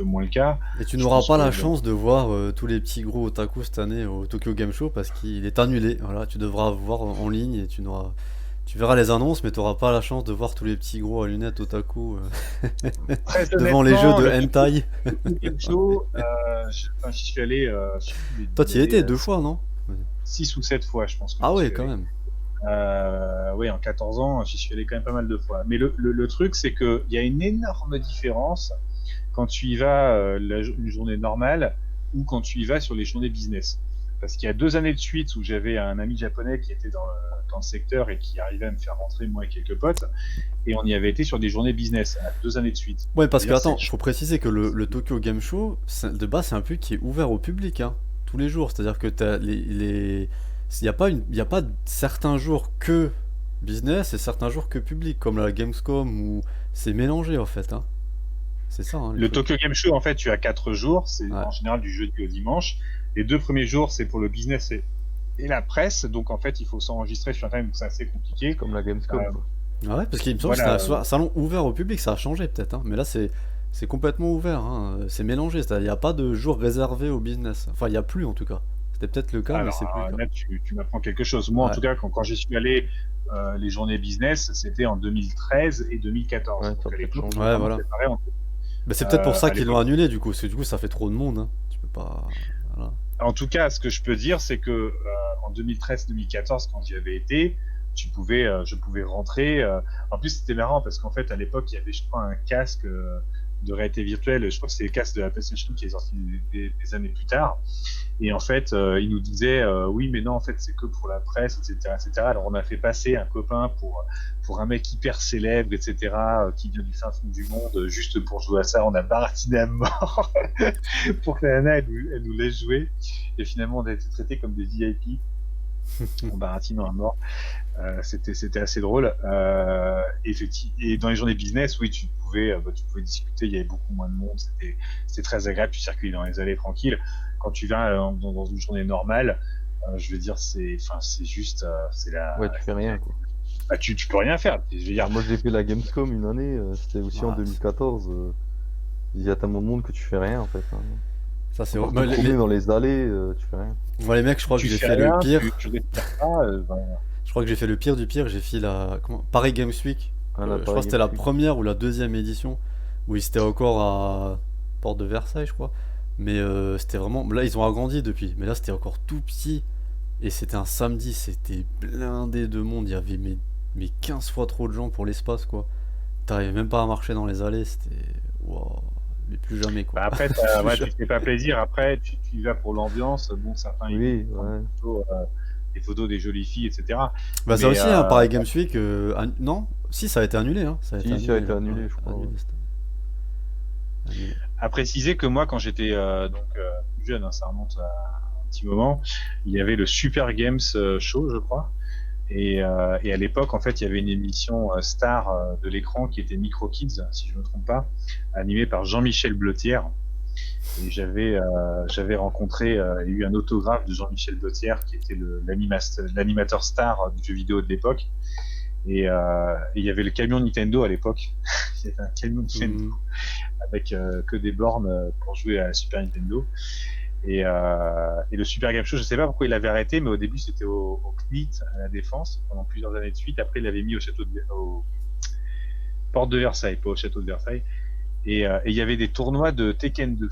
moins le cas. Et tu Je n'auras pense pas que la chance de voir tous les petits gros otaku cette année au Tokyo Game Show parce qu'il est annulé. Voilà, tu devras voir en ligne et tu verras les annonces, mais tu n'auras pas la chance de voir tous les petits gros à lunettes otaku très devant les jeux honnêtement, de le hentai. Tokyo Game Show, j'y suis allé, je sais plus, Toi, d'y tu y aller étais 2 fois, non? 6 ou 7 fois, je pense que Ah j'y ouais, suis quand allé. même. Oui, en 14 ans, j'y suis allé quand même pas mal de fois. Mais le truc, c'est qu'il y a une énorme différence quand tu y vas une journée normale ou quand tu y vas sur les journées business. Parce qu'il y a 2 années de suite où j'avais un ami japonais qui était dans le secteur et qui arrivait à me faire rentrer, moi et quelques potes, et on y avait été sur des journées business à 2 années de suite. Ouais, parce que D'ailleurs, attends, faut préciser que le Tokyo Game Show, de base, c'est un public qui est ouvert au public, hein, tous les jours. C'est-à-dire que il n'y a pas y a pas certains jours que business et certains jours que public, comme la Gamescom où c'est mélangé en fait, hein. C'est ça, hein, le le truc. Tokyo Game Show, en fait, tu as 4 jours, c'est Ouais. en général du jeudi au dimanche. Les 2 premiers jours, c'est pour le business et la presse, donc en fait, il faut s'enregistrer sur Internet, donc c'est assez C'est compliqué. comme la Euh, Gamescom, quoi. Ah ouais, parce qu'il me semble que c'était voilà, un salon ouvert au public, ça a changé peut-être, hein. Mais là, c'est complètement ouvert, hein. C'est mélangé, c'est-à-dire il n'y a pas de jour réservé au business. Enfin, il n'y a plus en tout cas. C'était peut-être le cas, mais c'est plus le cas. là, tu m'apprends quelque chose. Moi, en Ouais, tout cas, quand j'y suis allé, les journées business, c'était en 2013 et 2014. Ouais, ça Donc a à peut-être l'époque, changé. ouais, vraiment voilà. préparé. Mais c'est peut-être pour ça À qu'ils l'ont l'époque. annulé du coup, parce que du coup ça fait trop de monde, hein. Tu peux pas. Voilà. En tout cas, ce que je peux dire, c'est que en 2013-2014, quand j'y avais été, je pouvais rentrer. En plus, c'était marrant parce qu'en fait, à l'époque, il y avait, je crois, un casque de réalité virtuelle. Je crois que c'est le casque de la PlayStation qui est sorti des années plus tard. Et en fait, il nous disait oui, mais non, en fait, c'est que pour la presse, etc., etc. Alors, on a fait passer un copain pour un mec hyper célèbre, etc., qui vient du fin fond du monde, juste pour jouer à ça. On a baratiné à mort pour que la nana elle nous laisse jouer. Et finalement, on a été traités comme des VIP en baratinant à mort. C'était assez drôle. Effectivement. Et dans les journées business, oui, tu pouvais discuter. Il y avait beaucoup moins de monde. C'était très agréable. Tu circulais dans les allées tranquilles. Quand tu vas dans une journée normale, je veux dire, c'est juste, c'est Ouais, tu fais rien, quoi. bah, tu peux rien faire. Je veux dire, Moi, j'ai fait la Gamescom une année, c'était aussi en Ouais, 2014. Il y a tellement de monde que tu fais rien, en fait, hein. ça c'est. À part te Moi, promener dans les allées, tu fais rien. moi, les mecs, je crois que tu j'ai fais fait le rien, pire. tu respires pas. Voilà. Je crois que j'ai fait le pire du pire. J'ai fait Paris Games Week. Ah, Je crois l'appareil que c'était Games la Week. première ou la deuxième édition où ils étaient encore à Porte de Versailles, je crois. Mais c'était vraiment. Là, ils ont agrandi depuis. Mais là, c'était encore tout petit. Et c'était un samedi, c'était blindé de monde. Il y avait mais 15 fois trop de gens pour l'espace, quoi. T'arrivais même pas à marcher dans les allées, c'était. Waouh, mais plus jamais, quoi. Bah après, Plus ouais, jamais. tu te fais pas plaisir. Après, tu y vas pour l'ambiance. Bon, certains ils Oui, vont prendre ouais. des photos des jolies filles, etc. Bah, ça Mais aussi, hein, pareil Games Week. Non, si, ça a été annulé, hein. Ça a été Si, ça a annulé, été là. annulé, Ouais, je crois. annulé, Ouais. annulé. à préciser que moi, quand j'étais plus jeune, hein, ça remonte à un petit moment, il y avait le Super Games Show, je crois. Et à l'époque, en fait, il y avait une émission star de l'écran qui était Micro Kids, si je me trompe pas, animée par Jean-Michel Blottière. Et j'avais rencontré et eu un autographe de Jean-Michel Blottière, qui était l'animateur star du jeu vidéo de l'époque. Et il y avait le camion Nintendo à l'époque. Il y avait un camion Nintendo Mhm. avec que des bornes pour jouer à la Super Nintendo. Et le Super Game Show, je sais pas pourquoi il l'avait arrêté, mais au début c'était au CNIT à la Défense pendant plusieurs années de suite. Après, il l'avait mis au Porte de Versailles, pas au château de Versailles. Et il y avait des tournois de Tekken 2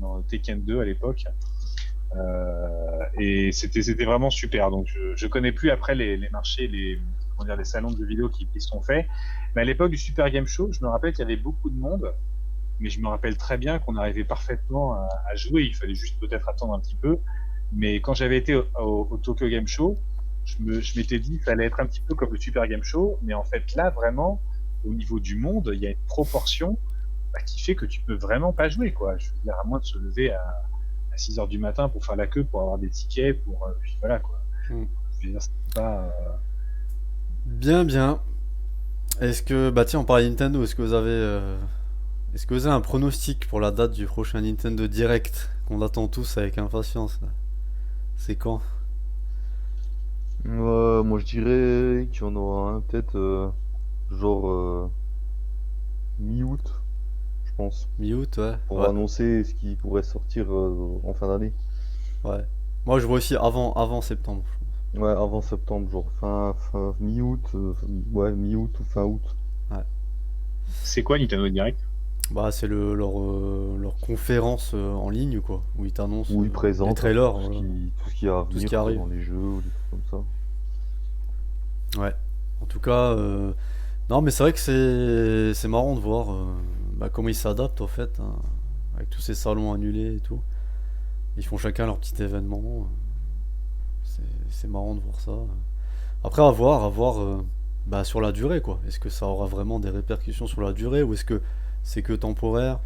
dans Tekken 2 à l'époque. Et c'était vraiment super. Donc je connais plus après les marchés, comment dire, les salons de jeux vidéo qui se sont faits. Mais à l'époque du Super Game Show, je me rappelle qu'il y avait beaucoup de monde. Mais je me rappelle très bien qu'on arrivait parfaitement à jouer. Il fallait juste peut-être attendre un petit peu. Mais quand j'avais été au Tokyo Game Show, je m'étais dit qu'il fallait être un petit peu comme le Super Game Show. Mais en fait, là, vraiment, au niveau du monde, il y a une proportion qui fait que tu peux vraiment pas jouer, quoi. Je veux dire, à moins de se lever à 6 heures du matin pour faire la queue, pour avoir des tickets, puis voilà, quoi. Mhm. Je veux dire, c'est pas. Bien, bien. Est-ce que. Bah, tiens, on parlait de Nintendo. Est-ce que vous avez un pronostic pour la date du prochain Nintendo Direct qu'on attend tous avec impatience là? C'est quand? Moi, je dirais qu'il y en aura un peut-être genre mi-août, je pense, Mi-août, ouais. pour Ouais. annoncer ce qui pourrait sortir en fin d'année. Ouais. Moi, je vois aussi avant septembre. Ouais, avant septembre, genre fin mi-août, ouais, mi-août ou fin août. Ouais. C'est quoi Nintendo Direct? Bah, c'est leur conférence en ligne, quoi, où ils t'annoncent Où ils les présentent un peu trailers, voilà. tout ce qui a à Tout ce venir, qui quoi, arrive. dans les jeux ou des trucs comme ça. Ouais. En tout cas, non, mais c'est vrai que c'est marrant de voir bah, comment ils s'adaptent, au fait, hein, avec tous ces salons annulés et tout. Ils font chacun leur petit événement. C'est marrant de voir ça. Après, à voir bah, sur la durée, quoi. Est-ce que ça aura vraiment des répercussions sur la durée ou est-ce que c'est que temporaire?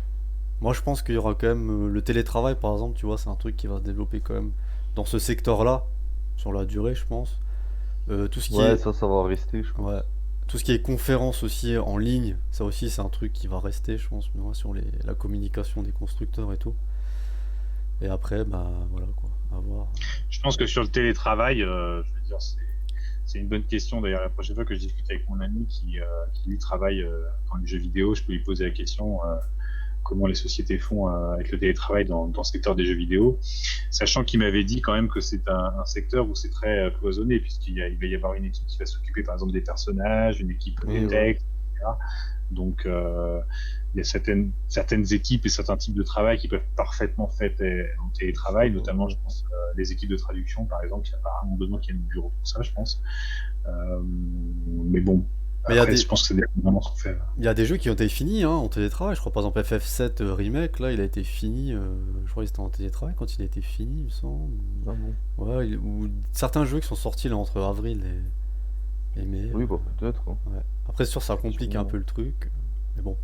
Moi, je pense qu'il y aura quand même le télétravail, par exemple, tu vois, c'est un truc qui va se développer quand même dans ce secteur-là, sur la durée, je pense. Tout ce qui Ouais, est, ça va rester, je ouais, pense. tout ce qui est conférence aussi en ligne, ça aussi, c'est un truc qui va rester, je pense, mais ouais, sur la communication des constructeurs et tout. Et après, bah voilà, quoi, à voir. Je pense que sur le télétravail, je veux dire, c'est une bonne question. D'ailleurs, la prochaine fois que je discute avec mon ami qui lui travaille dans les jeux vidéo, je peux lui poser la question comment les sociétés font avec le télétravail dans le secteur des jeux vidéo, sachant qu'il m'avait dit quand même que c'est un secteur où c'est très cloisonné, il va y avoir une équipe qui va s'occuper par exemple des personnages, une équipe Oui, des voilà. textes, etc. Donc, il y a certaines équipes et certains types de travail qui peuvent parfaitement faire en télétravail, notamment, je pense, les équipes de traduction, par exemple, il y a apparemment besoin qu'il y ait un bureau pour ça, je pense. Mais bon, Mais il y a après, des, je pense que c'est vraiment ce qu'on fait. il y a des jeux qui ont été finis hein, en télétravail. Je crois par exemple FF7 Remake, là, il a été fini. Je crois qu'il était en télétravail quand il a été fini, il me semble. Ah bon. Ouais, ou certains jeux qui sont sortis là entre avril et mai. Oui, bah peut-être, hein. Ouais. Après, c'est sûr, ça complique un Sûrement. peu le truc. Mais bon,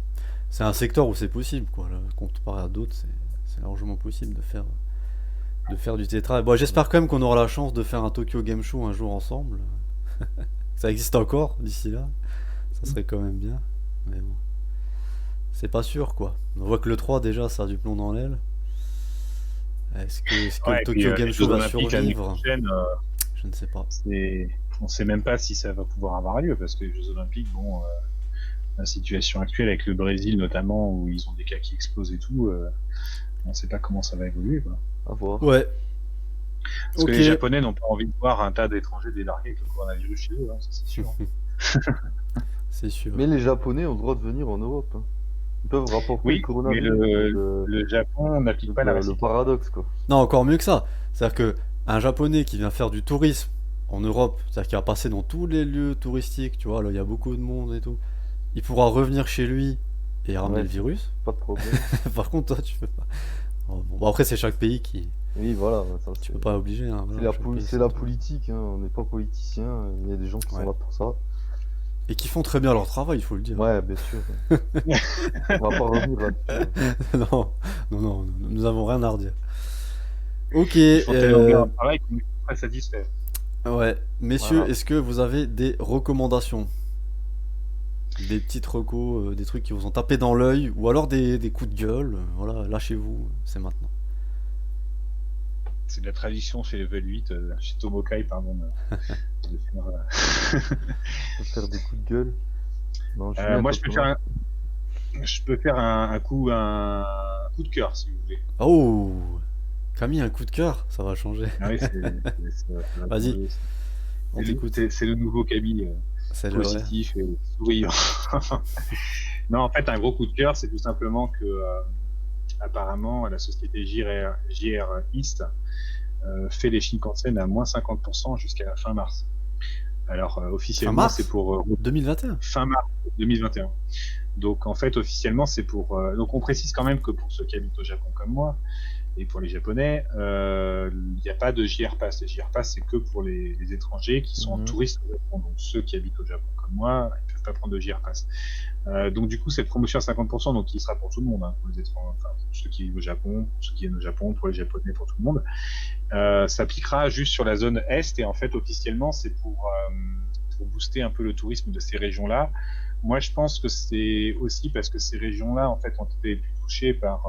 c'est un secteur où c'est possible, quoi. Là, comparé à d'autres, c'est largement possible de faire du télétravail. Bon, j'espère quand même qu'on aura la chance de faire un Tokyo Game Show un jour ensemble. Ça existe encore d'ici là. Ça serait quand même bien. Mais bon, c'est pas sûr, quoi. On voit que le 3 déjà, ça a du plomb dans l'aile. Est-ce que le Ouais, et puis Tokyo Game les Show Jeux va Olympiques l'année survivre? prochaine, Je ne sais pas. on sait même pas si ça va pouvoir avoir lieu parce que les Jeux Olympiques, bon, la situation actuelle avec le Brésil notamment où ils ont des cas qui explosent et tout, on sait pas comment ça va évoluer, quoi. À voir. Ouais, Parce que ok. les Japonais n'ont pas envie de voir un tas d'étrangers débarquer avec le coronavirus chez eux, hein, ça c'est sûr. C'est sûr. Mais les Japonais ont le droit de venir en Europe, hein. Ils peuvent rapporter le Oui, mais coronavirus. le Japon n'applique pas la Le réciprocité. paradoxe, quoi. Non, encore mieux que ça. C'est-à-dire que un Japonais qui vient faire du tourisme en Europe, c'est-à-dire qui va passer dans tous les lieux touristiques, tu vois, là il y a beaucoup de monde et tout, il pourra revenir chez lui et ramener Ouais, le virus. pas de problème. Par contre, toi, tu peux pas. Bon, après, c'est chaque pays qui. Oui, voilà, ça Tu c'est peux pas obliger, hein, voilà, chaque pays, c'est c'est la autre. politique, hein. On n'est pas politicien, il y a des gens qui sont Ouais. là pour ça. Et qui font très bien leur travail, il faut le dire. Ouais, bien sûr. On va pas revenir là-dessus, hein. Non, non, non, nous avons rien à redire. Ok, Ils font tellement bien leur travail qu'on est très satisfait. ouais. Messieurs, Voilà. est-ce que vous avez des recommandations? Des petites recos, des trucs qui vous ont tapé dans l'œil, ou alors des coups de gueule, voilà, lâchez-vous, c'est maintenant. C'est de la tradition chez Level 8, chez Tomokai, pardon, de faire, On peut faire des coups de gueule. Non, Julien, moi, toi, je peux faire un coup de cœur, si vous voulez. Oh! Camille, un coup de cœur, ça va changer. Ah oui, ça va Vas-y, changer. on t'écoute. C'est le nouveau Camille, C'est le vrai. positif et souriant. Non, en fait, un gros coup de cœur, c'est tout simplement que, apparemment, la société JR East fait les Shinkansen à moins 50% jusqu'à la fin mars. Alors, Fin officiellement, mars c'est pour 2021. fin mars 2021. Donc, en fait, officiellement, c'est pour. Donc, on précise quand même que pour ceux qui habitent au Japon comme moi, et pour les Japonais, il n'y a pas de JR Pass. Les JR Pass, c'est que pour les étrangers qui sont en touristes au Japon. Donc, ceux qui habitent au Japon comme moi, ils ne peuvent pas prendre de JR Pass. Donc, du coup, cette promotion à 50%, donc, qui sera pour tout le monde, hein, pour les étrangers, enfin, pour ceux qui vivent au Japon, pour ceux qui viennent au Japon, pour les Japonais, pour tout le monde. S'appliquera juste sur la zone Est, et en fait, officiellement, c'est pour booster un peu le tourisme de ces régions-là. Moi, je pense que c'est aussi parce que ces régions-là, en fait, ont été plus touchées par.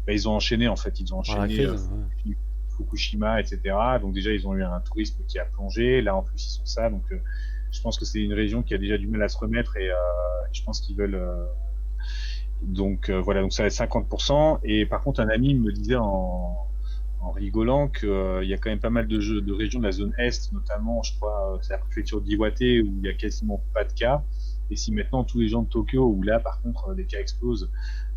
Ils ont enchaîné, en fait. Ils ont Par la enchaîné crise, ouais. Fukushima, etc. Donc, déjà, ils ont eu un tourisme qui a plongé. Là, en plus, ils sont ça. Donc, je pense que c'est une région qui a déjà du mal à se remettre, et je pense qu'ils veulent. Donc, voilà, donc ça va être 50%. Et par contre, un ami me disait en rigolant qu'il y a quand même pas mal de régions de la zone Est, notamment, je crois, c'est la préfecture d'Iwate, où il y a quasiment pas de cas. Et si maintenant tous les gens de Tokyo, où là, par contre, les cas explosent,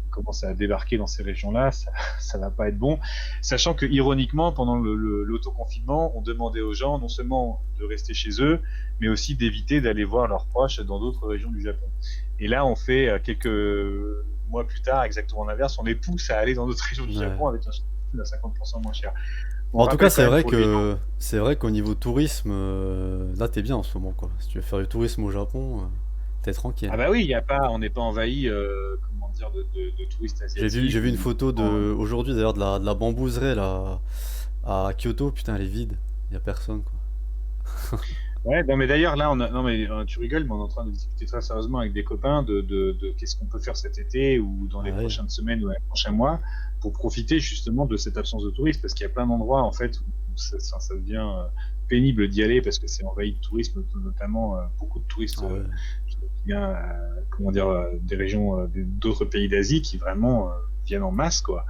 commencent à débarquer dans ces régions-là, ça va pas être bon. Sachant que, ironiquement, pendant l'autoconfinement, on demandait aux gens non seulement de rester chez eux, mais aussi d'éviter d'aller voir leurs proches dans d'autres régions du Japon. Et là, on fait quelques mois plus tard, exactement l'inverse, on les pousse à aller dans d'autres régions du Japon avec un à 50% moins cher. En tout cas, c'est vrai qu'au niveau tourisme, là t'es bien en ce moment, quoi. Si tu veux faire du tourisme au Japon, t'es tranquille. Ah bah oui, on n'est pas envahi, comment dire, de touristes asiatiques. J'ai vu une photo aujourd'hui d'ailleurs de la bambouseraie là à Kyoto, putain elle est vide, y a personne quoi. Ouais, non mais d'ailleurs là, non mais tu rigoles, mais on est en train de discuter très sérieusement avec des copains de qu'est-ce qu'on peut faire cet été ou dans les prochaines semaines ou les prochains mois pour profiter justement de cette absence de touristes, parce qu'il y a plein d'endroits en fait où ça devient pénible d'y aller parce que c'est envahi de tourisme, notamment beaucoup de touristes qui viennent, comment dire, des régions d'autres pays d'Asie qui vraiment viennent en masse, quoi.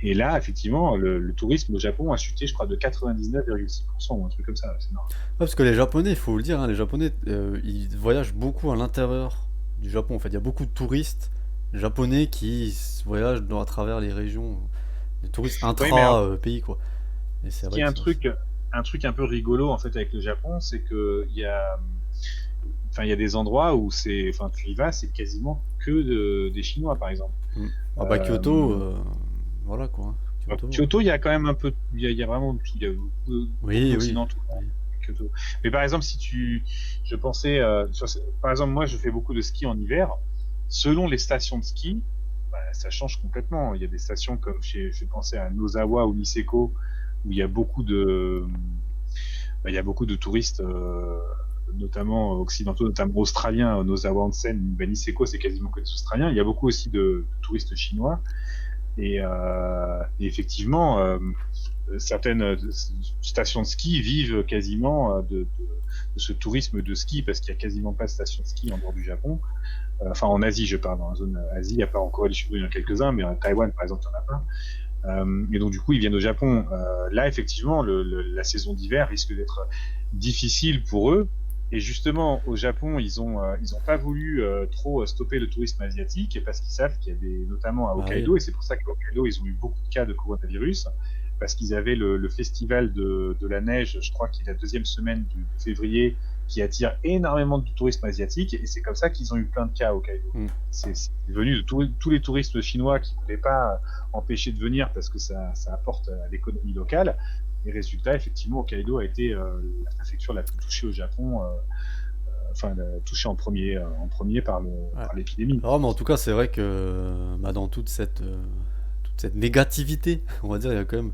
Et là, effectivement, le tourisme au Japon a chuté, je crois, de 99,6% ou un truc comme ça. C'est marrant. Parce que les Japonais, il faut le dire, hein, les Japonais, ils voyagent beaucoup à l'intérieur du Japon. En fait, il y a beaucoup de touristes japonais qui voyagent à travers les régions, les touristes intra-pays, quoi. Et c'est Ce vrai qui est que un truc un peu rigolo, en fait, avec le Japon, c'est que il y a des endroits où tu y vas, c'est quasiment que des Chinois, par exemple. Ah bah Kyoto, voilà quoi. Kyoto, il y a quand même un peu, il y a vraiment tout, il y a beaucoup d'occidentaux. Kyoto. Mais par exemple, je pensais, par exemple, moi, je fais beaucoup de ski en hiver. Selon les stations de ski, ça change complètement. Il y a des stations comme je pensais à Nozawa ou Niseko, où il y a beaucoup de touristes, notamment occidentaux, notamment australiens. Nozawa Onsen, Niseko, c'est quasiment que des Australiens. Il y a beaucoup aussi de touristes chinois. Et effectivement, certaines stations de ski vivent quasiment de ce tourisme de ski, parce qu'il n'y a quasiment pas de station de ski en dehors du Japon. Enfin, en Asie, je parle, dans la zone Asie, il n'y a pas encore du Sud, il y en a quelques-uns, mais à Taïwan, par exemple, il n'y en a pas. Et donc, du coup, ils viennent au Japon. Là, effectivement, la saison d'hiver risque d'être difficile pour eux. Et justement, au Japon, ils ont pas voulu trop stopper le tourisme asiatique, parce qu'ils savent qu'il y a notamment à Hokkaido, et c'est pour ça qu'à Hokkaido, ils ont eu beaucoup de cas de coronavirus. parce qu'ils avaient le festival de la neige, je crois qu'il est la deuxième semaine de février, qui attire énormément de tourisme asiatique, et c'est comme ça qu'ils ont eu plein de cas au Hokkaido. Mm. C'est venu de tous les touristes chinois qui ne voulaient pas empêcher de venir parce que ça apporte à l'économie locale. Et résultat, effectivement, Hokkaido a été la préfecture la plus touchée au Japon, touchée en premier par l'épidémie. Alors, mais en tout cas, c'est vrai que dans toute cette négativité, on va dire, il y a quand même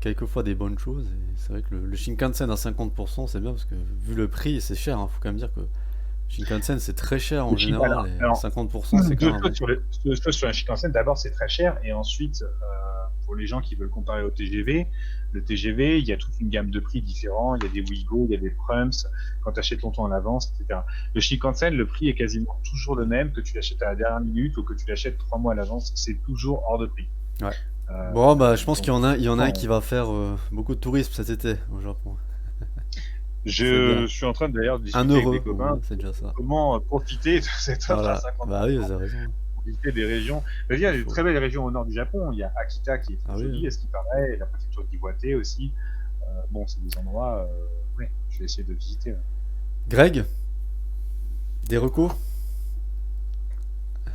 quelquefois des bonnes choses. Et c'est vrai que le Shinkansen à 50%, c'est bien parce que vu le prix, c'est cher. Faut quand même dire que Shinkansen, c'est très cher en général. Et 50%, c'est quand même. Deux choses sur la Shinkansen. D'abord, c'est très cher. Et ensuite, pour les gens qui veulent comparer au TGV, le TGV, il y a toute une gamme de prix différents. Il y a des Ouigo, il y a des Prums, quand tu achètes longtemps en avance, etc. Le Shinkansen, le prix est quasiment toujours le même, que tu l'achètes à la dernière minute ou que tu l'achètes 3 mois à l'avance. C'est toujours hors de prix. Ouais. Bon, je pense qu'il y en a un qui va faire beaucoup de tourisme cet été au Japon. Je suis en train d'ailleurs de discuter 1 euro, avec des copains c'est déjà ça. comment profiter de cette offre Voilà. à 50%. Bah oui, vous avez raison. Pour visiter des régions. Il y a des très belles régions au nord du Japon. Il y a Akita qui est très jolie, oui. à ce qui paraît, et la préfecture d'Iwate aussi. Bon, c'est des endroits, je vais essayer de visiter. Ouais. Greg, des recours?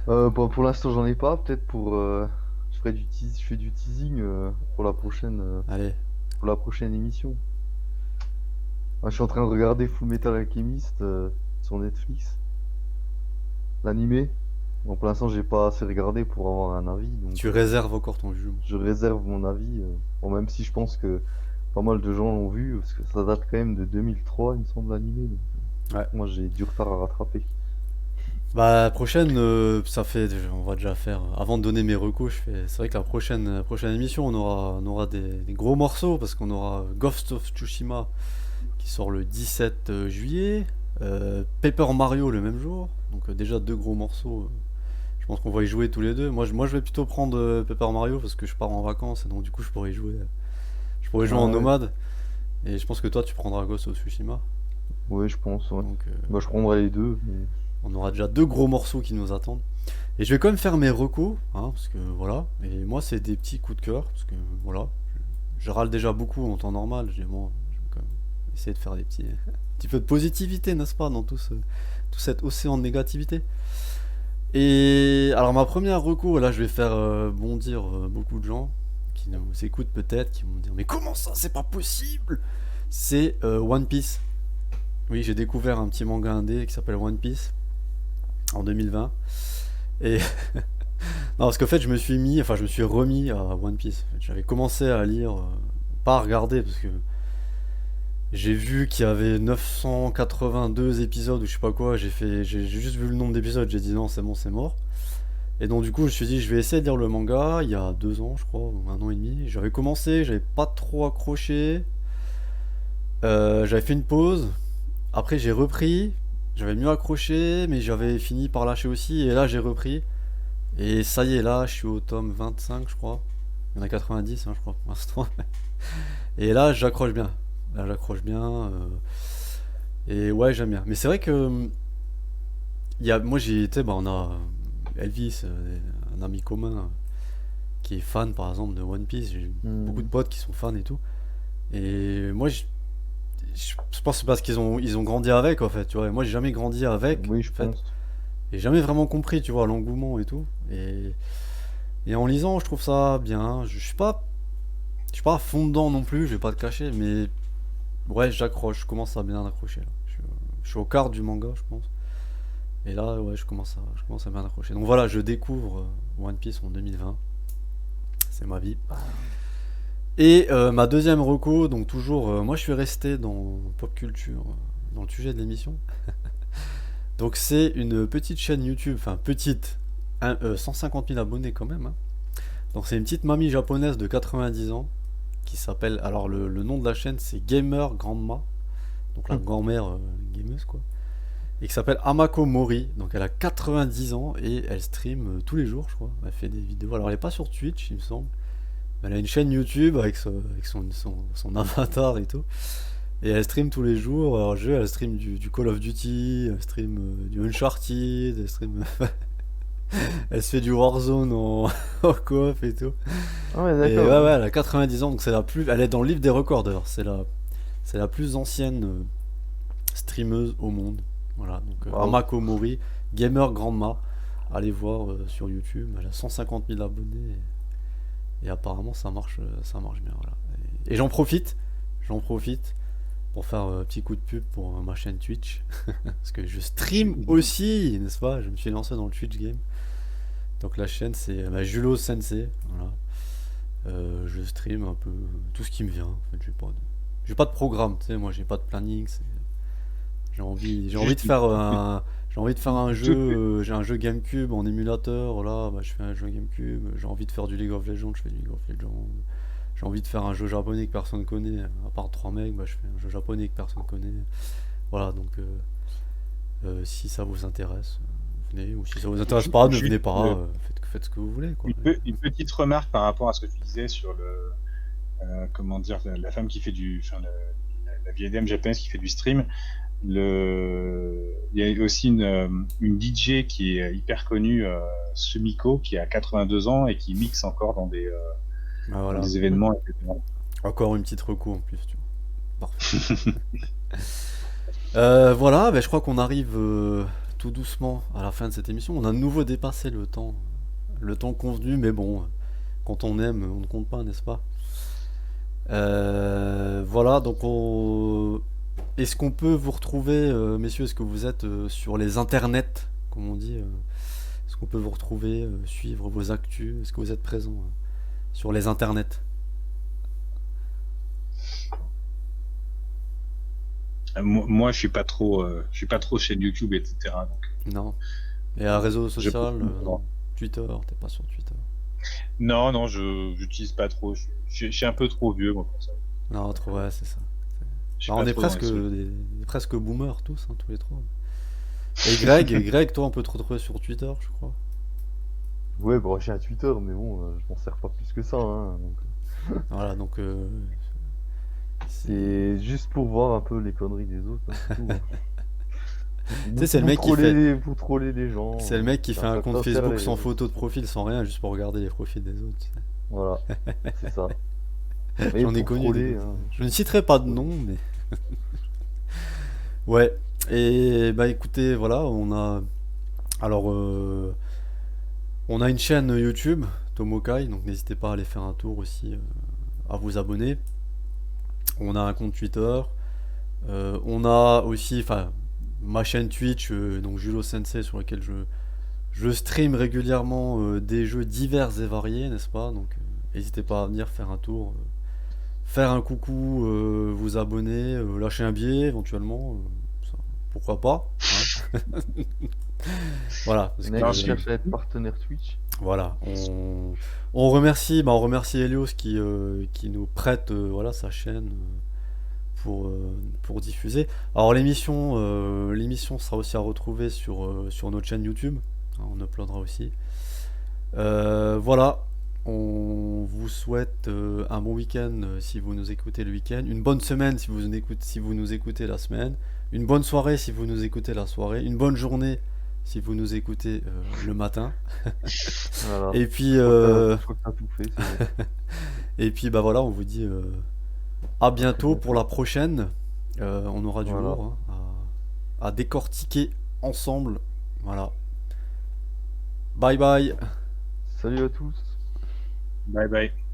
Pour l'instant, j'en ai pas. Peut-être je fais du teasing pour la Allez. prochaine émission. Je suis en train de regarder Full Metal Alchemist sur Netflix. L'animé. Bon, pour l'instant, j'ai pas assez regardé pour avoir un avis. Donc, Tu réserves encore ton jugement. je réserve mon avis. Bon, même si je pense que pas mal de gens l'ont vu, parce que ça date quand même de 2003, il me semble, l'animé. Donc, Ouais. moi, j'ai du retard à rattraper. Prochaine, on va déjà faire. Avant de donner mes recos, c'est vrai que la prochaine émission, on aura des gros morceaux parce qu'on aura Ghost of Tsushima qui sort le 17 juillet, Paper Mario le même jour, donc déjà 2 gros morceaux. Je pense qu'on va y jouer tous les deux. Moi, je vais plutôt prendre Paper Mario parce que je pars en vacances et donc du coup, je pourrais jouer en Ouais. nomade. Et je pense que toi, tu prendras Ghost of Tsushima. Oui, je pense. Ouais. Donc, Je prendrai les deux. Mais... on aura déjà 2 gros morceaux qui nous attendent. Et je vais quand même faire mes recos, parce que voilà. Et moi, c'est des petits coups de cœur, parce que voilà. Je râle déjà beaucoup en temps normal. Je vais quand même essayer de faire des petit peu de positivité, n'est-ce pas, dans tout cet océan de négativité. Et alors, ma première reco, là, je vais faire bondir beaucoup de gens qui nous écoutent peut-être, qui vont me dire: mais comment ça, c'est pas possible? C'est One Piece. Oui, j'ai découvert un petit manga indé qui s'appelle One Piece en 2020. Et non, parce qu'en fait, je me suis remis à One Piece. En fait, j'avais commencé à lire, pas à regarder, parce que j'ai vu qu'il y avait 982 épisodes ou je sais pas quoi. J'ai juste vu le nombre d'épisodes, j'ai dit non, c'est bon, c'est mort. Et donc du coup, je me suis dit, je vais essayer de lire le manga il y a 2 ans, je crois, ou 1 an et demi. J'avais commencé, j'avais pas trop accroché. J'avais fait une pause. Après, j'ai repris. J'avais mieux accroché, mais j'avais fini par lâcher aussi. Et là, j'ai repris. Et ça y est, là, je suis au tome 25, je crois. Il y en a 90, je crois, pour l'instant. Et là, j'accroche bien. Et ouais, j'aime bien. Mais c'est vrai que moi, on a Elvis, un ami commun, qui est fan, par exemple, de One Piece. J'ai beaucoup de potes qui sont fans et tout. Et moi, je pense que c'est parce qu'ils ont grandi avec, en fait, tu vois. Et moi, j'ai jamais grandi avec, Oui, je en fait. pense. Et jamais vraiment compris, tu vois, l'engouement et tout. Et en lisant, je trouve ça bien. Je suis pas à fond dedans non plus, je vais pas te cacher, mais ouais, j'accroche, je commence à bien accrocher là. Je suis au quart du manga, je pense. Et là, ouais, je commence à bien accrocher. Donc voilà, je découvre One Piece en 2020. C'est ma vie. Et ma deuxième reco, donc toujours, moi je suis resté dans pop culture, dans le sujet de l'émission. Donc c'est une petite chaîne YouTube, enfin petite, 150 000 abonnés quand même. Donc c'est une petite mamie japonaise de 90 ans qui s'appelle, alors le nom de la chaîne c'est Gamer Grandma, donc la grand-mère gameuse quoi, et qui s'appelle Amako Mori. Donc elle a 90 ans et elle stream tous les jours, je crois. Elle fait des vidéos, alors elle est pas sur Twitch il me semble, mais elle a une chaîne YouTube avec son avatar et tout. Et elle stream tous les jours. Alors, elle stream du Call of Duty, elle stream du Uncharted, elle stream Elle se fait du Warzone en coop et tout. Ah ouais, Et ouais, d'accord. ouais, elle a 90 ans, donc c'est la plus. Elle est dans le livre des records d'ailleurs. C'est la plus ancienne streameuse au monde. Voilà, donc Waouh. Amako Mori, gamer grandma. Allez voir sur YouTube. Elle a 150 000 abonnés. Et apparemment, ça marche bien. Voilà. Et j'en profite pour faire un petit coup de pub pour ma chaîne Twitch. Parce que je stream aussi, n'est-ce pas? Je me suis lancé dans le Twitch game. Donc la chaîne, c'est Julo Sensei. Voilà. Je stream un peu tout ce qui me vient. En fait, j'ai pas de programme, tu sais, moi j'ai pas de planning. Juste J'ai envie de faire un une jeu. toute petite- J'ai un jeu GameCube en émulateur. Voilà, bah, je fais un jeu GameCube. J'ai envie de faire du League of Legends, je fais du League of Legends. J'ai envie de faire un jeu japonais que personne connaît. À part 3 mecs, bah, je fais un jeu japonais que personne connaît. Voilà, donc si ça vous intéresse, venez. Ou si ça vous intéresse pas, ne juste, venez pas. Faites ce que vous voulez, quoi. une petite remarque par rapport à ce que tu disais sur comment dire, la femme qui fait la vieille dame japonaise qui fait du stream. Il y a aussi une DJ qui est hyper connue, Sumiko, qui a 82 ans et qui mixe encore Bah, dans voilà. des événements, etc. Encore une petite reco en plus, tu vois. Parfait. Voilà, bah, je crois qu'on arrive tout doucement à la fin de cette émission. On a de nouveau dépassé le temps convenu, mais bon, quand on aime, on ne compte pas, n'est-ce pas? Voilà, donc est-ce qu'on peut vous retrouver, messieurs, est-ce que vous êtes sur les internets, comme on dit est-ce qu'on peut vous retrouver, suivre vos actus? Est-ce que vous êtes présent sur les internets? Moi, je suis pas trop chaîne YouTube, etc. Donc, Non. Et un réseau je social? pense Non. Twitter, t'es pas sur Twitter? non, non, je j'utilise pas trop. Je suis un peu trop vieux, moi, pour ça. Non, trop, ouais, c'est ça. Je suis Bah, on pas est trop dans les presque trucs. presque boomers tous, hein, tous les trois. Et Greg, toi, on peut te retrouver sur Twitter, je crois. Ouais, bon, j'ai un Twitter, mais bon, je m'en sers pas plus que ça, hein, donc, Voilà, donc c'est c'est juste pour voir un peu les conneries des autres, hein, c'est tout, hein. tu sais, c'est le mec qui fait Pour troller les gens, c'est le mec qui c'est fait un à compte ça sert Facebook les sans réseaux photo de sociaux. profil, sans rien, juste pour regarder les profils des autres, tu sais. Voilà, c'est ça. Mais J'en ai pour connu des troller, comme ça. hein, Je ne citerai pas de troller. nom, mais ouais. Et bah écoutez, voilà, alors on a une chaîne YouTube, Tomokai, donc n'hésitez pas à aller faire un tour aussi, à vous abonner. On a un compte Twitter. On a aussi, enfin, ma chaîne Twitch, donc Julo Sensei, sur laquelle je stream régulièrement des jeux divers et variés, n'est-ce pas? Donc, n'hésitez pas à venir faire un tour, faire un coucou, vous abonner, lâcher un billet éventuellement, pourquoi pas, hein. Voilà, parce que Mec, Non, qui c'est cherche à être partenaire Twitch. voilà, on remercie Helios qui nous prête voilà sa chaîne pour diffuser. Alors l'émission sera aussi à retrouver sur notre chaîne YouTube. Hein, on uploadera aussi. Voilà, on vous souhaite un bon week-end si vous nous écoutez le week-end, une bonne semaine si vous nous écoutez la semaine, une bonne soirée si vous nous écoutez la soirée, une bonne journée si vous nous écoutez le matin. Voilà. Et puis, Je crois que t'as tout fait, c'est bon. et puis bah voilà, on vous dit à À très bientôt pour bientôt. la prochaine. On aura du Voilà. lourd hein, à décortiquer ensemble. Voilà. Bye bye. Salut à tous. Bye bye.